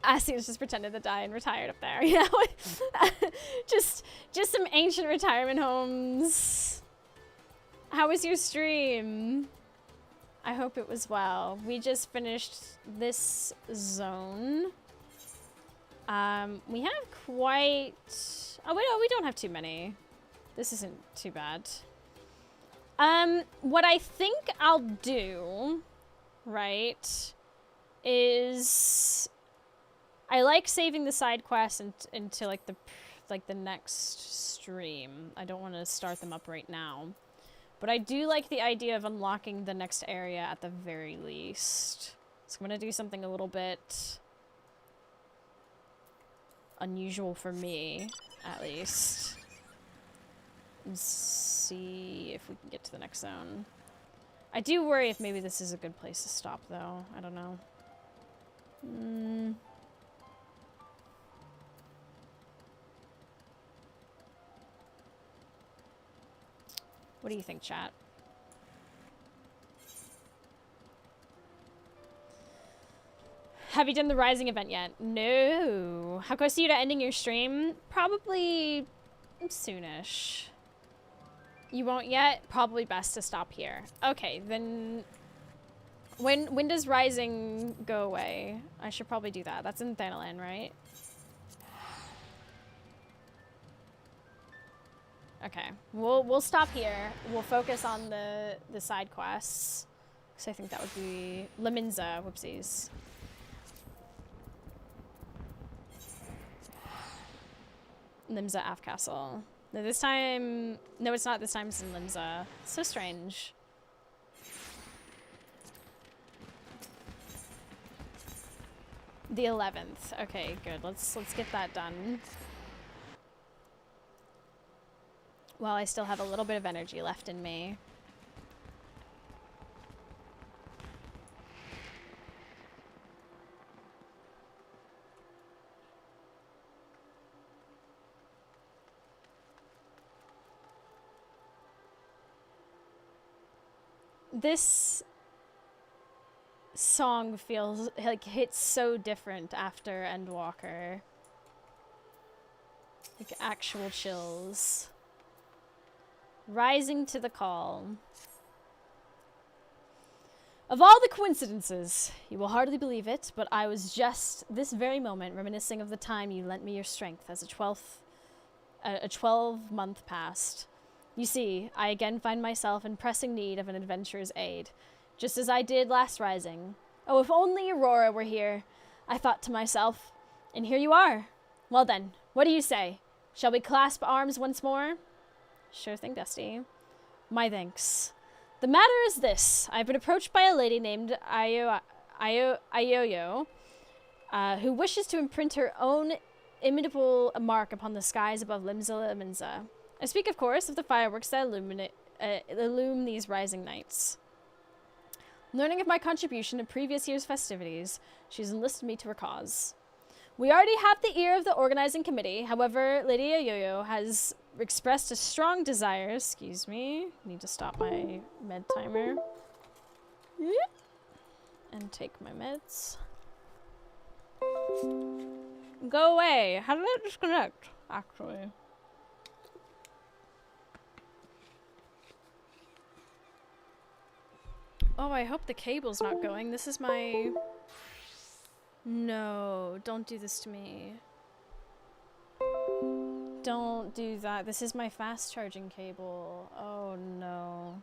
Speaker 3: Asia's just pretended to die and retired up there, you know? just some ancient retirement homes. How was your stream? I hope it was well. We just finished this zone. We have quite... Oh, wait, no, we don't have too many. This isn't too bad. What I think I'll do, right, is... I like saving the side quests into like the next stream. I don't want to start them up right now. But I do like the idea of unlocking the next area at the very least. So I'm going to do something a little bit unusual for me, at least. Let's see if we can get to the next zone. I do worry if maybe this is a good place to stop, though. I don't know. What do you think, chat? Have you done the Rising event yet? No. How close are you to ending your stream? Probably soonish. You won't yet? Probably best to stop here. Okay, then when does Rising go away? I should probably do that. That's in Thanalan, right? Okay, we'll stop here. We'll focus on the side quests, because I think that would be Leminza. Whoopsies. Limza Af Castle. No, this time... No, it's not. This time it's in Limza. So strange. The 11th. Okay, good. Let's get that done. While I still have a little bit of energy left in me. This song feels like hits so different after Endwalker. Like actual chills. Rising to the call. Of all the coincidences, you will hardly believe it, but I was just this very moment reminiscing of the time you lent me your strength as a 12-month past. You see, I again find myself in pressing need of an adventurer's aid, just as I did last Rising. Oh, if only Aurora were here, I thought to myself. And here you are. Well then, what do you say? Shall we clasp arms once more? Sure thing, Dusty. My thanks. The matter is this. I've been approached by a lady named Ayoyo, who wishes to imprint her own imitable mark upon the skies above Limza. I speak, of course, of the fireworks that illume these rising nights. Learning of my contribution to previous year's festivities, she's enlisted me to her cause. We already have the ear of the organizing committee. However, Lady Ayoyo has expressed a strong desire. Excuse me. Need to stop my med timer. And take my meds. Go away. How did that disconnect, actually? Oh, I hope the cable's not going. This is my... No, don't do this to me. Don't do that. This is my fast charging cable. Oh no.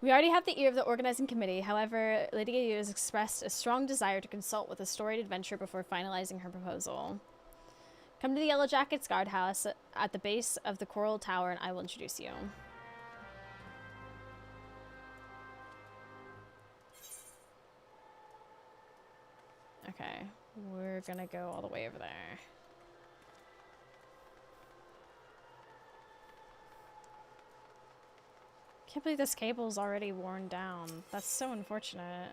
Speaker 3: We already have the ear of the organizing committee. However, Lady Ayu has expressed a strong desire to consult with a storied adventurer before finalizing her proposal. Come to the Yellow Jackets guardhouse at the base of the Coral Tower and I will introduce you. Okay, we're gonna go all the way over there. Can't believe this cable's already worn down. That's so unfortunate.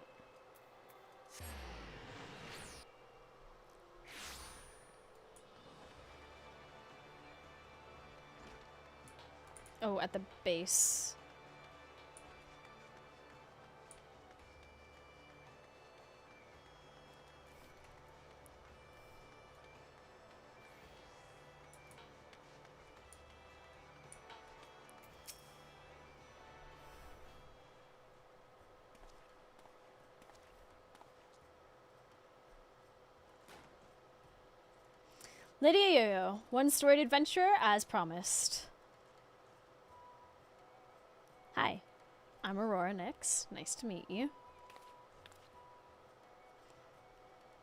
Speaker 3: Oh, at the base. Lady Ayoyo, one storied adventurer as promised. Hi, I'm Aurora Nix. Nice to meet you.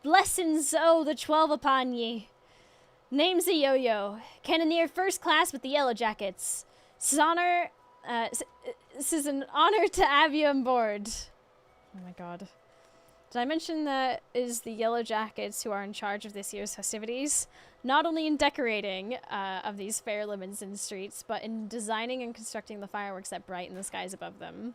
Speaker 3: Blessings, oh, the 12 upon ye. Name's Ayoyo, cannoneer first class with the Yellow Jackets. This is an honor to have you on board. Oh my god. Did I mention that it is the Yellow Jackets who are in charge of this year's festivities? Not only in decorating of these fair Livingston streets, but in designing and constructing the fireworks that brighten the skies above them.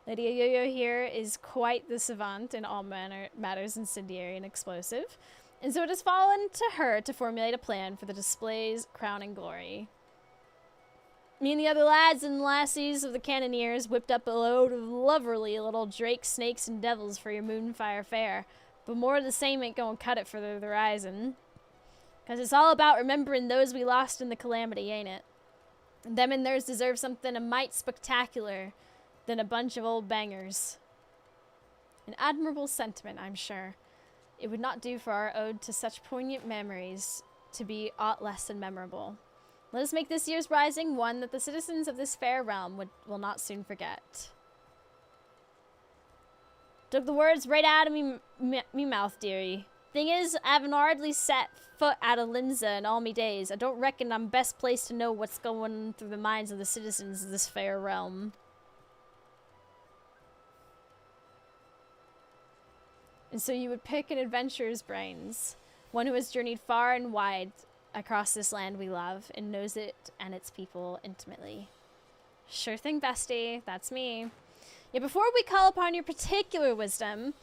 Speaker 3: Lady Ayoyo here is quite the savant in all matters incendiary and explosive, and so it has fallen to her to formulate a plan for the display's crowning glory. Me and the other lads and lassies of the cannoneers whipped up a load of lovely little drakes, snakes, and devils for your moonfire fare. But more of the same ain't gonna cut it for the horizon. 'Cause it's all about remembering those we lost in the calamity, ain't it? And them and theirs deserve something a mite spectacular than a bunch of old bangers. An admirable sentiment, I'm sure. It would not do for our ode to such poignant memories to be aught less than memorable. Let us make this year's rising one that the citizens of this fair realm will not soon forget. Took the words right out of me mouth, dearie. Thing is, I haven't hardly set foot out of Linza in all me days. I don't reckon I'm best placed to know what's going through the minds of the citizens of this fair realm. And so you would pick an adventurer's brains, one who has journeyed far and wide across this land we love and knows it and its people intimately. Sure thing, bestie. That's me. Yet before we call upon your particular wisdom,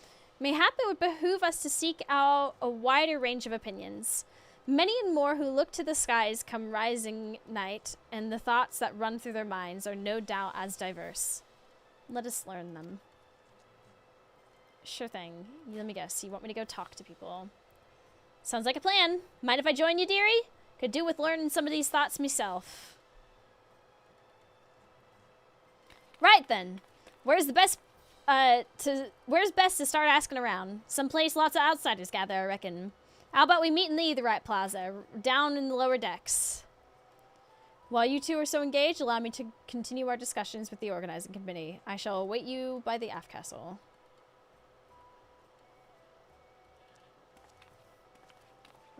Speaker 3: mayhap it would behoove us to seek out a wider range of opinions. Many and more who look to the skies come rising night, and the thoughts that run through their minds are no doubt as diverse. Let us learn them. Sure thing. Let me guess. You want me to go talk to people? Sounds like a plan. Mind if I join you, dearie? Could do with learning some of these thoughts myself. Right then. Where's best to start asking around? Someplace lots of outsiders gather, I reckon. How about we meet in the Etherite Plaza, down in the lower decks? While you two are so engaged, allow me to continue our discussions with the organizing committee. I shall await you by the aft castle.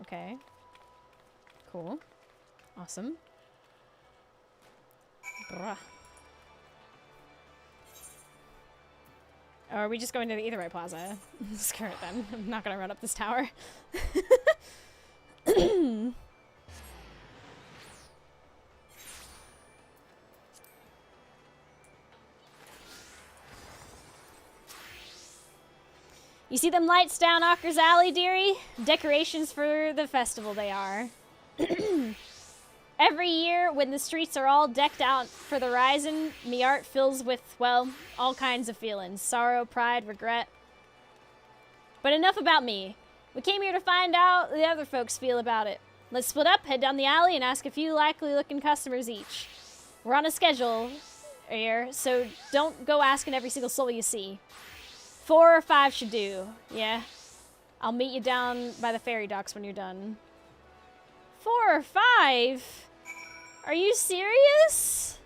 Speaker 3: Okay. Cool. Awesome. Bruh. Are we just going to the Etherite Plaza? Screw it then. I'm not gonna run up this tower. You see them lights down Ocker's Alley, dearie? Decorations for the festival they are. Every year, when the streets are all decked out for the rising, me art fills with, well, all kinds of feelings. Sorrow, pride, regret. But enough about me. We came here to find out the other folks feel about it. Let's split up, head down the alley, and ask a few likely-looking customers each. We're on a schedule here, so don't go asking every single soul you see. 4 or 5 should do, yeah? I'll meet you down by the ferry docks when you're done. 4 or 5? Are you serious?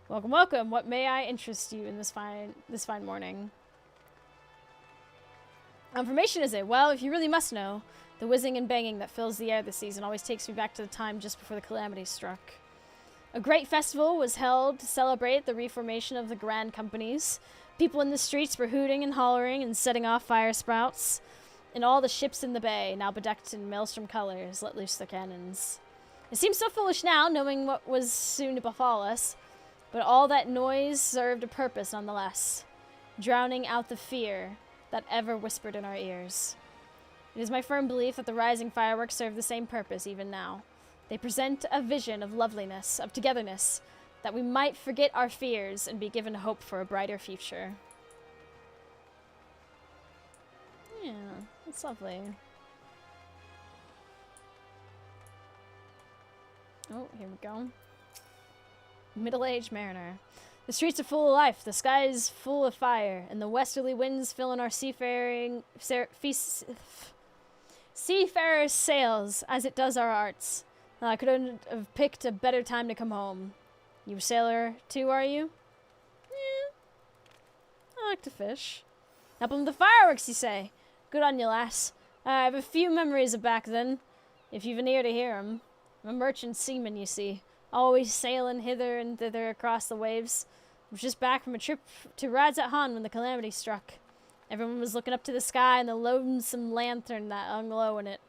Speaker 3: Welcome, welcome. What may I interest you in this fine morning? Information is it? Well, if you really must know, the whizzing and banging that fills the air this season always takes me back to the time just before the calamity struck. A great festival was held to celebrate the reformation of the Grand Companies. People in the streets were hooting and hollering and setting off fire sprouts. And all the ships in the bay, now bedecked in maelstrom colors, let loose their cannons. It seems so foolish now, knowing what was soon to befall us. But all that noise served a purpose nonetheless, drowning out the fear that ever whispered in our ears. It is my firm belief that the rising fireworks serve the same purpose even now. They present a vision of loveliness, of togetherness, that we might forget our fears and be given hope for a brighter future. Yeah, that's lovely. Oh, here we go. Middle-aged mariner. The streets are full of life, the sky is full of fire, and the westerly winds filling our seafarers' sails as it does our hearts. I couldn't have picked a better time to come home. You a sailor too, are you? Yeah. I like to fish. Up on the fireworks, you say? Good on you, lass. I have a few memories of back then, if you've an ear to hear 'em. I'm a merchant seaman, you see, always sailing hither and thither across the waves. I was just back from a trip to Rads at Han when the calamity struck. Everyone was looking up to the sky and the lonesome lantern that hung low in it.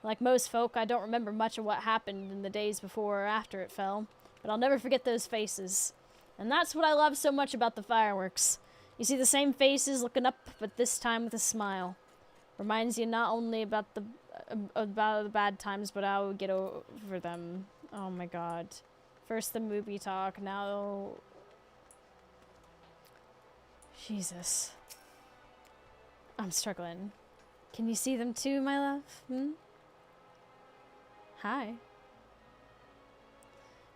Speaker 3: Like most folk, I don't remember much of what happened in the days before or after it fell, but I'll never forget those faces. And that's what I love so much about the fireworks.
Speaker 5: You see the same faces looking up, but this time with a smile. Reminds you not only about the bad times, but how we get over them. Oh my god. First the movie talk, now... Jesus. I'm struggling. Can you see them too, my love? Hmm? Hi.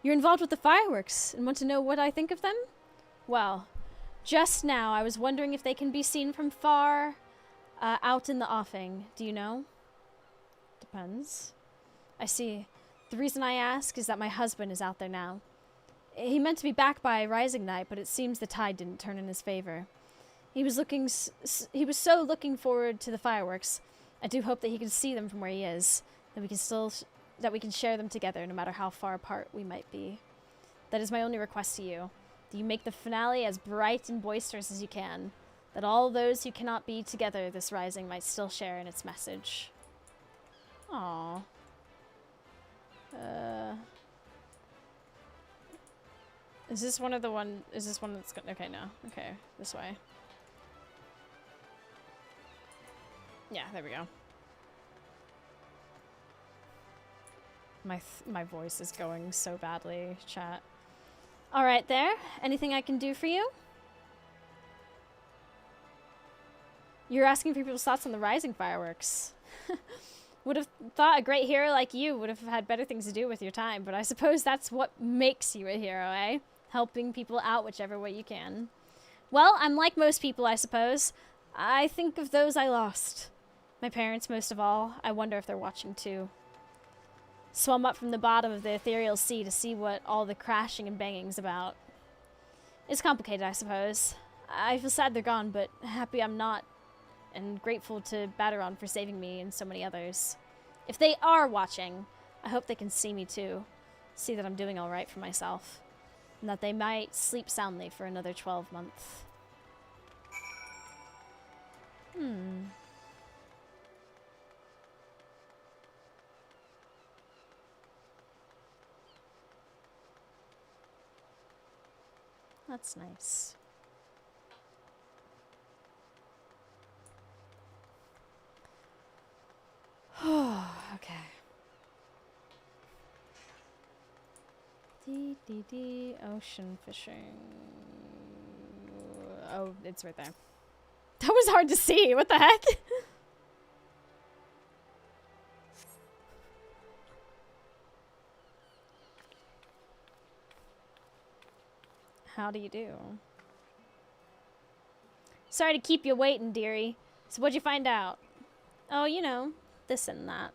Speaker 5: You're involved with the fireworks and want to know what I think of them? Well, just now I was wondering if they can be seen from far out in the offing. Do you know? Depends. I see. The reason I ask is that my husband is out there now. He meant to be back by rising night, but it seems the tide didn't turn in his favor. He was so looking forward to the fireworks. I do hope that he can see them from where he is, that we can share them together, no matter how far apart we might be. That is my only request to you. That you make the finale as bright and boisterous as you can, that all those who cannot be together this rising might still share in its message. Aww. Is this one that's good? Okay, no. Okay, this way. Yeah, there we go. My voice is going so badly, chat. All right, there. Anything I can do for you? You're asking for people's thoughts on the rising fireworks. Would have thought a great hero like you would have had better things to do with your time, but I suppose that's what makes you a hero, eh? Helping people out whichever way you can. Well, I'm like most people, I suppose. I think of those I lost. My parents, most of all. I wonder if they're watching too. Swum up from the bottom of the ethereal sea to see what all the crashing and banging's about. It's complicated, I suppose. I feel sad they're gone, but happy I'm not, and grateful to Baderon for saving me and so many others. If they are watching, I hope they can see me too. See that I'm doing all right for myself. And that they might sleep soundly for another 12 months. That's nice. Okay. Ocean fishing. Oh, it's right there. That was hard to see. What the heck? How do you do? Sorry to keep you waiting, dearie. So what'd you find out? Oh, you know, this and that.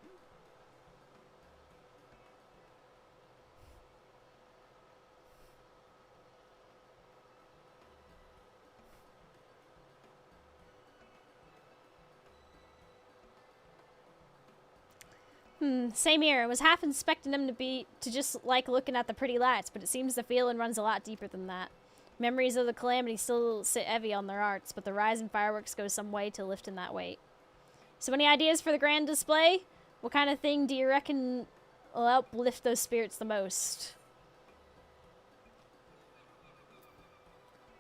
Speaker 5: Same here. I was half expecting them to just like looking at the pretty lights, but it seems the feeling runs a lot deeper than that. Memories of the calamity still sit heavy on their hearts, but the rising fireworks go some way to lifting that weight. So any ideas for the grand display? What kind of thing do you reckon will help lift those spirits the most?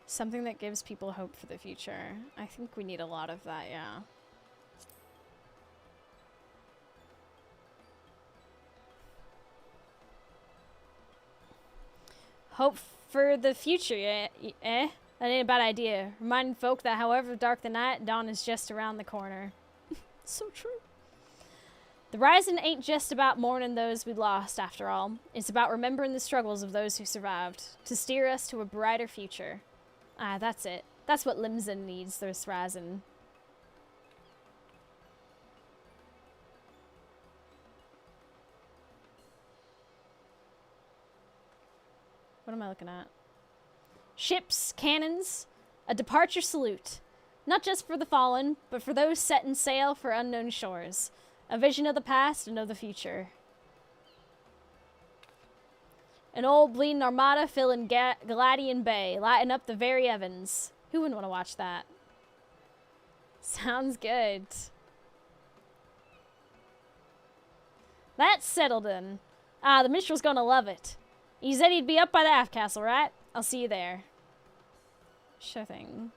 Speaker 5: Something that gives people hope for the future. I think we need a lot of that, yeah. Hope for the future, eh? That ain't a bad idea. Reminding folk that however dark the night, dawn is just around the corner. So true. The rising ain't just about mourning those we lost, after all. It's about remembering the struggles of those who survived, to steer us to a brighter future. Ah, that's it. That's what Limson needs, this rising. What am I looking at? Ships, cannons, a departure salute. Not just for the fallen, but for those setting sail for unknown shores. A vision of the past and of the future. An old bleeding armada filling Galadian Bay, lighting up the very heavens. Who wouldn't want to watch that? Sounds good. That's settled in. Ah, the minstrel's gonna love it. He said he'd be up by the aft castle, right? I'll see you there. Sure thing.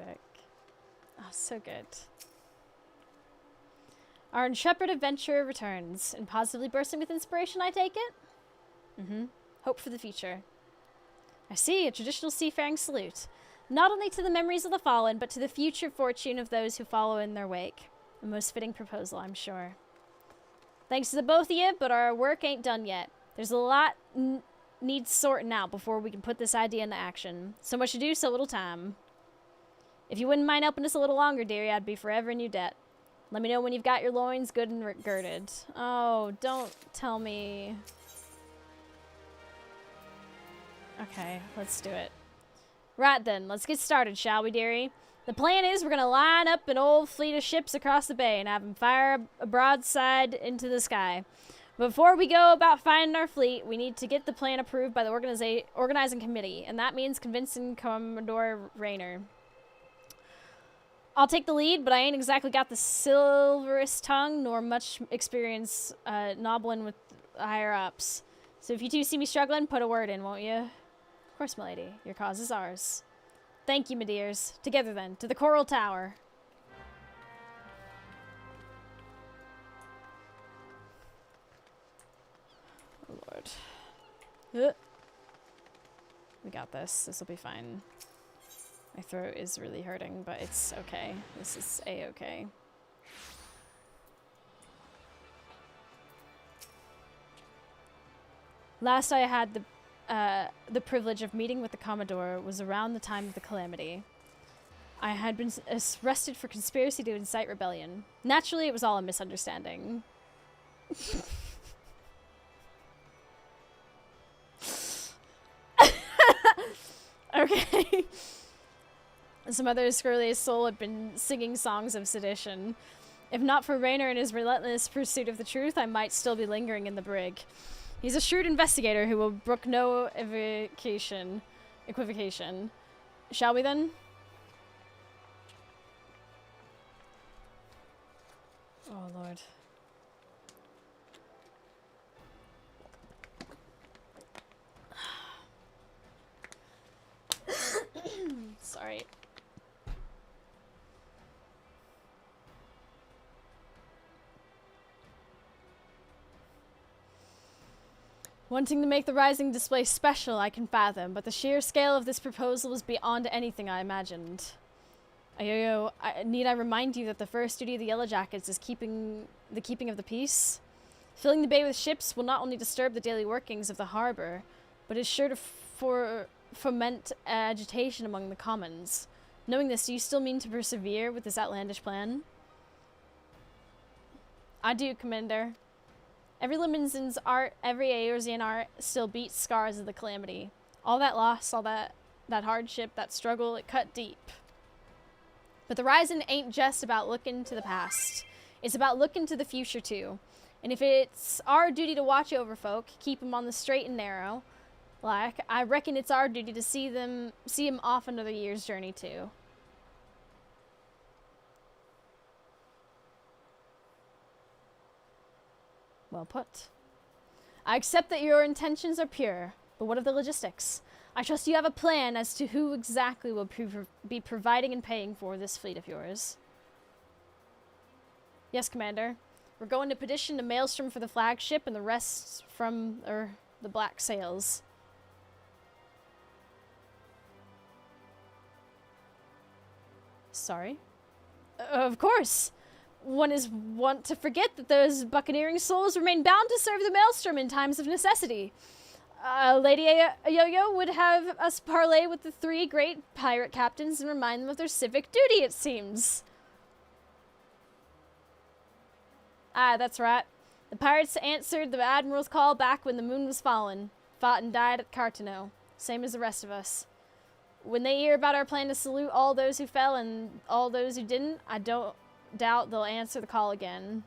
Speaker 3: music. Oh, so good. Our intrepid adventurer returns, and positively bursting with inspiration, I take it? Mm-hmm. Hope for the future. I see, a traditional seafaring salute. Not only to the memories of the fallen, but to the future fortune of those who follow in their wake. A most fitting proposal, I'm sure. Thanks to the both of you, but our work ain't done yet. There's a lot needs sorting out before we can put this idea into action. So much to do, so little time. If you wouldn't mind helping us a little longer, dearie, I'd be forever in your debt. Let me know when you've got your loins good and girded. Oh, don't tell me. Okay, let's do it. Right then, let's get started, shall we, dearie? The plan is we're gonna line up an old fleet of ships across the bay and have them fire a broadside into the sky. Before we go about finding our fleet, we need to get the plan approved by the organizing committee, and that means convincing Commodore Rayner. I'll take the lead, but I ain't exactly got the silverest tongue nor much experience nobbling with higher-ups. So if you two see me struggling, put a word in, won't you? Of course, milady. Your cause is ours. Thank you, my dears. Together, then, to the Coral Tower. Oh, Lord. We got this. This will be fine. My throat is really hurting, but it's okay. This is a-okay. Last I had the privilege of meeting with the Commodore was around the time of the Calamity. I had been arrested for conspiracy to incite rebellion. Naturally, it was all a misunderstanding. Okay. Some other scurrilous soul had been singing songs of sedition. If not for Rayner and his relentless pursuit of the truth, I might still be lingering in the brig. He's a shrewd investigator who will brook no equivocation. Shall we then? Oh, Lord. Sorry. Wanting to make the Rising display special, I can fathom, but the sheer scale of this proposal was beyond anything I imagined. Ayoyo, need I remind you that the first duty of the Yellow Jackets is keeping of the peace? Filling the bay with ships will not only disturb the daily workings of the harbor, but is sure to foment agitation among the commons. Knowing this, do you still mean to persevere with this outlandish plan? I do, Commander. Every Liminzen's art, every Eorzean art still beats scars of the Calamity. All that loss, all that hardship, that struggle, it cut deep. But the Rising ain't just about looking to the past. It's about looking to the future, too. And if it's our duty to watch over folk, keep them on the straight and narrow, like, I reckon it's our duty to see them off another year's journey, too. Well put. I accept that your intentions are pure, but what of the logistics? I trust you have a plan as to who exactly will be providing and paying for this fleet of yours. Yes, Commander. We're going to petition the Maelstrom for the flagship and the rest from the Black Sails. Sorry? Of course! One is wont to forget that those buccaneering souls remain bound to serve the Maelstrom in times of necessity. Lady Yo-Yo would have us parley with the 3 great pirate captains and remind them of their civic duty, it seems. Ah, that's right. The pirates answered the Admiral's call back when the moon was fallen, fought and died at Cartano, same as the rest of us. When they hear about our plan to salute all those who fell and all those who didn't, I don't doubt they'll answer the call again.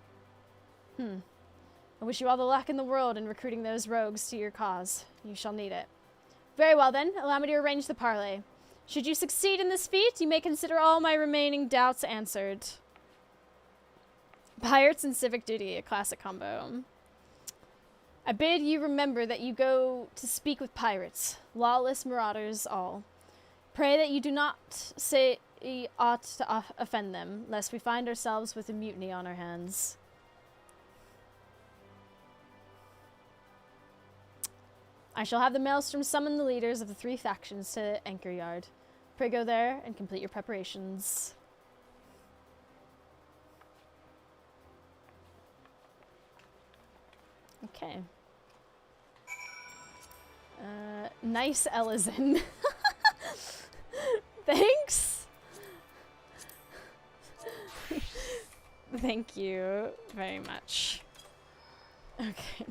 Speaker 3: I wish you all the luck in the world in recruiting those rogues to your cause. You shall need it. Very well then, allow me to arrange the parley. Should you succeed in this feat, you may consider all my remaining doubts answered. Pirates and civic duty, a classic combo. I bid you remember that you go to speak with pirates, lawless marauders all. Pray that you do not say we ought to offend them, lest we find ourselves with a mutiny on our hands. I shall have the Maelstrom summon the leaders of the 3 factions to Anchor Yard. Pray go there and complete your preparations. Okay. Nice Ellison. Thanks. Thank you very much. Okay.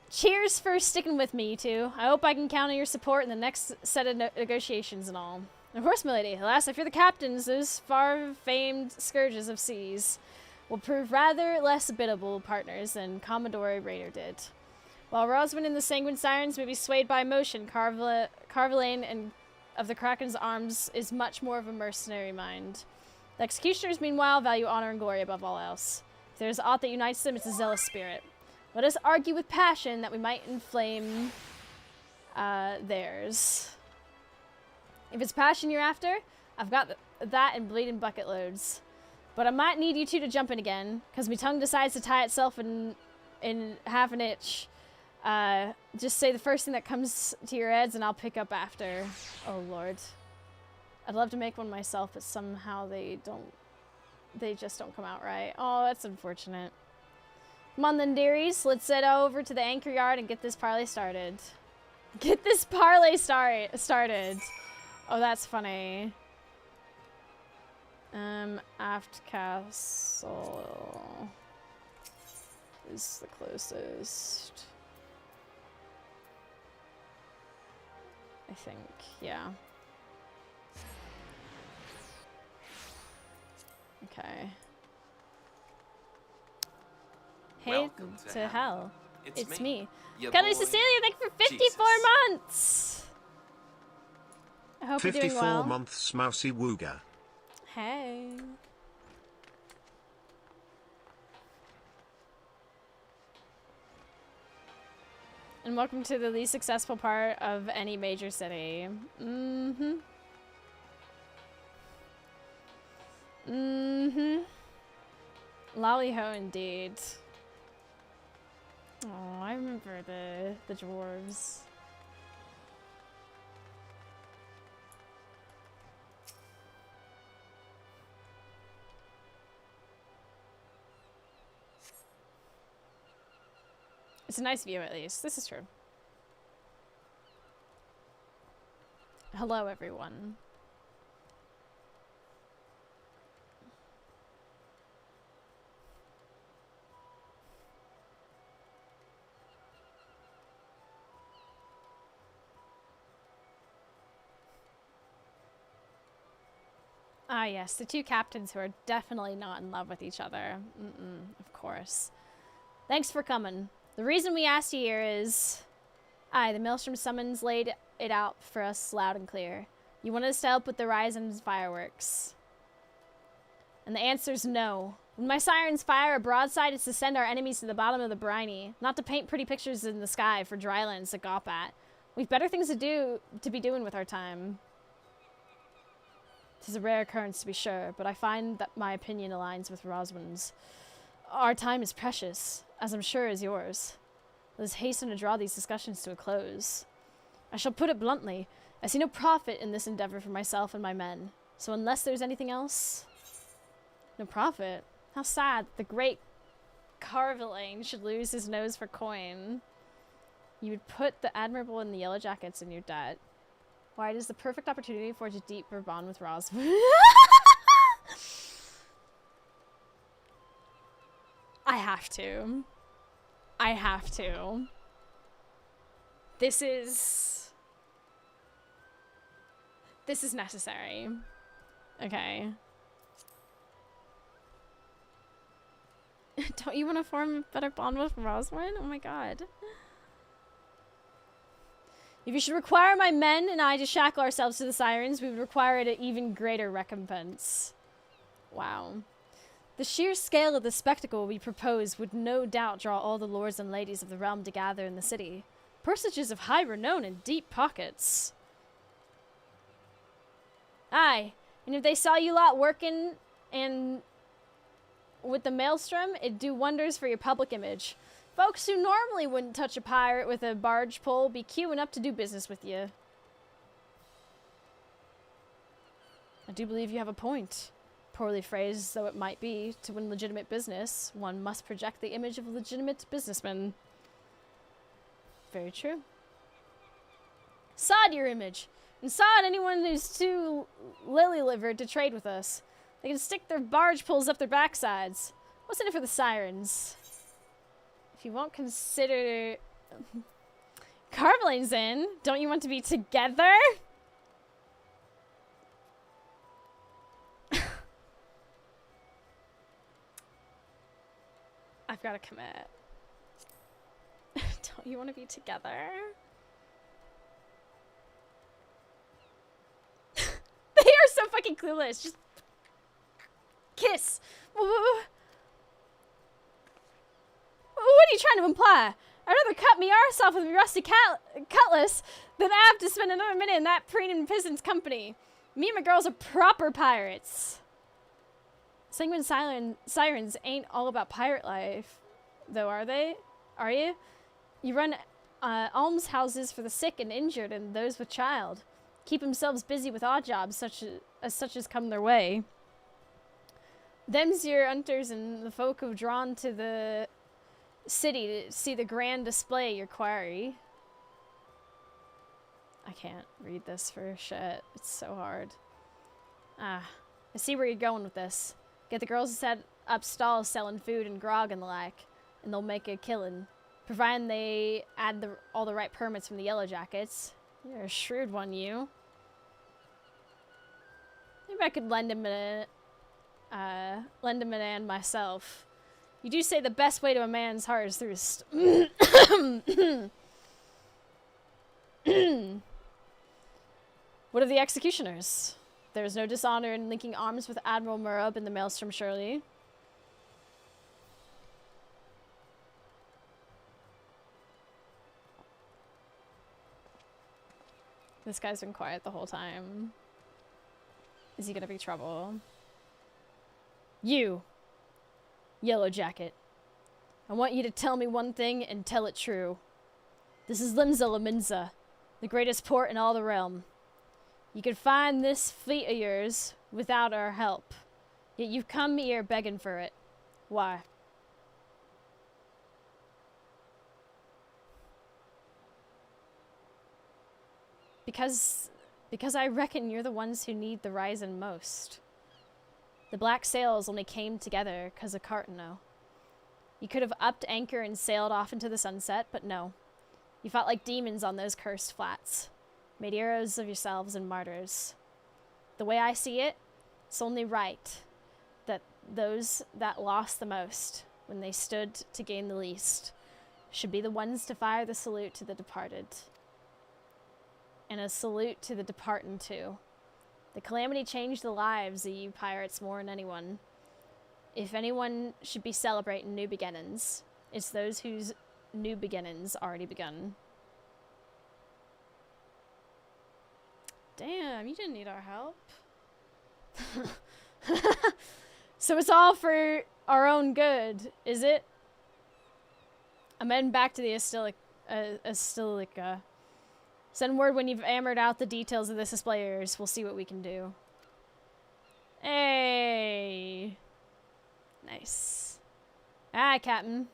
Speaker 3: Cheers for sticking with me, you two. I hope I can count on your support in the next set of negotiations and all. Of course, milady. Alas, I fear the captains, those far-famed scourges of seas, will prove rather less biddable partners than Commodore Raider did. While Roswin and the Sanguine Sirens may be swayed by emotion, Carvalane and of the Kraken's arms is much more of a mercenary mind. The executioners, meanwhile, value honor and glory above all else. If there is aught that unites them, it's a zealous spirit. Let us argue with passion that we might inflame theirs. If it's passion you're after, I've got that in bleeding bucket loads. But I might need you two to jump in again, because my tongue decides to tie itself in half an itch. Just say the first thing that comes to your heads and I'll pick up after. Oh lord. I'd love to make one myself, but somehow they just don't come out right. Oh, that's unfortunate. Come on then, dearies. Let's head over to the Anchor Yard and get this parley started. Get this parley started. Oh, that's funny. Aft Castle is the closest. I think, yeah. Okay. Hey
Speaker 4: Welcome
Speaker 3: to hell. It's me.
Speaker 4: your
Speaker 3: Kelly
Speaker 4: boy,
Speaker 3: Cecilia, thank you for 54
Speaker 4: Jesus.
Speaker 3: months! I hope you're doing
Speaker 2: 54
Speaker 3: well.
Speaker 2: months Mousy Wooga.
Speaker 3: Hey. And welcome to the least successful part of any major city. Mm-hmm. Mm-hmm. Lolly-ho indeed. Oh, I remember the dwarves. It's a nice view, at least. This is true. Hello, everyone. Ah, yes, the 2 captains who are definitely not in love with each other. Of course. Thanks for coming. The reason we asked you here is... Aye, the Maelstrom summons laid it out for us loud and clear. You want us to help with the Ryzen's fireworks. And the answer's no. When my sirens fire a broadside, it's to send our enemies to the bottom of the briny, not to paint pretty pictures in the sky for drylands to gawp at. We've better things to be doing with our time. 'Tis a rare occurrence to be sure, but I find that my opinion aligns with Roswin's. Our time is precious, as I'm sure is yours. Let us hasten to draw these discussions to a close. I shall put it bluntly, I see no profit in this endeavor for myself and my men. So unless there's anything else... No profit? How sad the great Carvalane should lose his nose for coin. You would put the admirable and the yellow jackets in your debt. Why, it is the perfect opportunity to forge a deeper bond with Roswin. I have to. I have to. This is necessary. Okay. Don't you want to form a better bond with Roswin? Oh my god. If you should require my men and I to shackle ourselves to the sirens, we would require it an even greater recompense. Wow. The sheer scale of the spectacle we propose would no doubt draw all the lords and ladies of the realm to gather in the city. Personages of high renown and deep pockets. Aye, and if they saw you lot working and with the maelstrom, it'd do wonders for your public image. Folks who normally wouldn't touch a pirate with a barge pole be queuing up to do business with you. I do believe you have a point. Poorly phrased though it might be, to win legitimate business, one must project the image of a legitimate businessman. Very true. Sod your image, and sod anyone who's too lily-livered to trade with us. They can stick their barge poles up their backsides. What's in it for the sirens? If you won't consider... Carveline's in. Don't you want to be together? I've got to commit. Don't you want to be together? They are so fucking clueless. Just kiss. What are you trying to imply? I'd rather cut me arse off with a rusty cutlass than have to spend another minute in that preening peasant's company. Me and my girls are proper pirates. Sanguine sirens ain't all about pirate life, though, are they? Are you? You run almshouses for the sick and injured and those with child. Keep themselves busy with odd jobs such as come their way. Them's your hunters and the folk who've drawn to the city to see the grand display your quarry. I can't read this for shit. It's so hard. I see where you're going with this. Get the girls to set up stalls selling food and grog and the like, and they'll make a killing, providing they add all the right permits from the Yellow Jackets. You're a shrewd one, you. Maybe I could lend him an hand myself. You do say the best way to a man's heart is through his What of the executioners? There is no dishonor in linking arms with Admiral Murrub in the Maelstrom, surely. This guy's been quiet the whole time. Is he gonna be trouble? You, Yellow Jacket. I want you to tell me one thing and tell it true. This is Limsa Laminza, the greatest port in all the realm. You could find this fleet of yours without our help. Yet you've come here begging for it. Why? Because I reckon you're the ones who need the Risen most. The black sails only came together 'cause of Cartano. You could have upped anchor and sailed off into the sunset, but no. You fought like demons on those cursed flats. Made heroes of yourselves and martyrs. The way I see it, it's only right that those that lost the most, when they stood to gain the least, should be the ones to fire the salute to the departed. And a salute to the departing too. The calamity changed the lives of you pirates more than anyone. If anyone should be celebrating new beginnings, it's those whose new beginnings already begun. Damn, you didn't need our help. So it's all for our own good, is it? I'm heading back to the Astilica. Send word when you've hammered out the details of this displayers. We'll see what we can do. Hey. Nice. Aye, Captain.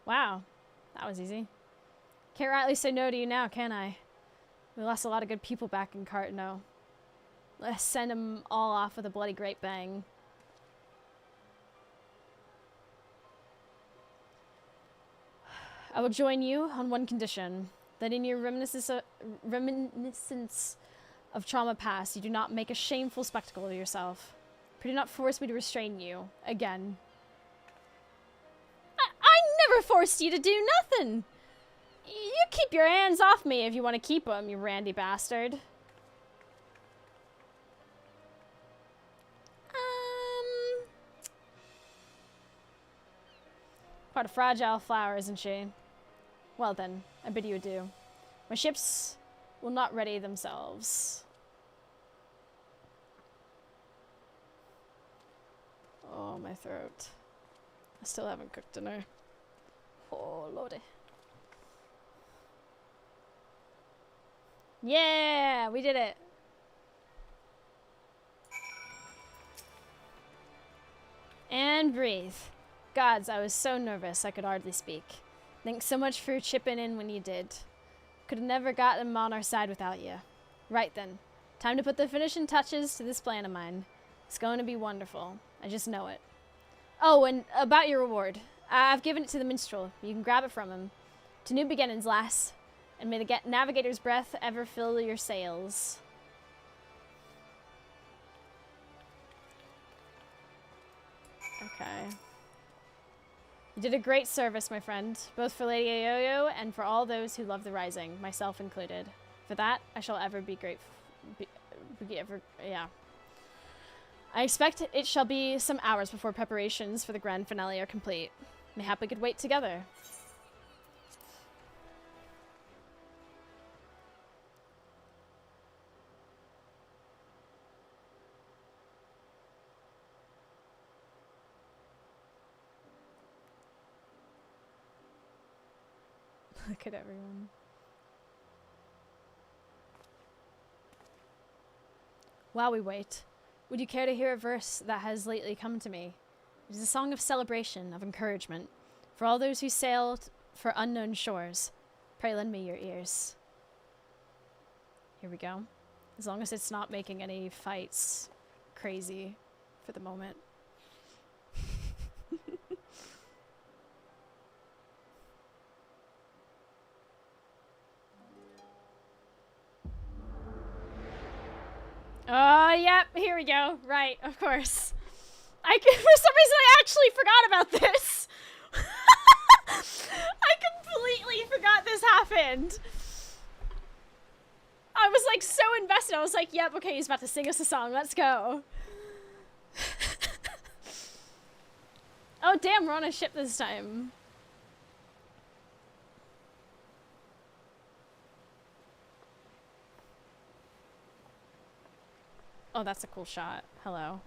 Speaker 3: Wow. That was easy. Can't rightly say no to you now, can I? We lost a lot of good people back in Cartano. Let's send them all off with a bloody great bang. I will join you on one condition, that in your reminiscence of trauma past, you do not make a shameful spectacle of yourself. But do not force me to restrain you, again. I never forced you to do nothing! You keep your hands off me if you want to keep them, you randy bastard. Quite a fragile flower, isn't she? Well then, I bid you adieu. My ships will not ready themselves. Oh, my throat. I still haven't cooked dinner. Oh, lordy. Yeah, we did it. And breathe. Gods, I was so nervous I could hardly speak. Thanks so much for chipping in when you did. Could have never got them on our side without you. Right then. Time to put the finishing touches to this plan of mine. It's going to be wonderful. I just know it. Oh, and about your reward. I've given it to the minstrel. You can grab it from him. To new beginnings, lass. And may the navigator's breath ever fill your sails. Okay. You did a great service, my friend, both for Lady Aoyo and for all those who love the Rising, myself included. For that, I shall ever be grateful. Yeah. I expect it shall be some hours before preparations for the grand finale are complete. Mayhap we could wait together. Look at everyone. While we wait, would you care to hear a verse that has lately come to me? It is a song of celebration, of encouragement, for all those who sailed for unknown shores. Pray lend me your ears. Here we go. As long as it's not making any fights crazy for the moment. Oh, yep, here we go. Right, of course. For some reason, I actually forgot about this. I completely forgot this happened. I was like so invested. I was like, yep, okay, he's about to sing us a song. Let's go. Oh, damn, we're on a ship this time. Oh, that's a cool shot. Hello.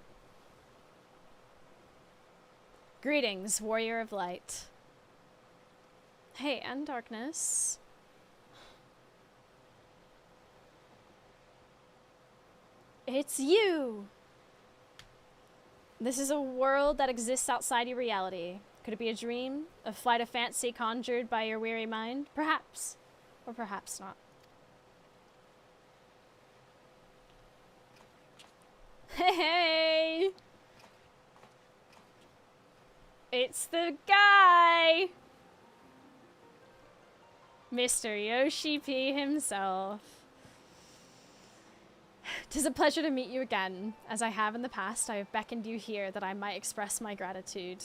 Speaker 3: Greetings, warrior of light. Hey, and darkness. It's you! This is a world that exists outside your reality. Could it be a dream? A flight of fancy conjured by your weary mind? Perhaps. Or perhaps not. Hey! It's the guy! Mr. Yoshi P himself. 'Tis a pleasure to meet you again. As I have in the past, I have beckoned you here that I might express my gratitude.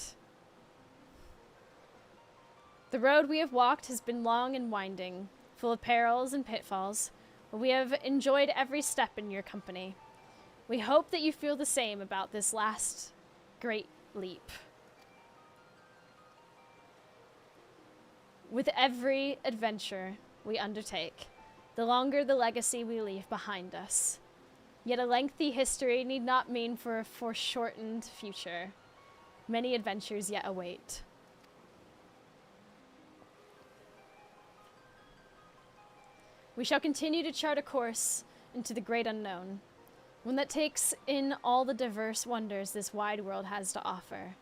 Speaker 3: The road we have walked has been long and winding, full of perils and pitfalls, but we have enjoyed every step in your company. We hope that you feel the same about this last great leap. With every adventure we undertake, the longer the legacy we leave behind us. Yet a lengthy history need not mean for a foreshortened future. Many adventures yet await. We shall continue to chart a course into the great unknown, one that takes in all the diverse wonders this wide world has to offer,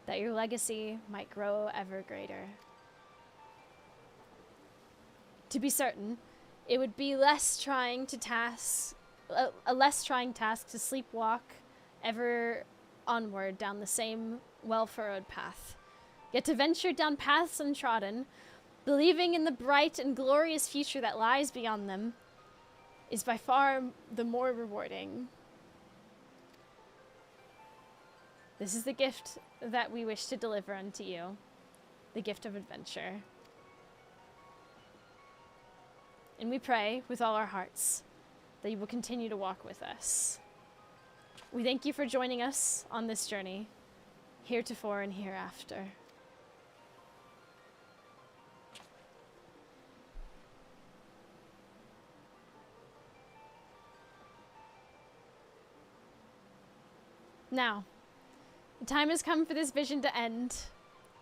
Speaker 3: that your legacy might grow ever greater. To be certain, it would be a less trying task to sleepwalk ever onward down the same well-furrowed path. Yet to venture down paths untrodden, believing in the bright and glorious future that lies beyond them, is by far the more rewarding. This is the gift that we wish to deliver unto you, the gift of adventure. And we pray with all our hearts that you will continue to walk with us. We thank you for joining us on this journey, heretofore and hereafter. Now, the time has come for this vision to end.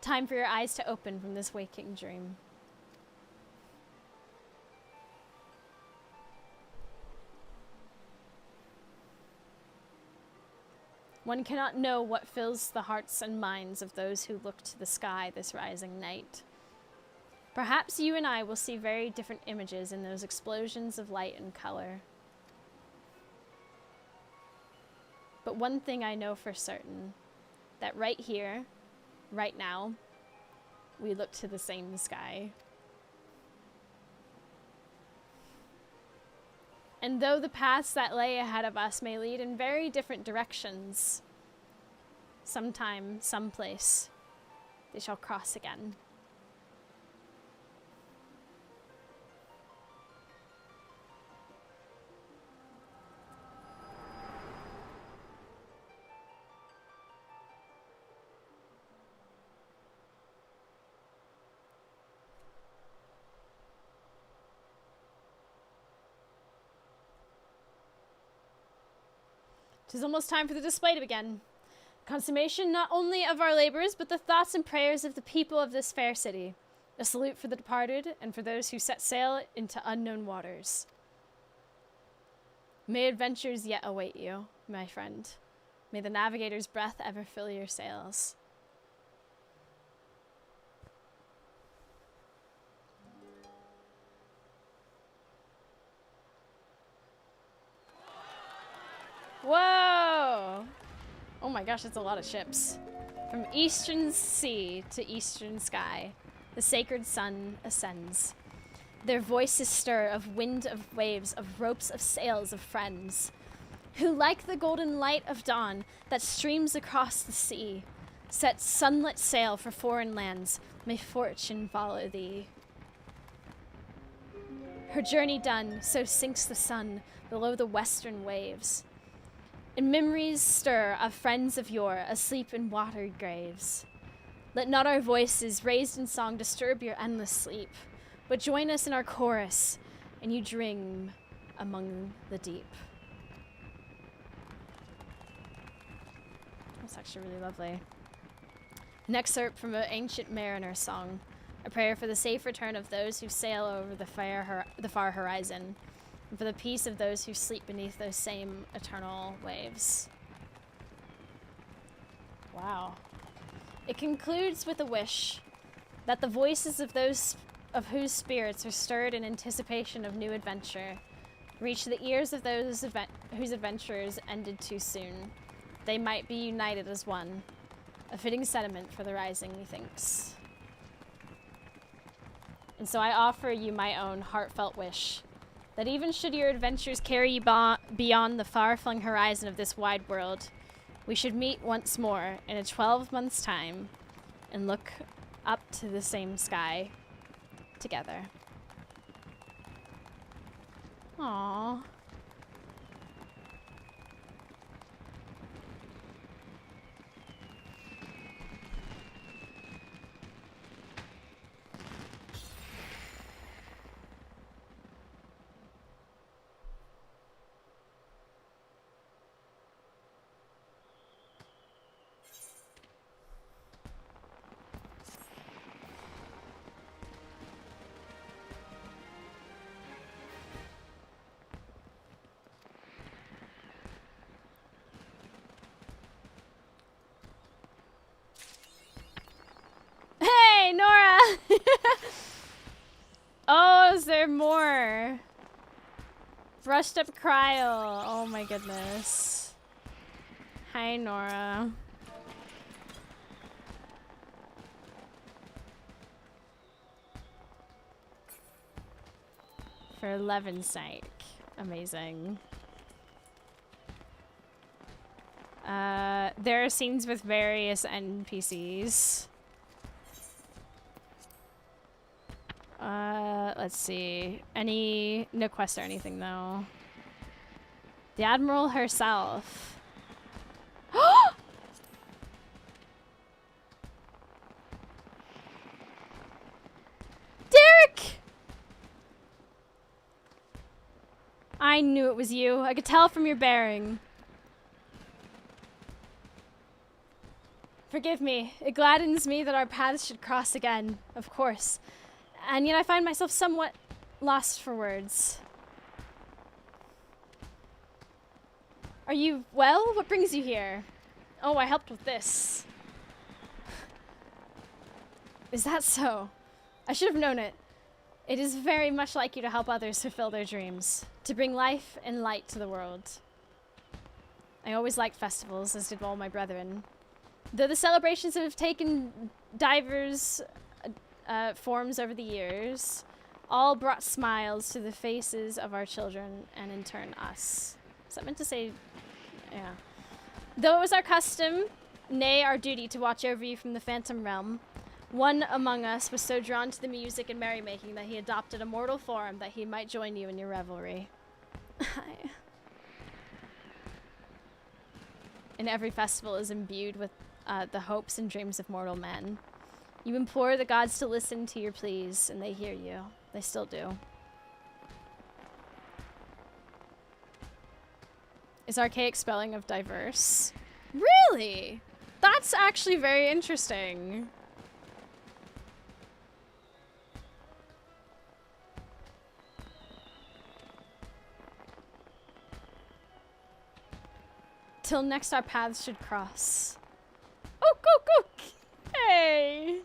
Speaker 3: Time for your eyes to open from this waking dream. One cannot know what fills the hearts and minds of those who look to the sky this rising night. Perhaps you and I will see very different images in those explosions of light and color. But one thing I know for certain, that right here, right now, we look to the same sky. And though the paths that lay ahead of us may lead in very different directions, sometime, someplace, they shall cross again. It is almost time for the display to begin. Consummation not only of our labors, but the thoughts and prayers of the people of this fair city. A salute for the departed and for those who set sail into unknown waters. May adventures yet await you, my friend. May the navigator's breath ever fill your sails. Whoa! Oh my gosh, that's a lot of ships. From eastern sea to eastern sky, the sacred sun ascends. Their voices stir of wind of waves, of ropes of sails of friends, who like the golden light of dawn that streams across the sea, set sunlit sail for foreign lands, may fortune follow thee. Her journey done, so sinks the sun below the western waves. In memories stir of friends of yore, asleep in watered graves. Let not our voices, raised in song, disturb your endless sleep, but join us in our chorus, and you dream among the deep. That's actually really lovely. An excerpt from an ancient mariner's song, a prayer for the safe return of those who sail over the far horizon, and for the peace of those who sleep beneath those same eternal waves. Wow. It concludes with a wish that the voices of those of whose spirits are stirred in anticipation of new adventure reach the ears of those whose adventures ended too soon. They might be united as one. A fitting sentiment for the rising, methinks. And so I offer you my own heartfelt wish that even should your adventures carry you beyond the far-flung horizon of this wide world, we should meet once more in a 12 months' time and look up to the same sky together. Aww. Hey, Nora! Oh, is there more? Brushed up cryo. Oh my goodness. Hi, Nora. For 11's sake. Amazing. There are scenes with various NPCs. Let's see. No quest or anything, though. The Admiral herself. Derek! I knew it was you. I could tell from your bearing. Forgive me. It gladdens me that our paths should cross again, of course. And yet I find myself somewhat lost for words. Are you well? What brings you here? Oh, I helped with this. Is that so? I should have known it. It is very much like you to help others fulfill their dreams, to bring life and light to the world. I always liked festivals, as did all my brethren. Though the celebrations have taken diverse forms over the years, all brought smiles to the faces of our children and in turn us. Is that meant to say? Yeah. Though it was our custom, nay our duty, to watch over you from the phantom realm, one among us was so drawn to the music and merrymaking that he adopted a mortal form that he might join you in your revelry. And every festival is imbued with the hopes and dreams of mortal men. You implore the gods to listen to your pleas, and they hear you. They still do. Is archaic spelling of diverse? Really? That's actually very interesting. Till next our paths should cross. Oh, go! Hey!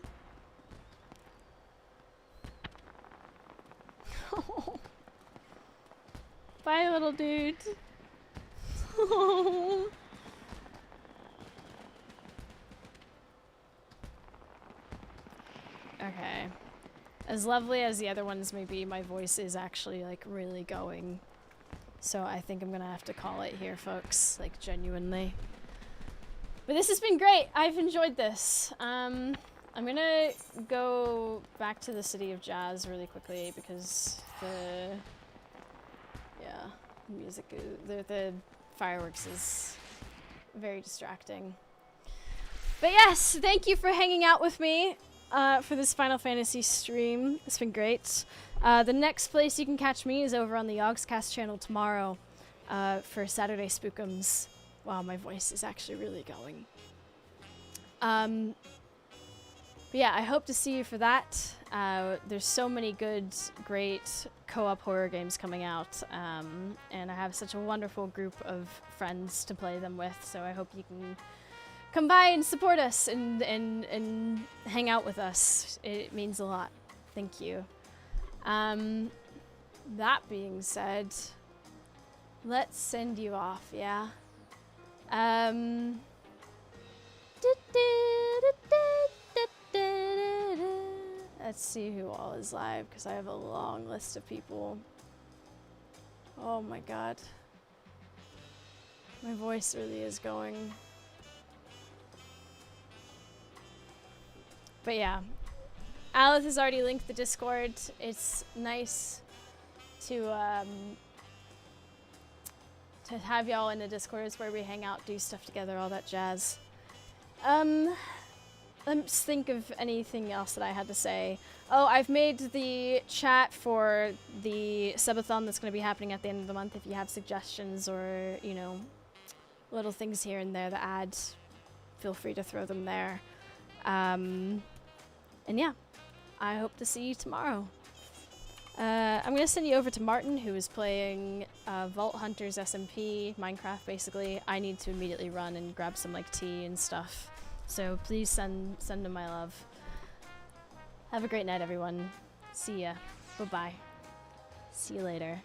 Speaker 3: Oh. Bye, little dude. Oh. Okay. As lovely as the other ones may be, my voice is actually, like, really going. So I think I'm gonna have to call it here, folks. Like, genuinely. But this has been great. I've enjoyed this. I'm gonna go back to the City of Jazz really quickly because the music, the fireworks is very distracting. But yes, thank you for hanging out with me for this Final Fantasy stream. It's been great. The next place you can catch me is over on the Yogscast channel tomorrow for Saturday Spookums. Wow, my voice is actually really going. But yeah, I hope to see you for that. There's so many good, great co-op horror games coming out, and I have such a wonderful group of friends to play them with, so I hope you can come by and support us and hang out with us. It means a lot. Thank you. That being said, let's send you off, yeah? Let's see who all is live, because I have a long list of people. Oh my god. My voice really is going. But yeah. Alith has already linked the Discord. It's nice to have y'all in the Discord. It's where we hang out, do stuff together, all that jazz. Let's think of anything else that I had to say. Oh, I've made the chat for the subathon that's going to be happening at the end of the month. If you have suggestions or, you know, little things here and there to add, feel free to throw them there. And yeah, I hope to see you tomorrow. I'm going to send you over to Martin, who is playing Vault Hunters SMP, Minecraft, basically. I need to immediately run and grab some, like, tea and stuff. So please send him my love. Have a great night, everyone. See ya. Bye-bye. See you later.